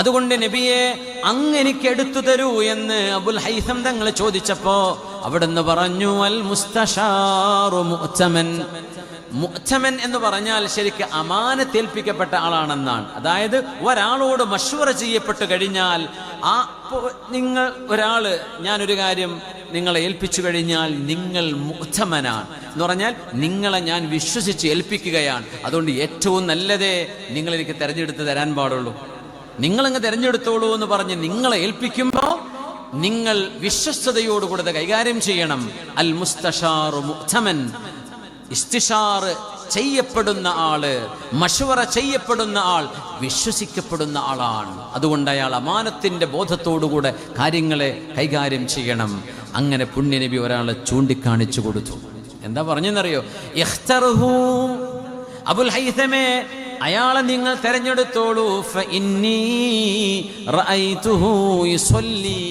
[SPEAKER 1] അതുകൊണ്ട് നബിയെ, അങ്ങ് എനിക്ക് എടുത്തു തരൂ എന്ന് അബുൽ ഹൈസം തങ്ങൾ ചോദിച്ചപ്പോ അവിടുന്ന് പറഞ്ഞു, അൽ മുസ്തശാറു മുഅ്തമൻ. മുഅ്തമൻ എന്ന് പറഞ്ഞാൽ ശരിക്ക് അമാനത്തേൽപ്പിക്കപ്പെട്ട ആളാണെന്നാണ്. അതായത് ഒരാളോട് മശ്വറ ചെയ്യപ്പെട്ടു കഴിഞ്ഞാൽ, നിങ്ങൾ ഒരാള്, ഞാനൊരു കാര്യം നിങ്ങളെ ഏൽപ്പിച്ചു കഴിഞ്ഞാൽ നിങ്ങൾ മുഅ്തമനാണ് എന്ന് പറഞ്ഞാൽ നിങ്ങളെ ഞാൻ വിശ്വസിച്ച് ഏൽപ്പിക്കുകയാണ്. അതുകൊണ്ട് ഏറ്റവും നല്ലതേ നിങ്ങൾ എനിക്ക് തെരഞ്ഞെടുത്ത് തരാൻ പാടുള്ളൂ. നിങ്ങളങ്ങ് തെരഞ്ഞെടുത്തോളൂ എന്ന് പറഞ്ഞ് നിങ്ങളെ ഏൽപ്പിക്കുമ്പോൾ നിങ്ങൾ വിശ്വസ്തയോടുകൂടെ കൈകാര്യം ചെയ്യണം. അൽ മുസ്തശാറു മുഅ്തമൻ, ഇസ്തിഷാർ ചെയ്യപ്പെടുന്ന ആള്, മശ്വറ ചെയ്യപ്പെടുന്ന ആൾ വിശ്വസിക്കപ്പെടുന്ന ആളാണ്. അതുകൊണ്ട് അയാൾ അമാനത്തിന്റെ ബോധത്തോടുകൂടെ കാര്യങ്ങളെ കൈകാര്യം ചെയ്യണം. അങ്ങനെ പുണ്യനബി ഒരാളെ ചൂണ്ടിക്കാണിച്ചു കൊടുത്തു. എന്താ പറഞ്ഞെന്നറിയോ? ഇഖ്തർഹു, അബുൽ ഹൈതമേ, അയാളെ നിങ്ങൾ തെരഞ്ഞെടുത്തോളൂ. ഫഇന്നീ റഅയ്തുഹു യുസല്ലി,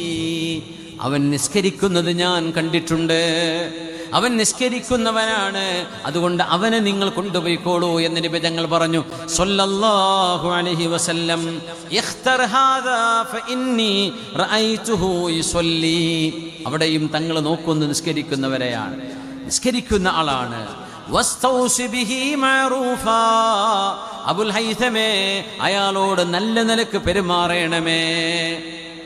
[SPEAKER 1] അവൻ നിസ്കരിക്കുന്നത് ഞാൻ കണ്ടിട്ടുണ്ട്. അവൻ നിസ്കരിക്കുന്നവനാണ്, അതുകൊണ്ട് അവനെ നിങ്ങൾ കൊണ്ടുപോയിക്കോളൂ എന്ന് നബി തങ്ങൾ പറഞ്ഞു സ്വല്ലല്ലാഹു അലൈഹി വസല്ലം. ഇഖ്തർ ഹാദാ ഫഇന്നി റഅയ്തുഹു യുസല്ലി. അവിടെയും തങ്ങൾ നോക്കുന്നത് നിസ്കരിക്കുന്നവരെയാണ്, നിസ്കരിക്കുന്ന ആളാണ്. വസ്തൗസി ബിഹി മഅറൂഫാ, അബുൽ ഹൈതമേ, അയാളോട് നല്ല നിലക്ക് പെരുമാറണമേ.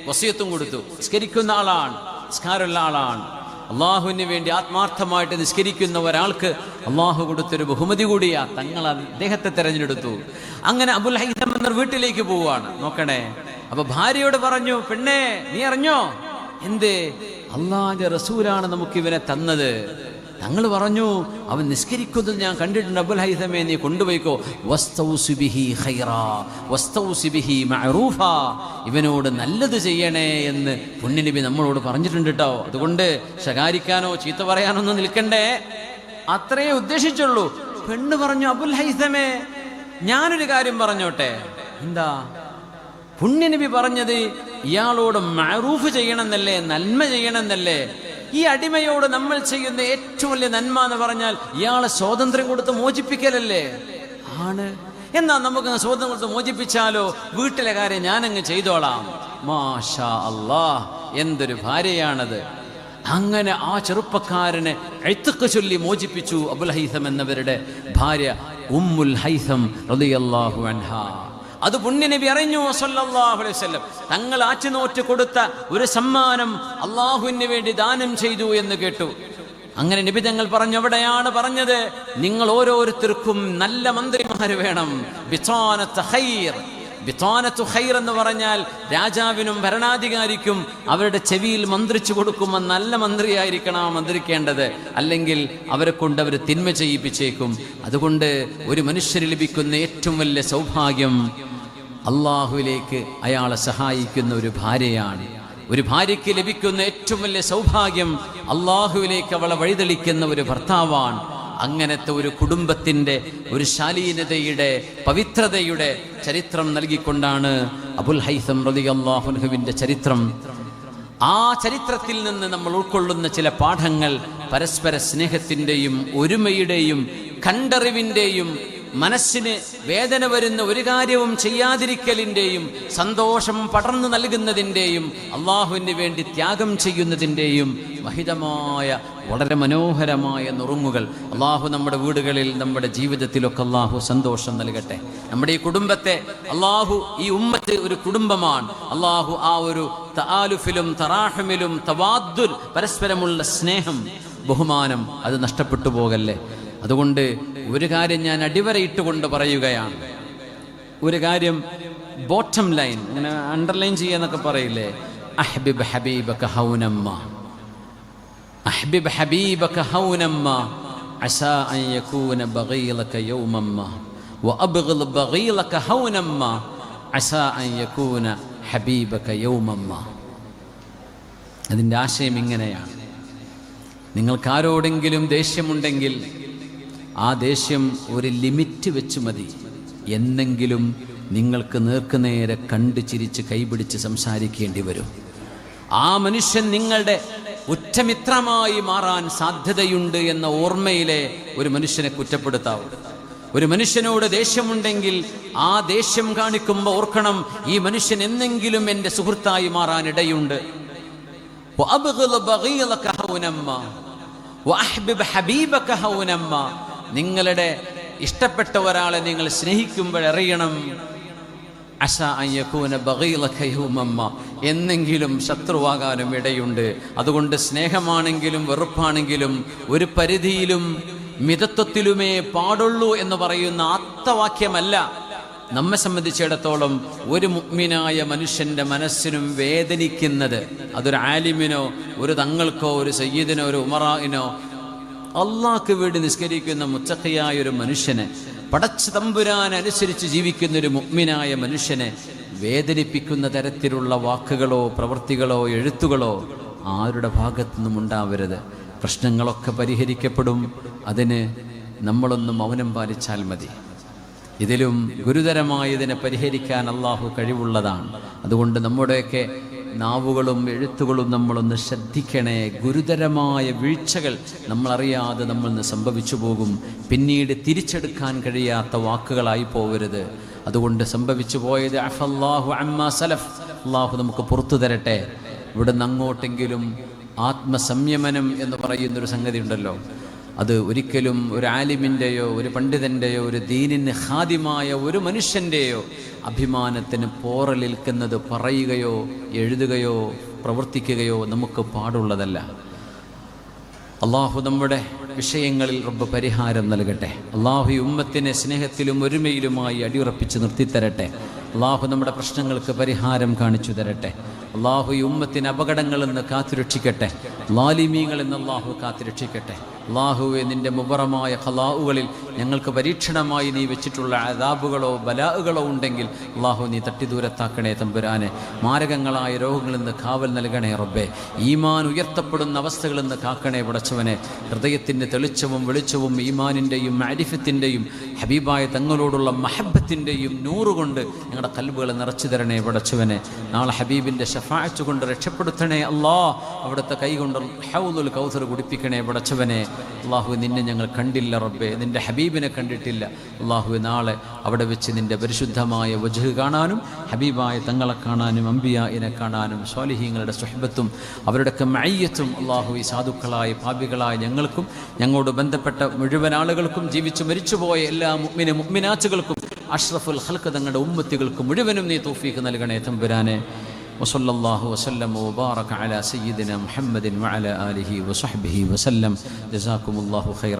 [SPEAKER 1] വസിയത്തും കൊടുത്തു. നിസ്കരിക്കുന്ന ആളാണ്, നിസ്കാരമുള്ള ആളാണ്. അള്ളാഹുവിന് വേണ്ടി ആത്മാർത്ഥമായിട്ട് നിസ്കരിക്കുന്ന ഒരാൾക്ക് അള്ളാഹു കൊടുത്തൊരു ബഹുമതി കൂടിയാ. തങ്ങൾ അദ്ദേഹത്തെ തെരഞ്ഞെടുത്തു. അങ്ങനെ അബുൽ ഹൈതം എന്ന വീട്ടിലേക്ക് പോവാണ്. നോക്കണേ, അപ്പൊ ഭാര്യയോട് പറഞ്ഞു, പെണ്ണേ, നീ അറിഞ്ഞോ? എന്തേ? അള്ളാഹുവിന്റെ റസൂലാണ് നമുക്ക് ഇവനെ തന്നത്. തങ്ങൾ പറഞ്ഞു, അവൻ നിസ്കരിക്കുന്നത് ഞാൻ കണ്ടിട്ടുണ്ട്. അബുൽ ഹൈതമേ, നീ കൊണ്ടുപോയിക്കോ. വസ്തൗസി ബിഹി ഖൈറാ വസ്തൗസി ബിഹി മഅറൂഫാ, ഇവനോട് നല്ലത് ചെയ്യണേ എന്ന് പുണ്യനബി നമ്മളോട് പറഞ്ഞിട്ടുണ്ട് കേട്ടോ. അതുകൊണ്ട് ശകാരിക്കാനോ ചീത്ത പറയാനോ ഒന്നും നിൽക്കണ്ടേ, അത്രേ ഉദ്ദേശിച്ചുള്ളൂ. പെണ്ണ് പറഞ്ഞു, അബുൽ ഹൈതമേ, ഞാനൊരു കാര്യം പറഞ്ഞോട്ടെ. എന്താ? പുണ്യനബി പറഞ്ഞത് ഇയാളോട് മഅറൂഫ് ചെയ്യണമെന്നല്ലേ, നന്മ ചെയ്യണമെന്നല്ലേ? ഈ അടിമയോട് നമ്മൾ ചെയ്യുന്ന ഏറ്റവും വലിയ നന്മ എന്ന് പറഞ്ഞാൽ ഇയാളെ സ്വാതന്ത്ര്യം കൊടുത്ത് മോചിപ്പിക്കലല്ലേ? ആണ്. എന്നാ നമുക്ക് സ്വാതന്ത്ര്യം കൊടുത്ത് മോചിപ്പിച്ചാലോ? വീട്ടിലെ കാര്യം ഞാനങ്ങ് ചെയ്തോളാം. മാഷാ അല്ലാഹ്, എന്തൊരു ഭാര്യയാണത്! അങ്ങനെ ആ ചെറുപ്പക്കാരനെ ഇത്ഖ് ചൊല്ലി മോചിപ്പിച്ചു അബുൽ ഹൈസം എന്നവരുടെ ഭാര്യ ഉമ്മുൽ ഹൈസം റളിയല്ലാഹു അൻഹാ. അത് പുണ്യനബി അറിഞ്ഞു സ്വല്ലല്ലാഹു അലൈഹി വസല്ലം. തങ്ങൾ ആറ്റുനോറ്റ് കൊടുത്ത ഒരു സമ്മാനം അള്ളാഹുവിന് വേണ്ടി ദാനം ചെയ്തു എന്ന് കേട്ടു. അങ്ങനെ നബി തങ്ങൾ പറഞ്ഞു, അവിടെയാണ് പറഞ്ഞത്, നിങ്ങൾ ഓരോരുത്തർക്കും നല്ല മന്ത്രിമാര് വേണം. ബിതാനത്ത് ഖൈർ, ബിതാനത്തു ഖൈർ എന്ന് പറഞ്ഞാൽ രാജാവിനും ഭരണാധികാരിക്കും അവരുടെ ചെവിയിൽ മന്ത്രിച്ചു കൊടുക്കുമ്പോൾ നല്ല മന്ത്രിയായിരിക്കണം ആ മന്ത്രിക്കേണ്ടത്. അല്ലെങ്കിൽ അവരെ കൊണ്ട് അവർ തിന്മ ചെയ്യിപ്പിച്ചേക്കും. അതുകൊണ്ട് ഒരു മനുഷ്യന് ലഭിക്കുന്ന ഏറ്റവും വലിയ സൗഭാഗ്യം അള്ളാഹുവിലേക്ക് അയാളെ സഹായിക്കുന്ന ഒരു ഭാര്യയാണ്. ഒരു ഭാര്യയ്ക്ക് ലഭിക്കുന്ന ഏറ്റവും വലിയ സൗഭാഗ്യം അള്ളാഹുവിലേക്ക് അവളെ വഴിതെളിക്കുന്ന ഒരു ഭർത്താവാണ്. അങ്ങനത്തെ ഒരു കുടുംബത്തിൻ്റെ ഒരു ശാലീനതയുടെ പവിത്രതയുടെ ചരിത്രം നൽകിക്കൊണ്ടാണ് അബുൽ ഹൈസം റളിയല്ലാഹു അൻഹുവിൻ്റെ ചരിത്രം. ആ ചരിത്രത്തിൽ നിന്ന് നമ്മൾ ഉൾക്കൊള്ളുന്ന ചില പാഠങ്ങൾ പരസ്പര സ്നേഹത്തിൻ്റെയും ഒരുമയുടെയും കണ്ടറിവിൻ്റെയും മനസ്സിന് വേദന വരുന്ന ഒരു കാര്യവും ചെയ്യാതിരിക്കലിൻ്റെയും സന്തോഷം പടർന്നു നൽകുന്നതിൻ്റെയും അള്ളാഹുവിന് വേണ്ടി ത്യാഗം ചെയ്യുന്നതിൻ്റെയും മഹിതമായ വളരെ മനോഹരമായ നുറുങ്ങുകൾ അള്ളാഹു നമ്മുടെ വീടുകളിൽ നമ്മുടെ ജീവിതത്തിലൊക്കെ അള്ളാഹു സന്തോഷം നൽകട്ടെ. നമ്മുടെ ഈ കുടുംബത്തെ അള്ളാഹു, ഈ ഉമ്മത്ത് ഒരു കുടുംബമാണ്. അള്ളാഹു ആ ഒരു തആലുഫിലും തറാഹമിലും തവാദ്ദുൽ പരസ്പരമുള്ള സ്നേഹം ബഹുമാനം അത് നഷ്ടപ്പെട്ടു പോകല്ലേ. അതുകൊണ്ട് ഒരു കാര്യം ഞാൻ അടിവരയിട്ടുകൊണ്ട് പറയുകയാണ്. ഒരു കാര്യം ബോട്ടം ലൈൻ ഇങ്ങനെ അണ്ടർലൈൻ ചെയ്യാന്നൊക്കെ പറയില്ലേ, അഹ്ബിബ് ഹബീബക ഹൗനമ്മ, അഹ്ബിബ് ഹബീബക ഹൗനമ്മ അസാ അൻ യകൂന ബഗീലക യൗമമ്മ വഅബ്ഗിൽ ബഗീലക ഹൗനമ്മ അസാ അൻ യകൂന ഹബീബക യൗമമ്മ. അതിൻ്റെ ആശയം ഇങ്ങനെയാണ്: നിങ്ങൾക്കാരോടെങ്കിലും ദേഷ്യമുണ്ടെങ്കിൽ ആ ദേഷ്യം ഒരു ലിമിറ്റ് വെച്ച് മതി. എന്നെങ്കിലും നിങ്ങൾക്ക് നേർക്കുനേരെ കണ്ടു ചിരിച്ച് കൈപിടിച്ച് സംസാരിക്കേണ്ടി വരും. ആ മനുഷ്യൻ നിങ്ങളുടെ ഉറ്റമിത്രമായി മാറാൻ സാധ്യതയുണ്ട് എന്ന ഓർമ്മയിലെ ഒരു മനുഷ്യനെ കുറ്റപ്പെടുത്താവൂ. ഒരു മനുഷ്യനോട് ദേഷ്യമുണ്ടെങ്കിൽ ആ ദേഷ്യം കാണിക്കുമ്പോൾ ഓർക്കണം, ഈ മനുഷ്യൻ എന്നെങ്കിലും എൻ്റെ സുഹൃത്തായി മാറാൻ ഇടയുണ്ട്. നിങ്ങളുടെ ഇഷ്ടപ്പെട്ട ഒരാളെ നിങ്ങൾ സ്നേഹിക്കുമ്പോഴറിയണം, അസാ അൻ യകൂന ബഗീലക യൗമമ്മ, എന്നെങ്കിലും ശത്രുവാകാനും ഇടയുണ്ട്. അതുകൊണ്ട് സ്നേഹമാണെങ്കിലും വെറുപ്പാണെങ്കിലും ഒരു പരിധിയിലും മിതത്വത്തിലുമേ പാടുള്ളൂ എന്ന് പറയുന്ന ആപ്തവാക്യമല്ല നമ്മെ സംബന്ധിച്ചിടത്തോളം ഒരു മുഅ്മിനായ മനുഷ്യൻ്റെ മനസ്സിനും വേദനിക്കുന്നത്. അതൊരു ആലിമിനോ ഒരു തങ്ങൾക്കോ ഒരു സയ്യിദിനോ ഒരു ഉമറായിനോ അള്ളാഹ്ക്ക് വേണ്ടി നിസ്കരിക്കുന്ന മുത്തഖിയായ ഒരു മനുഷ്യനെ, പടച്ച തമ്പുരാനനുസരിച്ച് ജീവിക്കുന്ന ഒരു മുഅ്മിനായ മനുഷ്യനെ വേദനിപ്പിക്കുന്ന തരത്തിലുള്ള വാക്കുകളോ പ്രവൃത്തികളോ എഴുത്തുകളോ ആരുടെ ഭാഗത്തു നിന്നും ഉണ്ടാവരുത്. പ്രശ്നങ്ങളൊക്കെ പരിഹരിക്കപ്പെടും. അതിന് നമ്മളൊന്ന് മൗനം പാലിച്ചാൽ മതി. ഇതിലും ഗുരുതരമായതിനെ പരിഹരിക്കാൻ അള്ളാഹു കഴിവുള്ളതാണ്. അതുകൊണ്ട് നമ്മുടെയൊക്കെ നാവുകളും എഴുത്തുകളും നമ്മളൊന്ന് ശ്രദ്ധിക്കണേ. ഗുരുതരമായ വീഴ്ചകൾ നമ്മളറിയാതെ നമ്മളിൽ നിന്ന് സംഭവിച്ചു പോകും. പിന്നീട് തിരിച്ചെടുക്കാൻ കഴിയാത്ത വാക്കുകളായി പോകരുത്. അതുകൊണ്ട് സംഭവിച്ചു പോയത് അഫല്ലാഹു അമ്മാ സലഫ്, അള്ളാഹു നമുക്ക് പുറത്തു തരട്ടെ. ഇവിടുന്ന് അങ്ങോട്ടെങ്കിലും ആത്മസംയമനം എന്ന് പറയുന്നൊരു സംഗതി ഉണ്ടല്ലോ, അത് ഒരിക്കലും ഒരു ആലിമിൻ്റെയോ ഒരു പണ്ഡിതൻ്റെയോ ഒരു ദീനിന് ഖാദിമായ ഒരു മനുഷ്യൻ്റെയോ അഭിമാനത്തിന് പോറലേൽക്കുന്നത് പറയുകയോ എഴുതുകയോ പ്രവർത്തിക്കുകയോ നമുക്ക് പാടുള്ളതല്ല. അള്ളാഹു നമ്മുടെ വിഷയങ്ങളിൽ റബ്ബ് പരിഹാരം നൽകട്ടെ. അള്ളാഹു ഈ ഉമ്മത്തിനെ സ്നേഹത്തിലും ഒരുമയിലുമായി അടിയുറപ്പിച്ച് നിർത്തിത്തരട്ടെ. അള്ളാഹു നമ്മുടെ പ്രശ്നങ്ങൾക്ക് പരിഹാരം കാണിച്ചു തരട്ടെ. അള്ളാഹു ഈ ഉമ്മത്തിന് അപകടങ്ങളിൽ നിന്ന് കാത്തുരക്ഷിക്കട്ടെ. ലാലിമീങ്ങളിൽ നിന്ന് അള്ളാഹു കാത്തുരക്ഷിക്കട്ടെ. അള്ളാഹുവെ, നിൻ്റെ മുബറമായ ഖലാഉകളിൽ ഞങ്ങൾക്ക് പരീക്ഷണമായി നീ വെച്ചിട്ടുള്ള അദാബുകളോ ബലാഉകളോ ഉണ്ടെങ്കിൽ അള്ളാഹു നീ തട്ടിദൂരത്താക്കണേ തമ്പുരാനെ. മാരകങ്ങളായ രോഗങ്ങളിൽ നിന്ന് കാവൽ നൽകണേ റബ്ബേ. ഈമാൻ ഉയർത്തപ്പെടുന്ന അവസ്ഥകളിൽ നിന്ന് കാക്കണേ പടച്ചവനെ. ഹൃദയത്തിൻ്റെ തെളിച്ചവും വെളിച്ചവും ഈമാനിൻ്റെയും മഅരിഫത്തിൻ്റെയും ഹബീബായ തങ്ങളോടുള്ള മഹബത്തിൻ്റെയും നൂറുകൊണ്ട് ഞങ്ങളുടെ കൽബുകളെ നിറച്ചു തരണേ പടച്ചവനെ. നാളെ ഹബീബിൻ്റെ ഷഫാഅത്ത് കൊണ്ട് രക്ഷപ്പെടുത്തണേ അല്ലാ. അവിടുത്തെ കൈകൊണ്ട് ഹൗദുൽ കൗസർ കുടിപ്പിക്കണേ പടച്ചവനെ. അള്ളാഹു, നിന്നെ ഞങ്ങൾ കണ്ടില്ല റബ്ബേ, നിൻ്റെ ഹബീബിനെ കണ്ടിട്ടില്ല. അള്ളാഹു, നാളെ അവിടെ വെച്ച് നിൻ്റെ പരിശുദ്ധമായ വജ്ഹ് കാണാനും ഹബീബായ തങ്ങളെ കാണാനും അംബിയായിനെ കാണാനും സ്വാലിഹീങ്ങളുടെ സുഹബത്തും അവരുടെയൊക്കെ മഅയ്യത്തും അള്ളാഹു ഈ സാധുക്കളായ പാപികളായ ഞങ്ങൾക്കും ഞങ്ങളോട് ബന്ധപ്പെട്ട മുഴുവൻ ആളുകൾക്കും ജീവിച്ചു മരിച്ചുപോയ എല്ലാ മുഅ്മിനാത്തുകൾക്കും അഷ്റഫുൽ ഖൽഖ് തങ്ങളുടെ ഉമ്മത്തികൾക്കും മുഴുവനും നീ തൗഫീഖ് നൽകണേ തമ്പുരാനെ. وصلى الله وسلم وبارك على سيدنا محمد وعلى آله وصحبه وسلم. جزاكم الله خيرا.